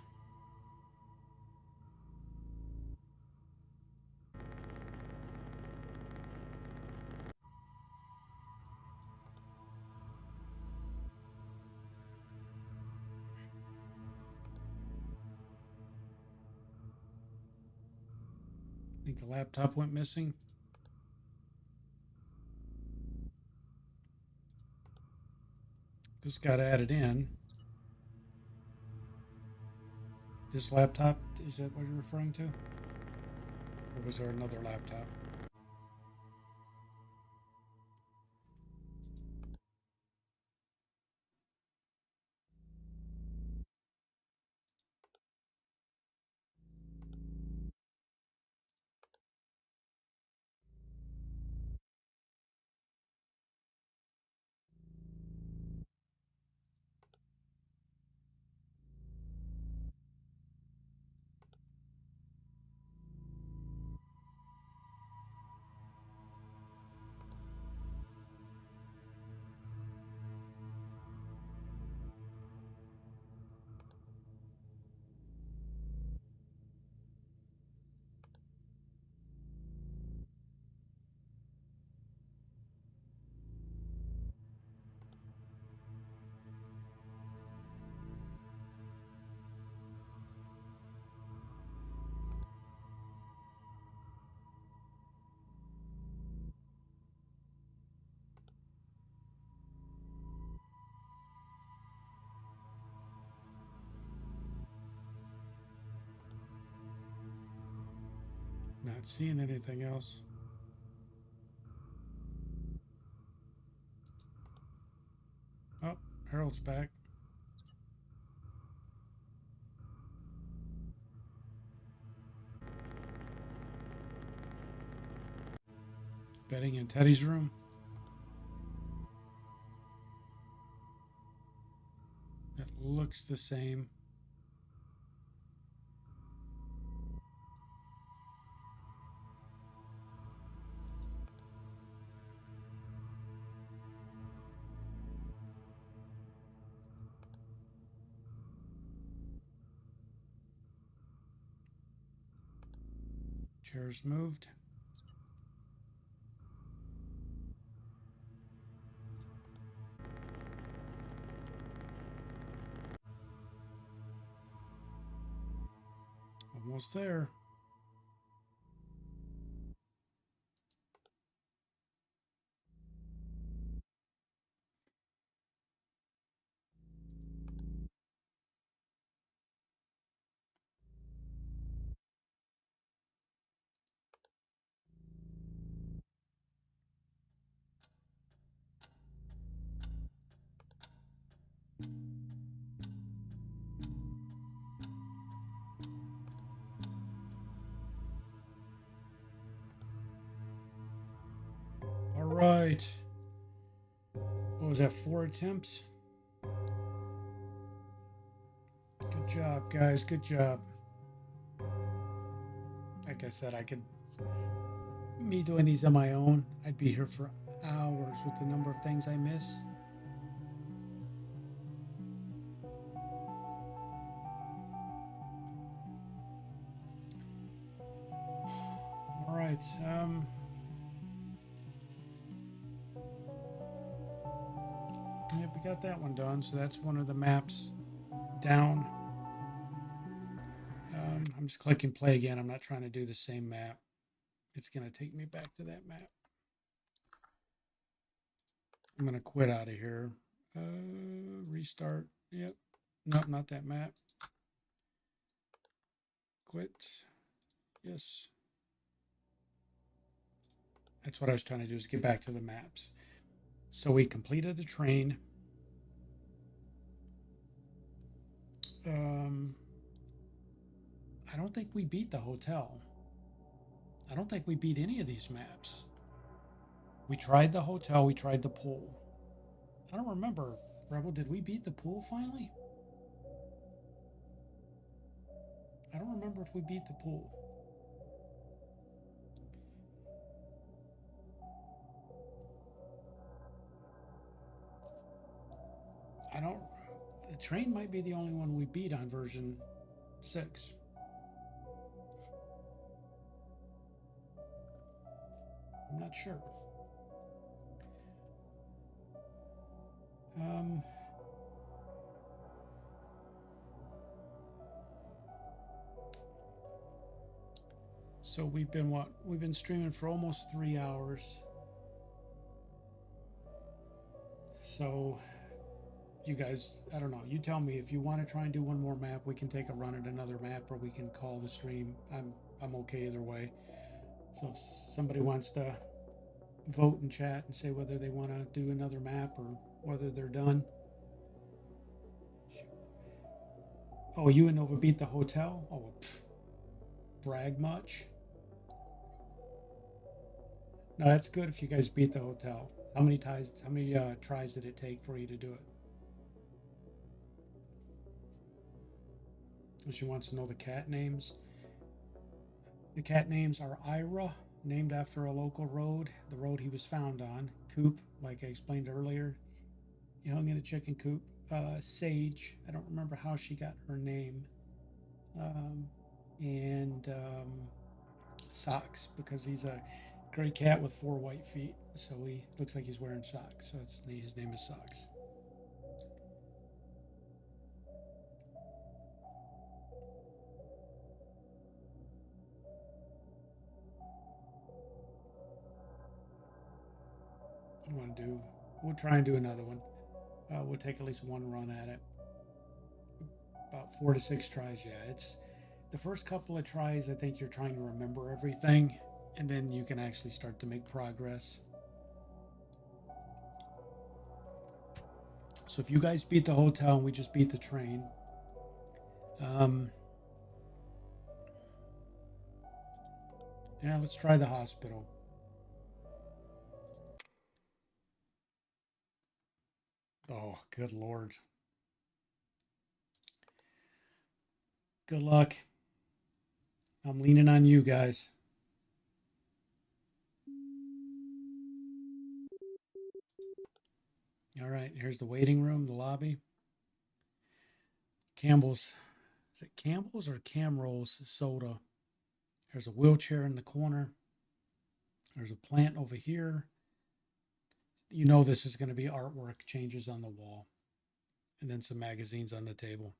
I think the laptop went missing. This got added in. This laptop, is that what you're referring to? Or was there another laptop? Not seeing anything else. Oh, Harold's back. Betting in Teddy's room. It looks the same. Chairs moved. Almost there. All right. What was that? 4 attempts? Good job, guys. Good job. Like I said, me doing these on my own, I'd be here for hours with the number of things I miss. Yep, we got that one done. So that's one of the maps down. I'm just clicking play again. I'm not trying to do the same map. It's going to take me back to that map. I'm going to quit out of here. Restart. Yep. Nope, not that map. Quit. Yes. That's what I was trying to do, is get back to the maps. So we completed the train. I don't think we beat the hotel. I don't think we beat any of these maps. We tried the hotel, we tried the pool. I don't remember, Rebel, did we beat the pool finally? I don't remember if we beat the pool. I don't. The train might be the only one we beat on version 6. I'm not sure. So we've been what? We've been streaming for almost 3 hours. So you guys, I don't know. You tell me if you want to try and do one more map. We can take a run at another map, or we can call the stream. I'm okay either way. So if somebody wants to vote in chat and say whether they want to do another map or whether they're done. Oh, you and Nova beat the hotel? Oh, brag much? No, that's good if you guys beat the hotel. How many tries did it take for you to do it? She wants to know the cat names. The cat names are Ira, named after a local road, the road he was found on. Coop, like I explained earlier, he hung in a chicken coop. Sage, I don't remember how she got her name. And Socks, because he's a gray cat with 4 white feet, so he looks like he's wearing socks. So his name is Socks. What do you want to do? We'll try and do another one. We'll take at least one run at it. About 4 to 6 tries. Yeah, it's the first couple of tries. I think you're trying to remember everything, and then you can actually start to make progress. So if you guys beat the hotel and we just beat the train, yeah, let's try the hospital. Oh, good Lord. Good luck. I'm leaning on you guys. All right, here's the waiting room, the lobby. Campbell's. Is it Campbell's or Camrose soda? There's a wheelchair in the corner. There's a plant over here. You know this is going to be artwork changes on the wall. And then some magazines on the table.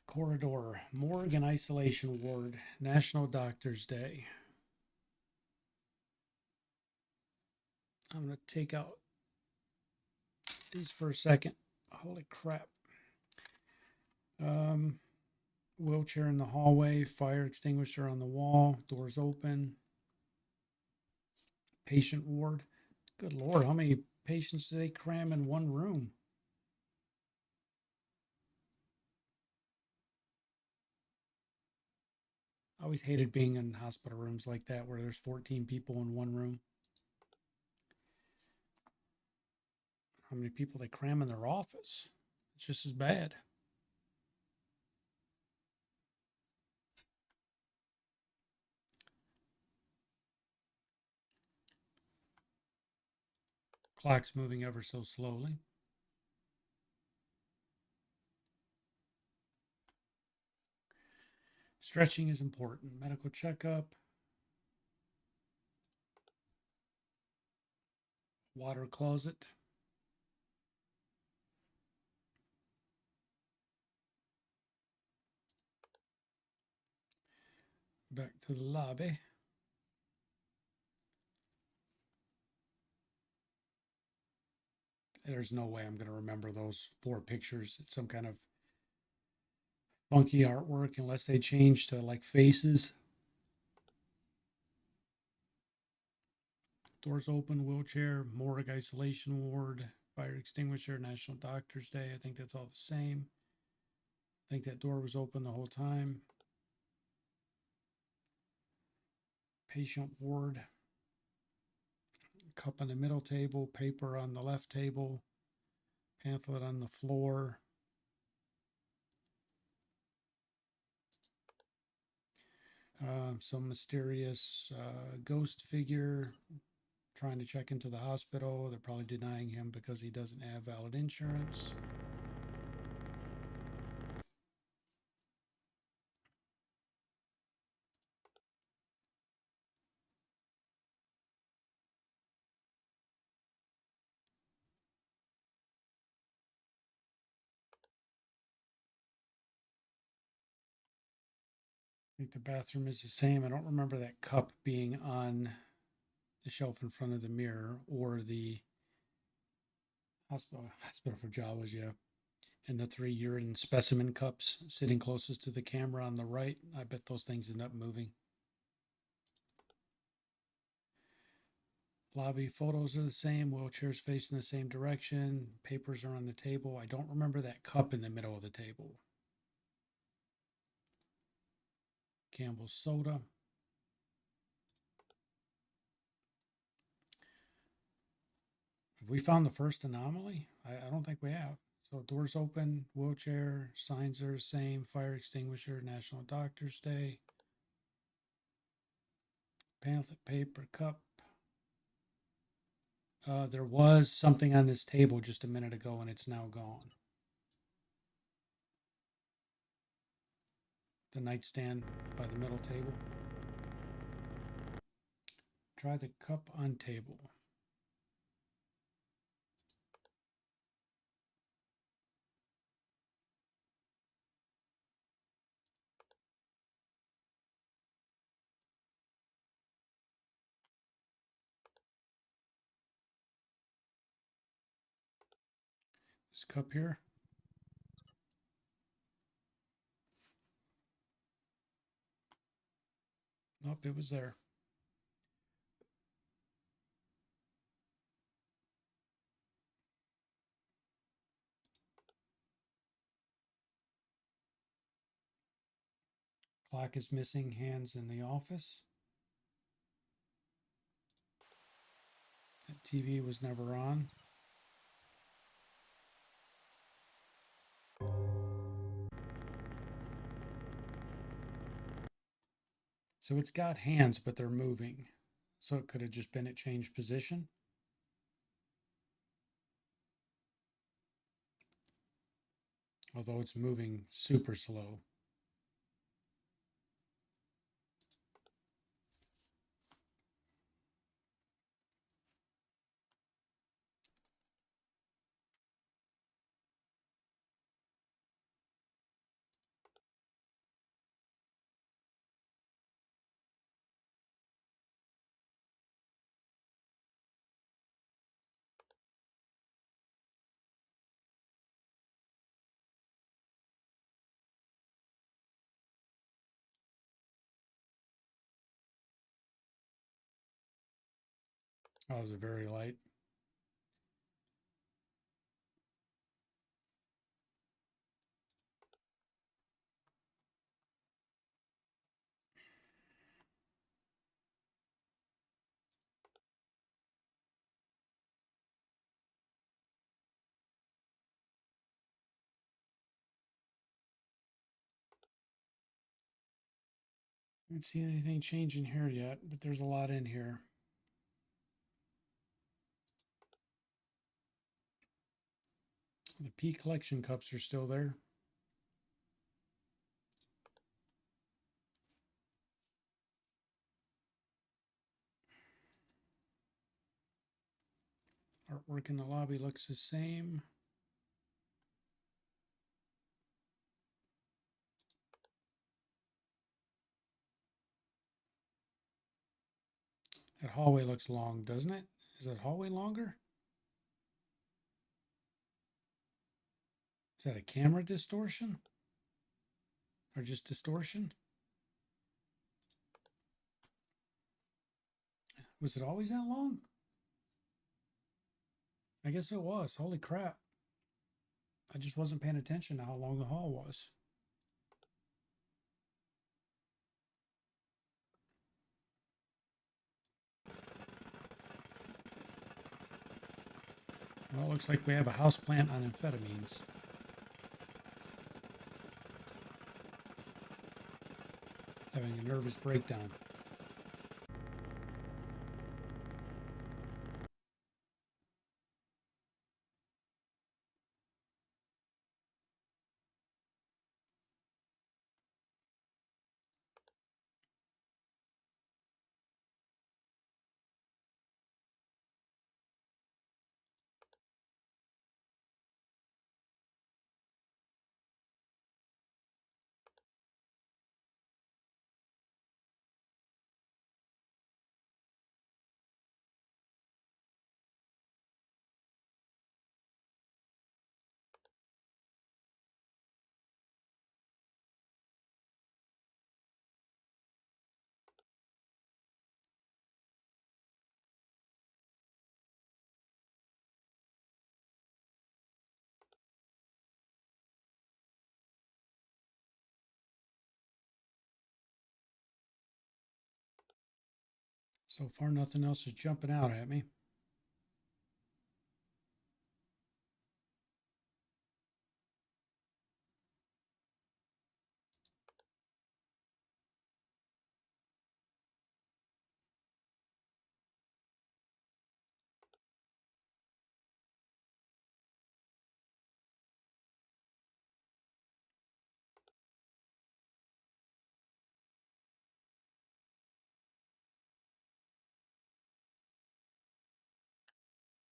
Corridor, morgue and isolation ward, National Doctors Day. I'm going to take out these for a second. Holy crap. Wheelchair in the hallway, fire extinguisher on the wall, doors open. Patient ward. Good Lord, how many patients do they cram in one room? I always hated being in hospital rooms like that where there's 14 people in one room. How many people they cram in their office? It's just as bad. Clock's moving ever so slowly. Stretching is important. Medical checkup. Water closet. Back to the lobby. There's no way I'm going to remember those 4 pictures. It's some kind of funky artwork unless they change to like faces. Doors open, wheelchair, morgue, isolation ward, fire extinguisher, National Doctor's Day. I think that's all the same. I think that door was open the whole time. Patient ward. Cup on the middle table, paper on the left table, pamphlet on the floor. Some mysterious ghost figure trying to check into the hospital. They're probably denying him because he doesn't have valid insurance. I think the bathroom is the same. I don't remember that cup being on the shelf in front of the mirror or the hospital for Jawas, yeah. And the 3 urine specimen cups sitting closest to the camera on the right. I bet those things end up moving. Lobby photos are the same. Wheelchairs facing the same direction. Papers are on the table. I don't remember that cup in the middle of the table. Campbell's soda. Have we found the first anomaly? I don't think we have. So doors open, wheelchair, signs are the same, fire extinguisher, National Doctor's Day. Pamphlet, paper, cup. There was something on this table just a minute ago and it's now gone. The nightstand by the middle table. Try the cup on table. This cup here. Nope, it was there. Clock is missing, hands in the office. That TV was never on. So it's got hands, but they're moving. So it could have just been it changed position. Although it's moving super slow. Oh, is it very light? I haven't seen anything change in here yet, but there's a lot in here. The P collection cups are still there. Artwork in the lobby looks the same. That hallway looks long, doesn't it? Is that hallway longer? Is that a camera distortion? Or just distortion? Was it always that long? I guess it was. Holy crap. I just wasn't paying attention to how long the hall was. Well, it looks like we have a house plant on amphetamines. Having a nervous breakdown. So far, nothing else is jumping out at me.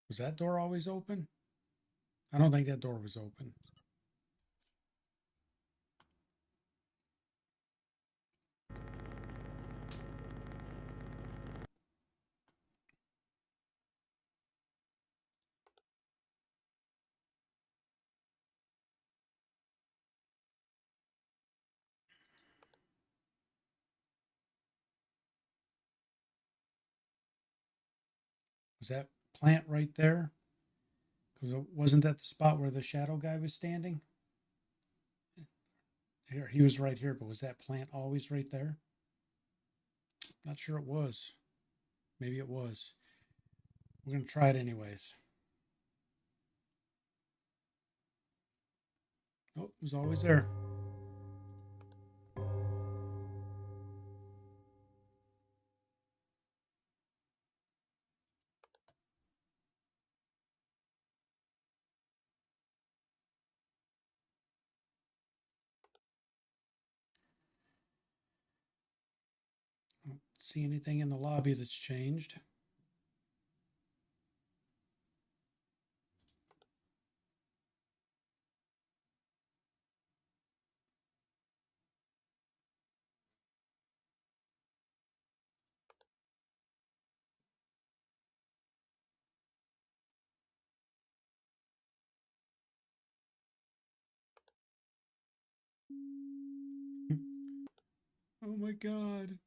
Was that door always open? I don't think that door was open. Was that plant right there? Because wasn't that the spot where the shadow guy was standing? Here, he was right here, but was that plant always right there? Not sure it was. Maybe it was. We're going to try it anyways. Oh, it was always there. Don't see anything in the lobby that's changed. Oh my god.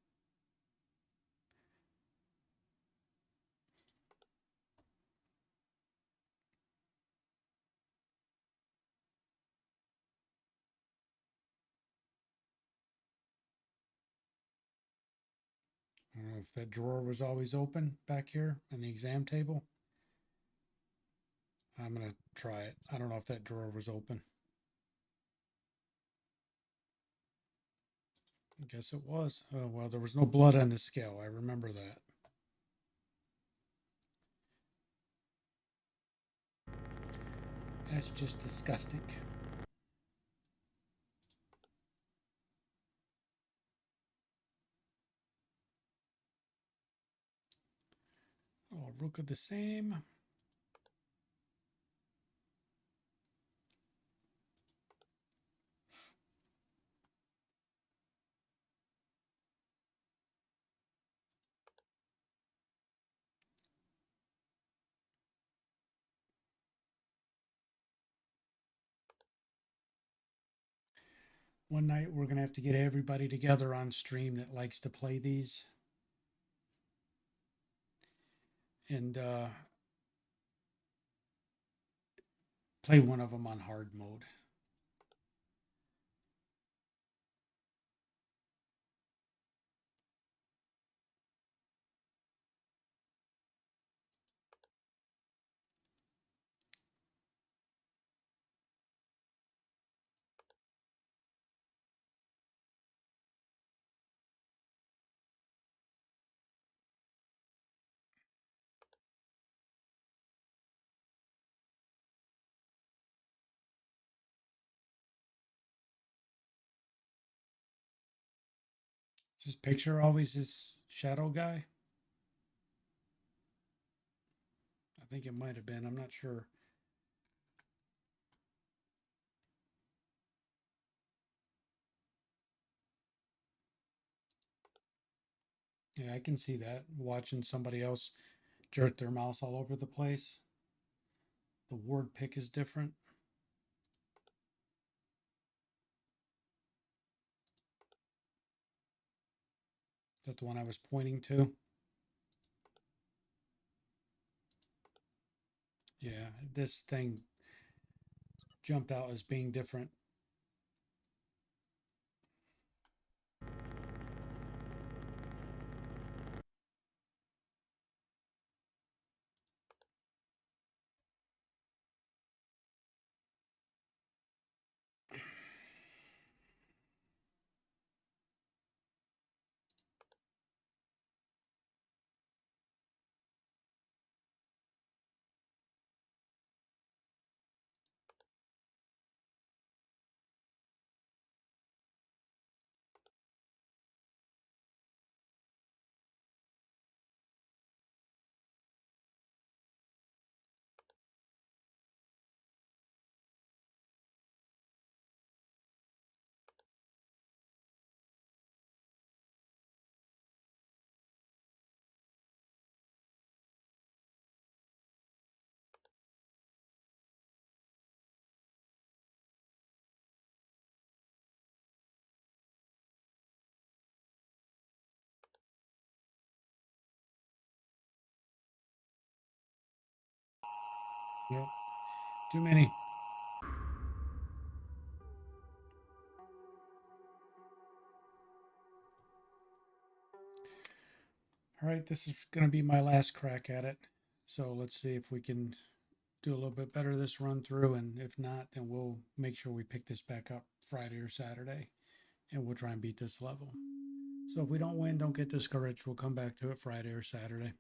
I don't know if that drawer was always open back here on the exam table. I'm going to try it. I don't know if that drawer was open. I guess it was. Oh, well, there was no blood on the scale. I remember that. That's just disgusting. Oh, Ruka the same. One night we're gonna have to get everybody together on stream that likes to play these, and play one of them on hard mode. Is this picture always this shadow guy? I think it might have been. I'm not sure. Yeah, I can see that. Watching somebody else jerk their mouse all over the place. The word pick is different. Is that the one I was pointing to? Yeah, this thing jumped out as being different. Yep. Too many. All right, this is going to be my last crack at it. So let's see if we can do a little bit better this run through. And if not, then we'll make sure we pick this back up Friday or Saturday and we'll try and beat this level. So if we don't win, don't get discouraged. We'll come back to it Friday or Saturday.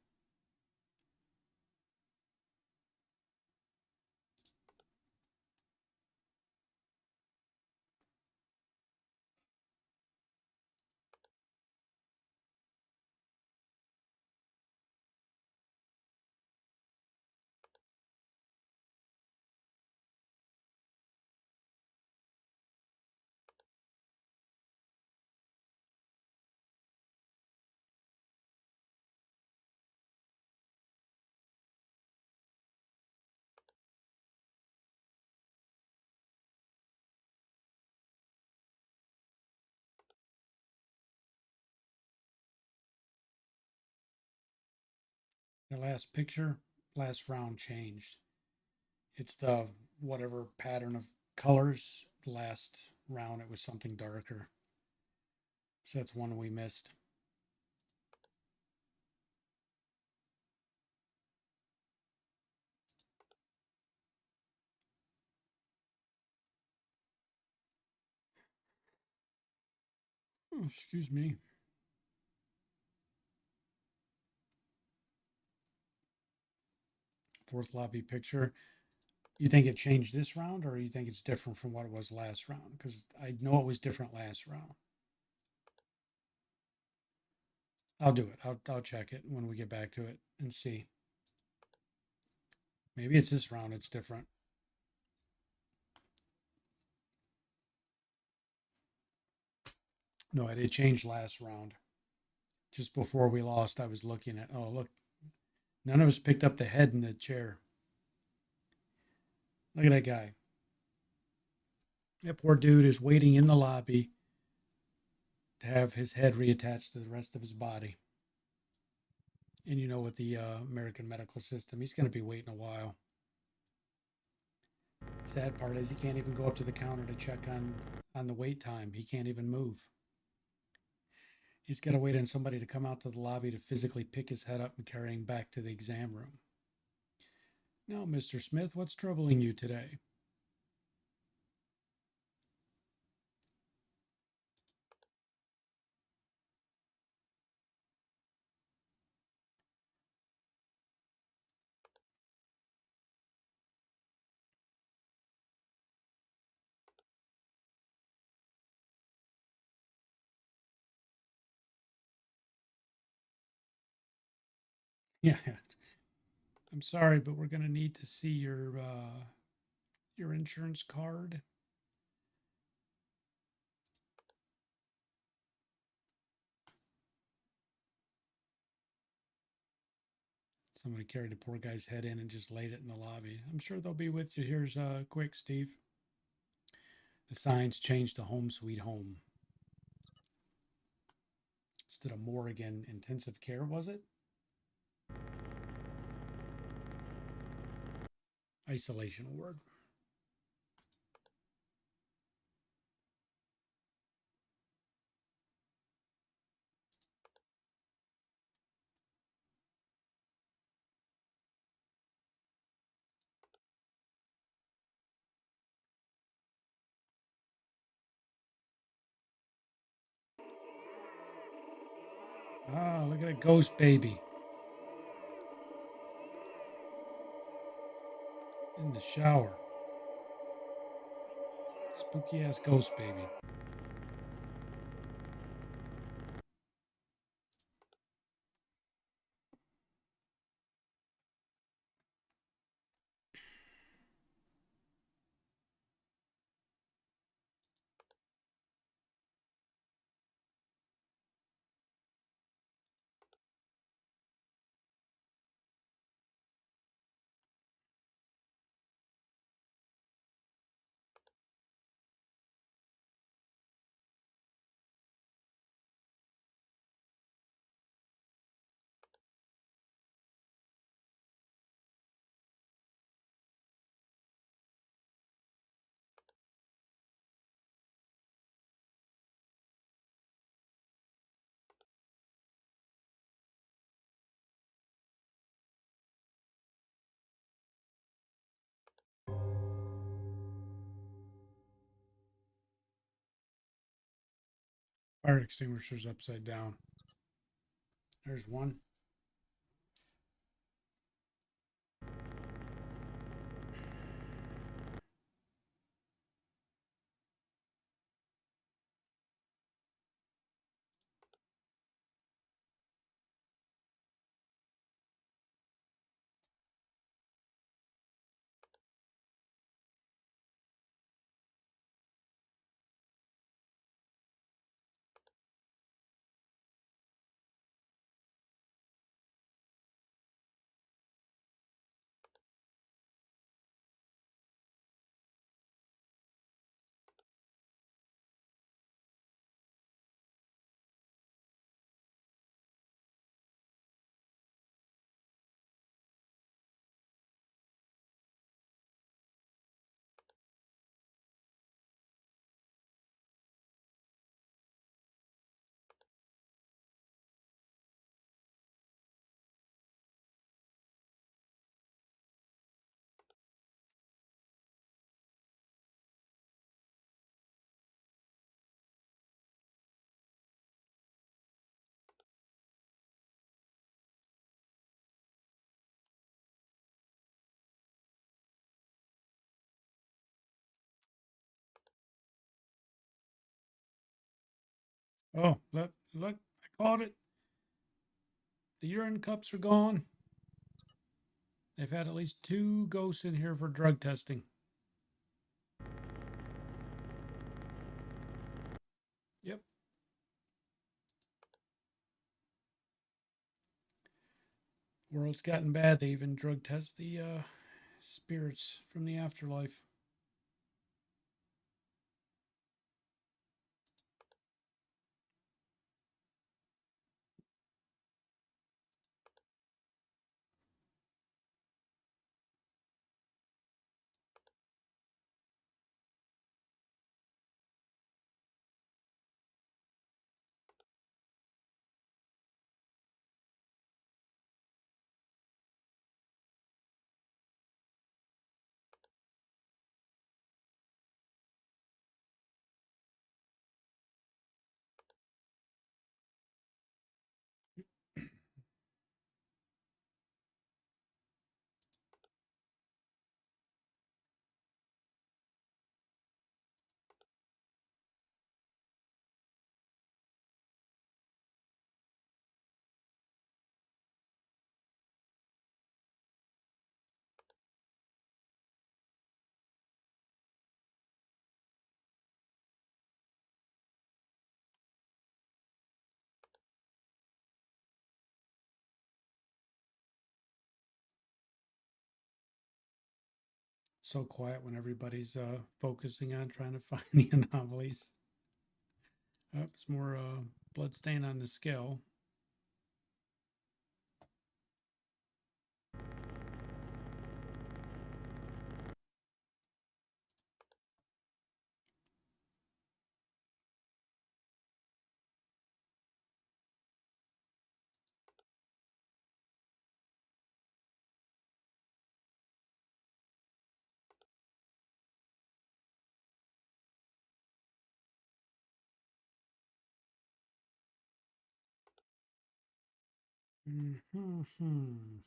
The last picture, last round changed. It's the whatever pattern of colors. The last round, it was something darker. So that's one we missed. Oh, excuse me. Fourth lobby picture. You think it changed this round, or you think it's different from what it was last round? Because I know it was different last round. I'll do it. I'll check it when we get back to it and see. Maybe it's this round. It's different. No, it changed last round. Just before we lost, I was looking at. Oh, look, none of us picked up the head in the chair. Look at that guy. That poor dude is waiting in the lobby to have his head reattached to the rest of his body. And you know, with the American medical system, he's going to be waiting a while. Sad part is he can't even go up to the counter to check on the wait time. He can't even move. He's got to wait on somebody to come out to the lobby to physically pick his head up and carry him back to the exam room. Now, Mr. Smith, what's troubling you today? Yeah, I'm sorry, but we're going to need to see your insurance card. Somebody carried the poor guy's head in and just laid it in the lobby. I'm sure they'll be with you. Here's quick, Steve. The signs changed to home sweet home. Instead of Morgan intensive care, was it? Isolation ward. Ah, look at a ghost baby. In the shower. Spooky ass ghost baby. Fire extinguisher's upside down. There's one. Oh, look, I caught it. The urine cups are gone. They've had at least 2 ghosts in here for drug testing. Yep. World's gotten bad. They even drug test the spirits from the afterlife. So quiet when everybody's focusing on trying to find the anomalies. Oops, more blood stain on the scale. Mm-hmm.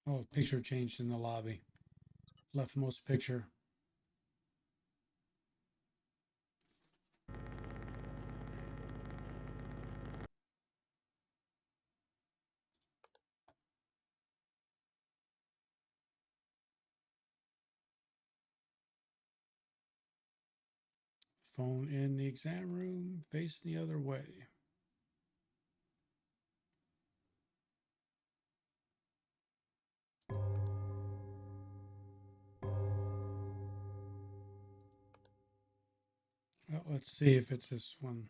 Oh, picture changed in the lobby. Leftmost picture. Phone in the exam room, facing the other way. Well, let's see if it's this one.